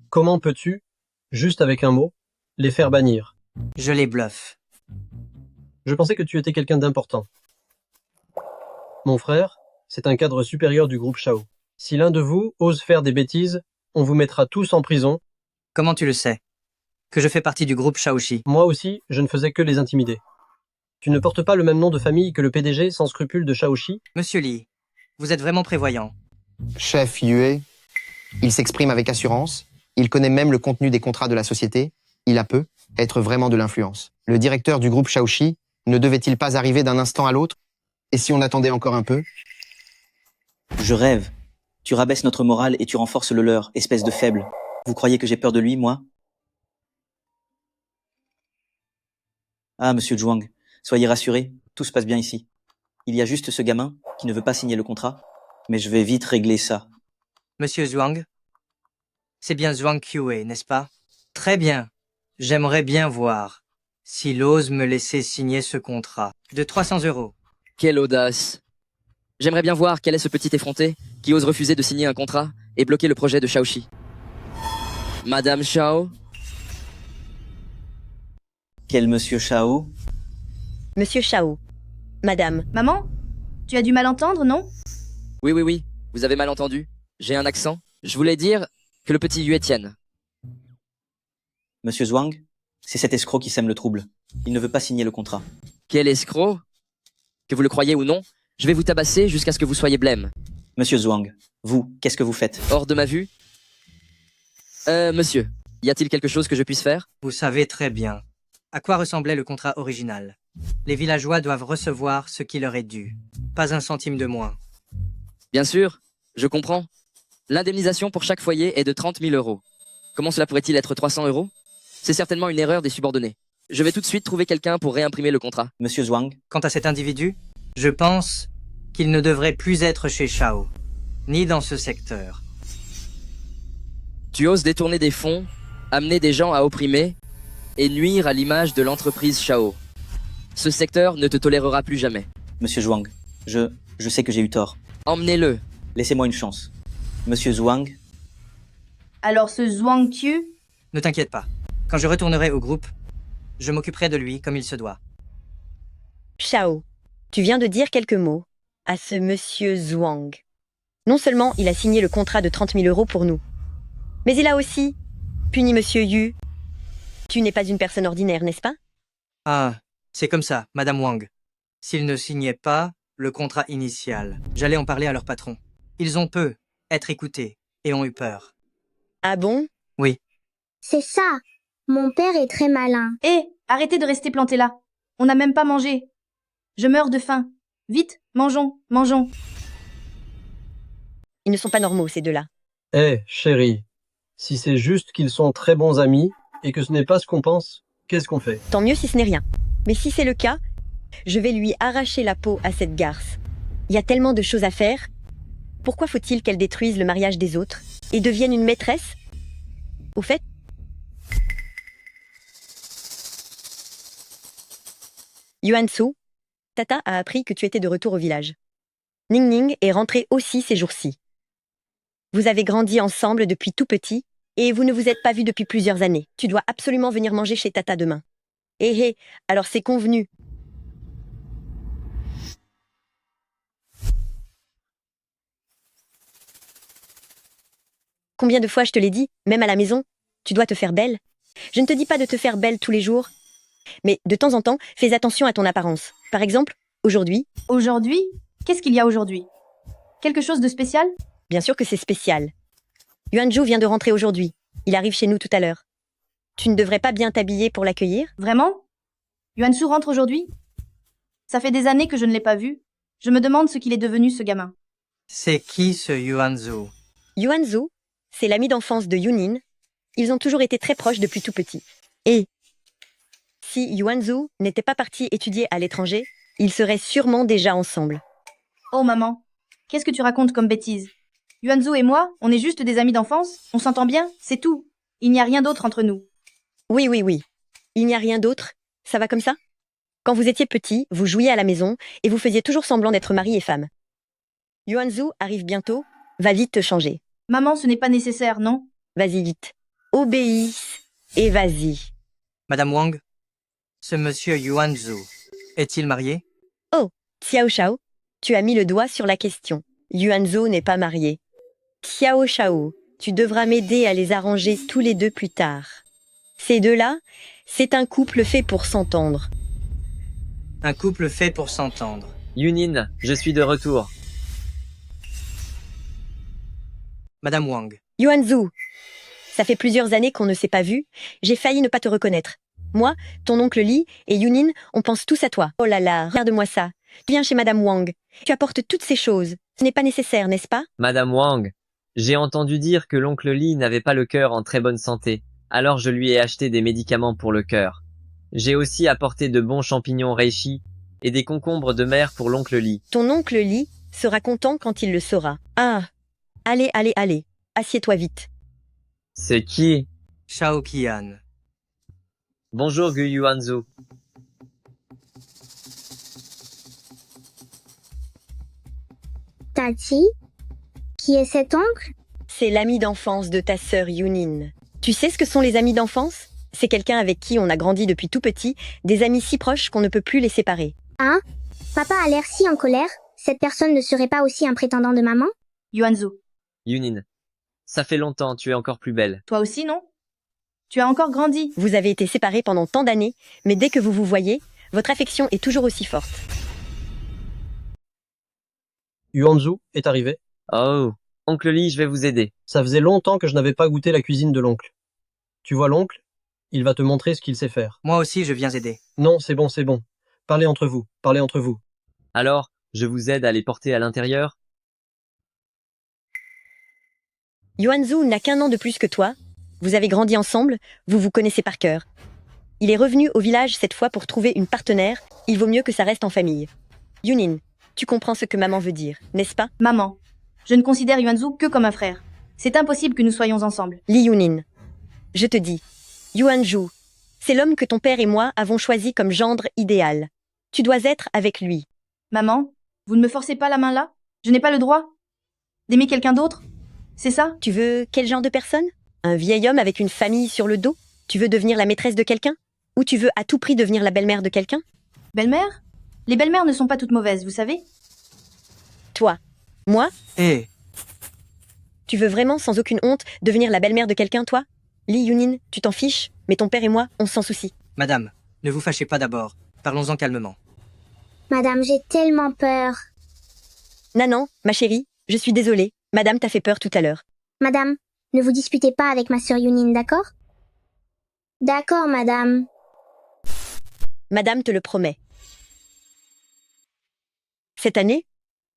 S4: Comment peux-tu, juste avec un mot, les faire bannir?
S1: Je les bluffe.
S4: Je pensais que tu étais quelqu'un d'important. Mon frère, c'est un cadre supérieur du groupe Shao. Si l'un de vous ose faire des bêtises, on vous mettra tous en prison.
S1: Comment tu le sais? Que je fais partie du groupe Shaoxi.
S4: Moi aussi, je ne faisais que les intimider. Tu ne portes pas le même nom de famille que le PDG sans scrupules de Shaoxi?
S1: Monsieur Li, vous êtes vraiment prévoyant.
S17: Chef Yue, il s'exprime avec assurance, il connaît même le contenu des contrats de la société, il a peut être vraiment de l'influence. Le directeur du groupe Shaoxi ne devait-il pas arriver d'un instant à l'autre? Et si on attendait encore un peu?
S16: Je rêve. Tu rabaisses notre morale et tu renforces le leur, espèce de faible. Vous croyez que j'ai peur de lui, moi? Ah, monsieur Zhuang, soyez rassuré, tout se passe bien ici. Il y a juste ce gamin qui ne veut pas signer le contrat, mais je vais vite régler ça.
S1: Monsieur Zhuang? C'est bien Zhuang Qiwei, n'est-ce pas? Très bien. J'aimerais bien voir s'il ose me laisser signer ce contrat de 300 euros.
S5: Quelle audace! J'aimerais bien voir quel est ce petit effronté qui ose refuser de signer un contrat et bloquer le projet de Shaoxi. Madame Shao?
S16: Quel monsieur Shao?
S3: Monsieur Shao. Madame.
S2: Maman? Tu as dû mal entendre, non?
S5: Oui, vous avez mal entendu. J'ai un accent. Je voulais dire que le petit Yue tienne.
S16: Monsieur Zhuang, c'est cet escroc qui sème le trouble. Il ne veut pas signer le contrat.
S5: Quel escroc? Que vous le croyez ou non, je vais vous tabasser jusqu'à ce que vous soyez blême.
S16: Monsieur Zhuang, vous, qu'est-ce que vous faites?
S5: Hors de ma vue? Monsieur, y a-t-il quelque chose que je puisse faire?
S1: Vous savez très bien à quoi ressemblait le contrat original. Les villageois doivent recevoir ce qui leur est dû. Pas un centime de moins.
S5: Bien sûr, je comprends. L'indemnisation pour chaque foyer est de 30 000 euros. Comment cela pourrait-il être 300 euros? C'est certainement une erreur des subordonnés. Je vais tout de suite trouver quelqu'un pour réimprimer le contrat.
S16: Monsieur Zhuang?
S1: Quant à cet individu, je pense qu'il ne devrait plus être chez Shao, ni dans ce secteur.
S5: Tu oses détourner des fonds, amener des gens à opprimer et nuire à l'image de l'entreprise Shao. Ce secteur ne te tolérera plus jamais.
S16: Monsieur Zhuang, je sais que j'ai eu tort.
S5: Emmenez-le.
S16: Laissez-moi une chance. Monsieur Zhuang,
S2: Alors ce Zhuang Qiu,
S1: Ne t'inquiète pas. Quand je retournerai au groupe, je m'occuperai de lui comme il se doit.
S3: Shao, tu viens de dire quelques mots à ce monsieur Zhuang. Non seulement il a signé le contrat de 30 000 € pour nous, mais il a aussi puni monsieur Yu. Tu n'es pas une personne ordinaire, n'est-ce pas?
S1: Ah, c'est comme ça, Madame Wang. S'ils ne signaient pas le contrat initial, j'allais en parler à leur patron. Ils ont peu être écoutés et ont eu peur.
S3: Ah bon?
S1: Oui.
S6: C'est ça. Mon père est très malin.
S2: hé, arrêtez de rester plantés là. On n'a même pas mangé. Je meurs de faim. Vite, mangeons, mangeons.
S3: Ils ne sont pas normaux, ces deux-là.
S4: Eh, chérie, si c'est juste qu'ils sont très bons amis et que ce n'est pas ce qu'on pense, qu'est-ce qu'on fait?
S3: Tant mieux si ce n'est rien. Mais si c'est le cas, je vais lui arracher la peau à cette garce. Il y a tellement de choses à faire. Pourquoi faut-il qu'elle détruise le mariage des autres et devienne une maîtresse? Au fait, Yuan-Su, Tata a appris que tu étais de retour au village. Ning Ning est rentrée aussi ces jours-ci. Vous avez grandi ensemble depuis tout petit et vous ne vous êtes pas vus depuis plusieurs années. Tu dois absolument venir manger chez Tata demain. Eh, alors c'est convenu. Combien de fois je te l'ai dit, même à la maison, tu dois te faire belle. Je ne te dis pas de te faire belle tous les jours, mais de temps en temps, fais attention à ton apparence. Par exemple, aujourd'hui.
S2: Aujourd'hui? Qu'est-ce qu'il y a aujourd'hui? Quelque chose de spécial?
S3: Bien sûr que c'est spécial. Yuanzhou vient de rentrer aujourd'hui. Il arrive chez nous tout à l'heure. Tu ne devrais pas bien t'habiller pour l'accueillir?
S2: Vraiment? Yuanzhou rentre aujourd'hui? Ça fait des années que je ne l'ai pas vu. Je me demande ce qu'il est devenu, ce gamin.
S1: C'est qui ce Yuanzhou?
S3: Yuanzhou, c'est l'ami d'enfance de Yunin. Ils ont toujours été très proches depuis tout petit. Et si Yuanzhou n'était pas parti étudier à l'étranger, ils seraient sûrement déjà ensemble.
S2: Oh maman, qu'est-ce que tu racontes comme bêtise? Yuanzhou et moi, on est juste des amis d'enfance, on s'entend bien, c'est tout. Il n'y a rien d'autre entre nous.
S3: Oui. Il n'y a rien d'autre. Ça va comme ça? Quand vous étiez petit, vous jouiez à la maison et vous faisiez toujours semblant d'être mari et femme. Yuanzhou arrive bientôt, va vite te changer.
S2: Maman, ce n'est pas nécessaire, non?
S3: Vas-y vite. Obéis et vas-y.
S1: Madame Wang, ce monsieur Yuanzhou est-il marié?
S3: Oh, Xiao Shao, tu as mis le doigt sur la question. Yuanzhou n'est pas marié. Xiao Shao, tu devras m'aider à les arranger tous les deux plus tard. Ces deux-là, c'est un couple fait pour s'entendre.
S1: Un couple fait pour s'entendre.
S18: Yunin, je suis de retour.
S1: Madame Wang.
S3: Yuanzhou, ça fait plusieurs années qu'on ne s'est pas vu. J'ai failli ne pas te reconnaître. Moi, ton oncle Li et Yunin, on pense tous à toi. Oh là là, regarde-moi ça. Tu viens chez Madame Wang. Tu apportes toutes ces choses. Ce n'est pas nécessaire, n'est-ce pas?
S18: Madame Wang, j'ai entendu dire que l'oncle Li n'avait pas le cœur en très bonne santé. Alors je lui ai acheté des médicaments pour le cœur. J'ai aussi apporté de bons champignons reishi et des concombres de mer pour l'oncle Li.
S3: Ton oncle Li sera content quand il le saura. Ah, allez, assieds-toi vite.
S18: C'est qui?
S1: Shao Qian.
S18: Bonjour Gu Yuanzhou.
S6: Tati? Qui est cet oncle?
S3: C'est l'ami d'enfance de ta sœur Yunin. Tu sais ce que sont les amis d'enfance? C'est quelqu'un avec qui on a grandi depuis tout petit, des amis si proches qu'on ne peut plus les séparer.
S6: Hein? Papa a l'air si en colère. Cette personne ne serait pas aussi un prétendant de maman?
S2: Yuanzhou.
S18: Yunin, ça fait longtemps, tu es encore plus belle.
S2: Toi aussi, non? Tu as encore grandi.
S3: Vous avez été séparés pendant tant d'années, mais dès que vous vous voyez, votre affection est toujours aussi forte.
S4: Yuanzhou est arrivé.
S18: Oh, oncle Li, je vais vous aider.
S4: Ça faisait longtemps que je n'avais pas goûté la cuisine de l'oncle. Tu vois l'oncle? Il va te montrer ce qu'il sait faire.
S1: Moi aussi, je viens aider.
S4: Non, c'est bon. Parlez entre vous.
S18: Alors, je vous aide à les porter à l'intérieur?
S3: Yuanzhou n'a qu'un an de plus que toi. Vous avez grandi ensemble, vous vous connaissez par cœur. Il est revenu au village cette fois pour trouver une partenaire. Il vaut mieux que ça reste en famille. Yunin, Tu comprends ce que maman veut dire, n'est-ce pas?
S2: Maman, je ne considère Yuanzu que comme un frère. C'est impossible que nous soyons ensemble.
S3: Li Yunin, je te dis, Yuanju, c'est l'homme que ton père et moi avons choisi comme gendre idéal. Tu dois être avec lui.
S2: Maman, vous ne me forcez pas la main là? Je n'ai pas le droit d'aimer quelqu'un d'autre? C'est ça?
S3: Tu veux quel genre de personne? Un vieil homme avec une famille sur le dos? Tu veux devenir la maîtresse de quelqu'un? Ou tu veux à tout prix devenir la belle-mère de quelqu'un?
S2: Belle-mère? Les belles-mères ne sont pas toutes mauvaises, vous savez?
S3: Toi? Moi?
S1: Hé,
S3: Tu veux vraiment, sans aucune honte, devenir la belle-mère de quelqu'un, toi? Li Yunin, tu t'en fiches, mais ton père et moi, on s'en soucie.
S1: madame, ne vous fâchez pas d'abord. Parlons-en calmement.
S6: Madame, j'ai tellement peur.
S3: Nanan, ma chérie, je suis désolée. Madame t'a fait peur tout à l'heure.
S6: Madame, ne vous disputez pas avec ma sœur Yunin, d'accord? D'accord, madame.
S3: Madame te le promet. Cette année,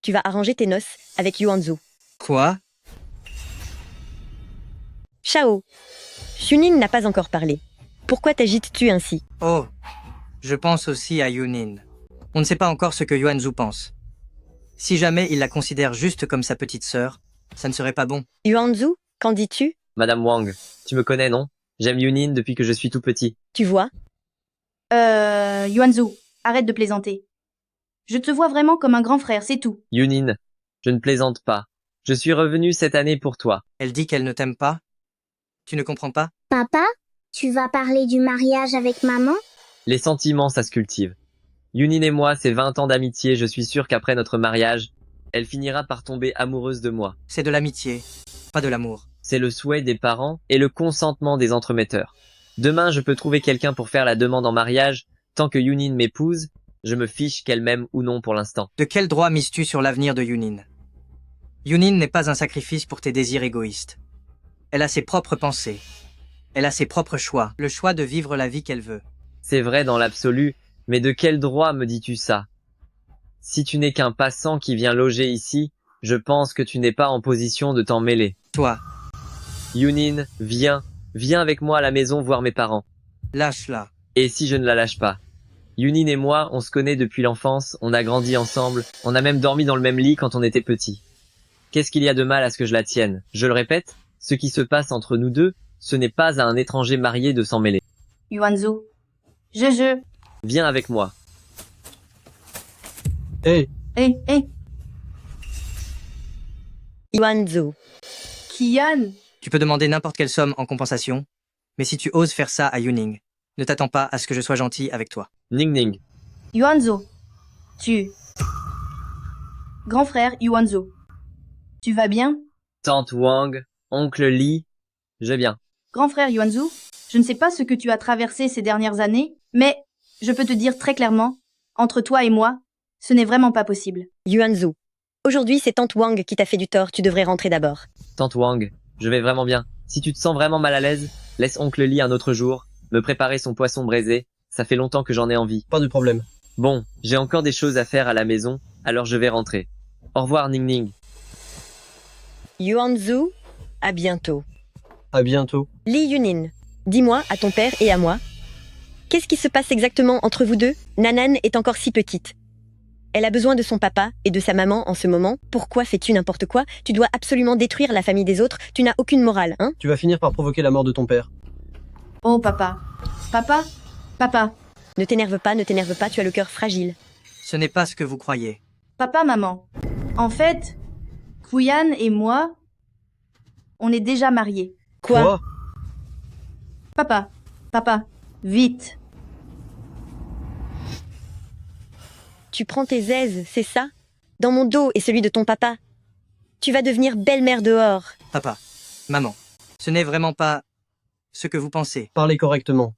S3: tu vas arranger tes noces avec Yuanzu.
S1: Quoi?
S3: Shao, Shunin n'a pas encore parlé. Pourquoi t'agites-tu ainsi?
S1: Oh, je pense aussi à Yunin. On ne sait pas encore ce que Yuanzu pense. Si jamais il la considère juste comme sa petite sœur, ça ne serait pas bon.
S3: Yuanzu, qu'en dis-tu?
S18: Madame Wang, tu me connais, non? J'aime Yunin depuis que je suis tout petit.
S3: Tu vois?
S2: Yuanzu, arrête de plaisanter. Je te vois vraiment comme un grand frère, c'est tout.
S18: Yunin, je ne plaisante pas. Je suis revenu cette année pour toi.
S1: Elle dit qu'elle ne t'aime pas? Tu ne comprends pas?
S6: Papa, tu vas parler du mariage avec maman?
S18: Les sentiments, ça se cultive. Yunin et moi, c'est 20 ans d'amitié, je suis sûr qu'après notre mariage, elle finira par tomber amoureuse de moi.
S1: C'est de l'amitié, pas de l'amour.
S18: C'est le souhait des parents et le consentement des entremetteurs. Demain, je peux trouver quelqu'un pour faire la demande en mariage. Tant que Yunin m'épouse, je me fiche qu'elle m'aime ou non pour l'instant.
S1: De quel droit mises-tu sur l'avenir de Yunin? Yunin n'est pas un sacrifice pour tes désirs égoïstes. Elle a ses propres pensées. Elle a ses propres choix. Le choix de vivre la vie qu'elle veut.
S18: C'est vrai dans l'absolu, mais de quel droit me dis-tu ça? Si tu n'es qu'un passant qui vient loger ici, je pense que tu n'es pas en position de t'en mêler.
S1: Toi,
S18: Yunin, viens avec moi à la maison voir mes parents.
S1: lâche-la.
S18: Et si je ne la lâche pas? Yunin et moi, on se connaît depuis l'enfance, on a grandi ensemble, on a même dormi dans le même lit quand on était petits. Qu'est-ce qu'il y a de mal à ce que je la tienne? Je le répète, ce qui se passe entre nous deux, ce n'est pas à un étranger marié de s'en mêler.
S2: Yuanzu, je...
S18: Viens avec moi.
S4: Hé,
S2: Hé,
S3: Yuanzu.
S2: Kian,
S1: Tu peux demander n'importe quelle somme en compensation, mais si tu oses faire ça à Yuning, ne t'attends pas à ce que je sois gentil avec toi.
S18: Ning Ning.
S2: Yuanzu, tu... Grand frère Yuanzu, tu vas bien?
S18: Tante Wang, oncle Li, je viens.
S2: Grand frère Yuanzu, je ne sais pas ce que tu as traversé ces dernières années, mais je peux te dire très clairement, entre toi et moi, ce n'est vraiment pas possible.
S3: Yuanzu. Aujourd'hui, c'est Tante Wang qui t'a fait du tort, tu devrais rentrer d'abord.
S18: Tante Wang, je vais vraiment bien. Si tu te sens vraiment mal à l'aise, laisse oncle Li un autre jour, me préparer son poisson braisé, ça fait longtemps que j'en ai envie.
S4: pas de problème.
S18: Bon, j'ai encore des choses à faire à la maison, alors je vais rentrer. Au revoir Ning Ning.
S3: Yuanzu, à bientôt.
S4: À bientôt.
S3: Li Yunin, dis-moi à ton père et à moi, qu'est-ce qui se passe exactement entre vous deux? Nanan est encore si petite. Elle a besoin de son papa et de sa maman en ce moment. Pourquoi fais-tu n'importe quoi? Tu dois absolument détruire la famille des autres. Tu n'as aucune morale, hein?
S4: Tu vas finir par provoquer la mort de ton père.
S2: Oh papa, papa, papa,
S3: Ne t'énerve pas, tu as le cœur fragile.
S1: Ce n'est pas ce que vous croyez.
S2: papa, maman. En fait, Kuyan et moi, on est déjà mariés.
S3: Quoi?
S2: Papa, vite.
S3: Tu prends tes aises, c'est ça? Dans mon dos et celui de ton papa. Tu vas devenir belle-mère dehors.
S1: Papa, maman, ce n'est vraiment pas ce que vous pensez.
S4: Parlez correctement.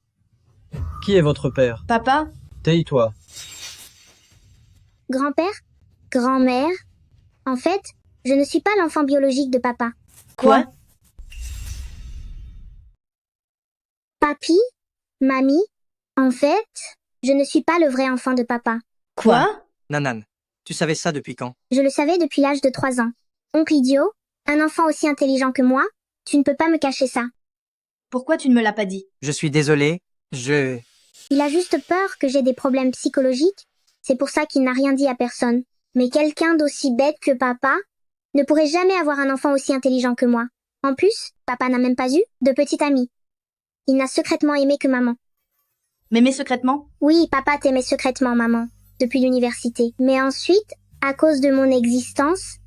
S4: Qui est votre père?
S2: Papa,
S4: Tais-toi.
S6: Grand-père? Grand-mère? En fait, je ne suis pas l'enfant biologique de papa.
S2: quoi?
S6: Papi? Mamie? En fait, je ne suis pas le vrai enfant de papa.
S2: Quoi?
S1: Nanan, tu savais ça depuis quand?
S6: Je le savais depuis l'âge de 3 ans. Oncle idiot, un enfant aussi intelligent que moi, tu ne peux pas me cacher ça.
S2: Pourquoi tu ne me l'as pas dit?
S1: Je suis désolé,
S6: Il a juste peur que j'ai des problèmes psychologiques, c'est pour ça qu'il n'a rien dit à personne. Mais quelqu'un d'aussi bête que papa ne pourrait jamais avoir un enfant aussi intelligent que moi. En plus, papa n'a même pas eu de petite amie. Il n'a secrètement aimé que maman.
S2: M'aimer secrètement?
S6: Oui, papa t'aimait secrètement, maman, depuis l'université. Mais ensuite, à cause de mon existence,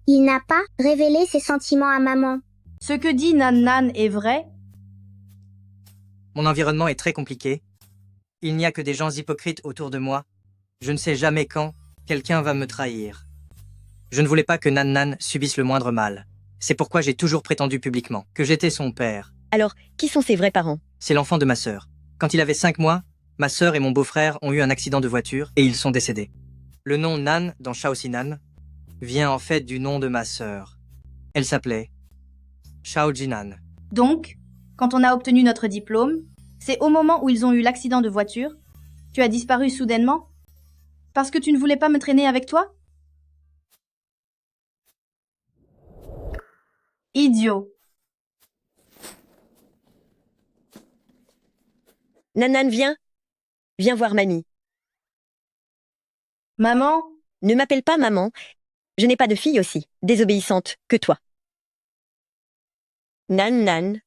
S6: il n'a pas révélé ses sentiments à maman.
S2: Ce que dit Nan Nan est vrai?
S1: Mon environnement est très compliqué. Il n'y a que des gens hypocrites autour de moi. Je ne sais jamais quand quelqu'un va me trahir. Je ne voulais pas que Nan Nan subisse le moindre mal. C'est pourquoi j'ai toujours prétendu publiquement que j'étais son père.
S3: Alors, qui sont ses vrais parents?
S1: C'est l'enfant de ma sœur. Quand il avait 5 mois, ma sœur et mon beau-frère ont eu un accident de voiture et ils sont décédés. Le nom Nan dans Shaoxinan vient en fait du nom de ma sœur. Elle s'appelait Shao Jinan.
S2: Donc, quand on a obtenu notre diplôme, c'est au moment où ils ont eu l'accident de voiture, tu as disparu soudainement? Parce que tu ne voulais pas me traîner avec toi? Idiot.
S3: Nanan, viens. Viens voir mamie.
S2: Maman?
S3: Ne m'appelle pas maman. Je n'ai pas de fille aussi, désobéissante, que toi. Nan.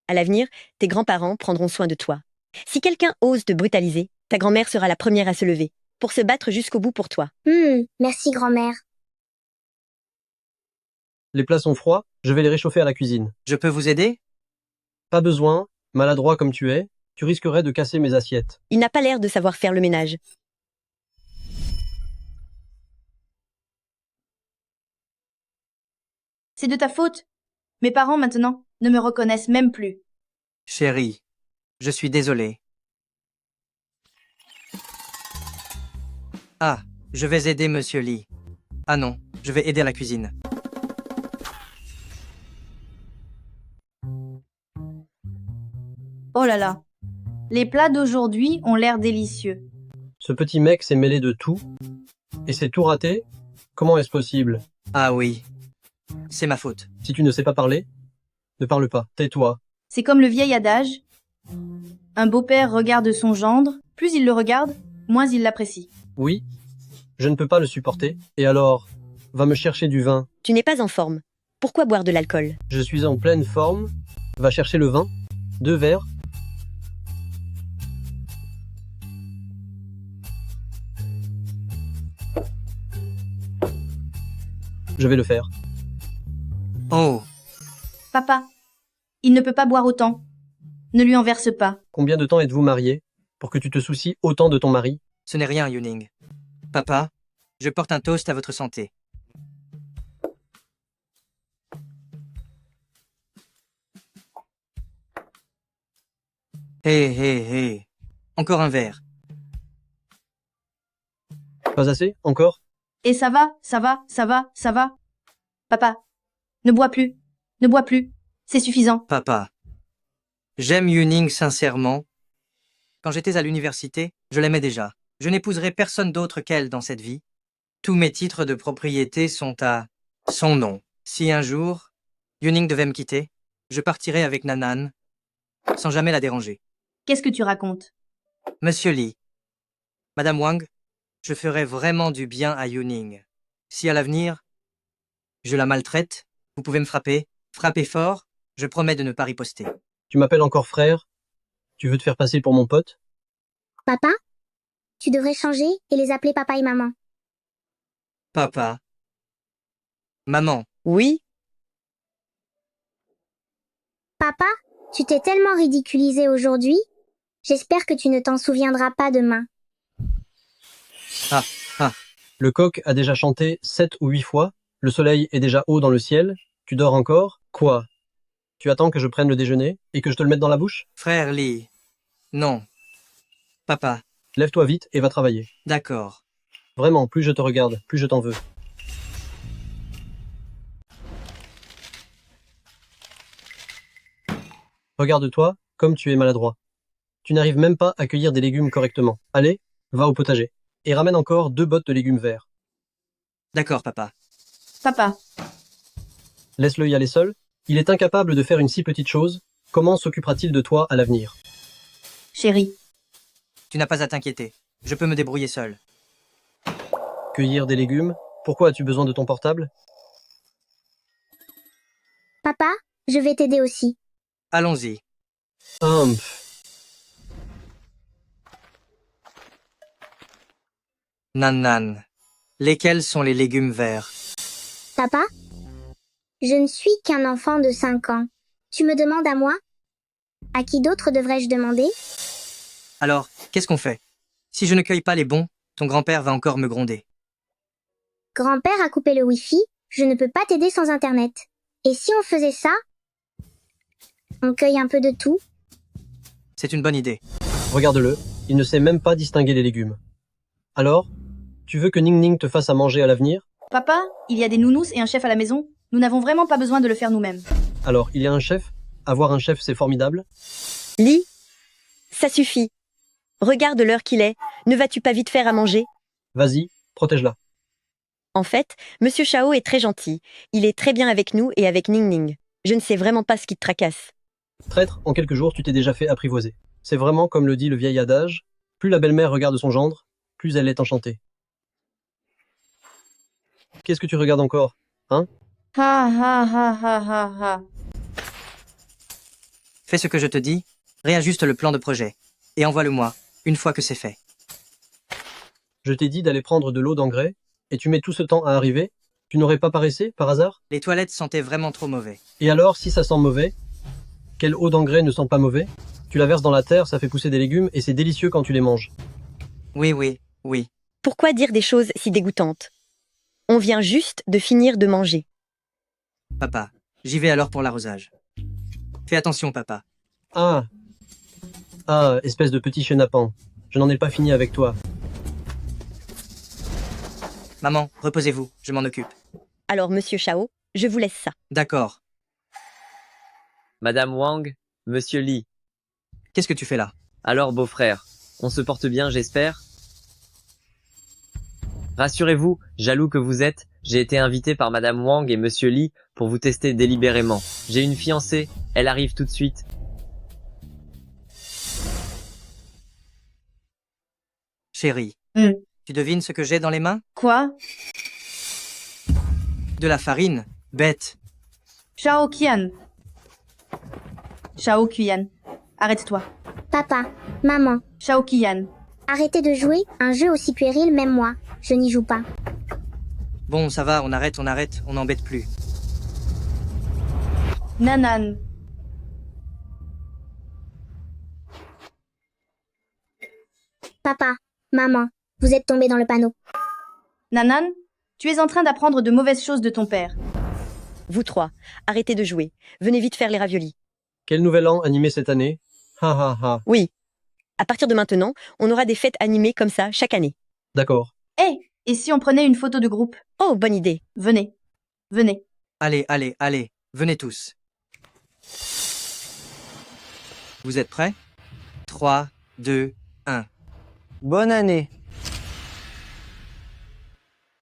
S3: À l'avenir, tes grands-parents prendront soin de toi. Si quelqu'un ose te brutaliser, ta grand-mère sera la première à se lever, pour se battre jusqu'au bout pour toi.
S6: Merci grand-mère.
S4: Les plats sont froids, je vais les réchauffer à la cuisine.
S1: Je peux vous aider?
S4: Pas besoin, maladroit comme tu es, tu risquerais de casser mes assiettes.
S3: Il n'a pas l'air de savoir faire le ménage.
S2: C'est de ta faute. Mes parents, maintenant, ne me reconnaissent même plus.
S1: Chérie, je suis désolé. Ah, je vais aider Monsieur Lee. Ah non, je vais aider à la cuisine.
S2: Oh là là. Les plats d'aujourd'hui ont l'air délicieux.
S4: Ce petit mec s'est mêlé de tout, et c'est tout raté? Comment est-ce possible?
S1: Ah oui, c'est ma faute.
S4: Si tu ne sais pas parler, ne parle pas, tais-toi.
S2: C'est comme le vieil adage. Un beau-père regarde son gendre, plus il le regarde, moins il l'apprécie.
S4: Oui, je ne peux pas le supporter, et alors, va me chercher du vin.
S3: Tu n'es pas en forme. Pourquoi boire de l'alcool?
S4: Je suis en pleine forme, va chercher le vin, 2 verres. Je vais le faire.
S1: Oh.
S2: Papa, il ne peut pas boire autant. Ne lui en verse pas.
S4: Combien de temps êtes-vous mariés pour que tu te soucies autant de ton mari?
S1: Ce n'est rien, Yuning. Papa, je porte un toast à votre santé. Hé. Encore un verre.
S4: Pas assez? Encore?
S2: Et ça va. Papa, ne bois plus. Ne bois plus. C'est suffisant.
S1: Papa, j'aime Yuning sincèrement. Quand j'étais à l'université, je l'aimais déjà. Je n'épouserai personne d'autre qu'elle dans cette vie. Tous mes titres de propriété sont à son nom. Si un jour, Yuning devait me quitter, je partirai avec Nanan, sans jamais la déranger.
S2: Qu'est-ce que tu racontes?
S1: Monsieur Lee, Madame Wang, je ferai vraiment du bien à Yuning. Si à l'avenir, je la maltraite, vous pouvez me frapper fort, je promets de ne pas riposter.
S4: Tu m'appelles encore frère? Tu veux te faire passer pour mon pote?
S6: Papa, tu devrais changer et les appeler papa et maman.
S1: Papa. Maman.
S3: Oui?
S6: Papa, tu t'es tellement ridiculisé aujourd'hui. J'espère que tu ne t'en souviendras pas demain.
S4: Ah. Le coq a déjà chanté 7 ou 8 fois. Le soleil est déjà haut dans le ciel. Tu dors encore? Quoi? Tu attends que je prenne le déjeuner et que je te le mette dans la bouche?
S1: Frère Lee. Non. Papa.
S4: Lève-toi vite et va travailler.
S1: D'accord.
S4: Vraiment, plus je te regarde, plus je t'en veux. Regarde-toi, comme tu es maladroit. Tu n'arrives même pas à cueillir des légumes correctement. Allez, va au potager. Et ramène encore 2 bottes de légumes verts.
S1: D'accord, papa.
S2: Papa.
S4: Laisse-le y aller seul. Il est incapable de faire une si petite chose. Comment s'occupera-t-il de toi à l'avenir?
S2: Chérie.
S1: Tu n'as pas à t'inquiéter. Je peux me débrouiller seul.
S4: Cueillir des légumes? Pourquoi as-tu besoin de ton portable?
S6: Papa, je vais t'aider aussi.
S1: Allons-y. Nan. Lesquels sont les légumes verts?
S6: Papa? Je ne suis qu'un enfant de 5 ans. Tu me demandes à moi? À qui d'autre devrais-je demander?
S1: Alors, qu'est-ce qu'on fait? Si je ne cueille pas les bons, ton grand-père va encore me gronder.
S6: Grand-père a coupé le Wi-Fi, je ne peux pas t'aider sans Internet. Et si on faisait ça? On cueille un peu de tout?
S1: C'est une bonne idée.
S4: Regarde-le, il ne sait même pas distinguer les légumes. Alors, tu veux que Ning Ning te fasse à manger à l'avenir?
S2: Papa, il y a des nounous et un chef à la maison. Nous n'avons vraiment pas besoin de le faire nous-mêmes.
S4: Alors, il y a un chef? Avoir un chef, c'est formidable.
S3: Lee, ça suffit. Regarde l'heure qu'il est. Ne vas-tu pas vite faire à manger?
S4: Vas-y, protège-la.
S3: En fait, Monsieur Chao est très gentil. Il est très bien avec nous et avec Ning Ning. Je ne sais vraiment pas ce qui te tracasse.
S4: Traître, en quelques jours, tu t'es déjà fait apprivoiser. C'est vraiment comme le dit le vieil adage, plus la belle-mère regarde son gendre, plus elle est enchantée. Qu'est-ce que tu regardes encore, hein?
S2: Ha.
S1: Fais ce que je te dis, réajuste le plan de projet, et envoie-le-moi, une fois que c'est fait.
S4: Je t'ai dit d'aller prendre de l'eau d'engrais, et tu mets tout ce temps à arriver? Tu n'aurais pas paressé, par hasard?
S1: Les toilettes sentaient vraiment trop mauvais.
S4: Et alors, si ça sent mauvais, quelle eau d'engrais ne sent pas mauvais? Tu la verses dans la terre, ça fait pousser des légumes, et c'est délicieux quand tu les manges.
S1: Oui.
S3: Pourquoi dire des choses si dégoûtantes? On vient juste de finir de manger.
S1: Papa, j'y vais alors pour l'arrosage. Fais attention, papa.
S4: Ah, espèce de petit chenapan. Je n'en ai pas fini avec toi.
S1: Maman, reposez-vous, je m'en occupe.
S3: Alors, Monsieur Chao, je vous laisse ça.
S1: D'accord.
S18: Madame Wang, Monsieur Lee.
S1: Qu'est-ce que tu fais là?
S18: Alors, beau-frère, on se porte bien, j'espère? Rassurez-vous, jaloux que vous êtes, j'ai été invité par Madame Wang et Monsieur Lee pour vous tester délibérément. J'ai une fiancée, elle arrive tout de suite.
S1: Chérie, tu devines ce que j'ai dans les mains?
S2: Quoi?
S1: De la farine, bête.
S2: Chao Qian, arrête-toi.
S6: Papa, maman.
S2: Chao Qian.
S6: Arrêtez de jouer, un jeu aussi puéril, même moi. Je n'y joue pas.
S1: Bon, ça va, on arrête, on n'embête plus.
S2: Nanan.
S6: Papa, maman, vous êtes tombés dans le panneau.
S2: Nanan, tu es en train d'apprendre de mauvaises choses de ton père.
S3: Vous trois, arrêtez de jouer. Venez vite faire les raviolis.
S4: Quel nouvel an animé cette année? Ha.
S3: Oui. À partir de maintenant, on aura des fêtes animées comme ça chaque année.
S4: D'accord.
S2: Et si on prenait une photo de groupe?
S3: Oh, bonne idée.
S2: Venez.
S1: Allez, venez tous. Vous êtes prêts? 3, 2, 1.
S13: Bonne année.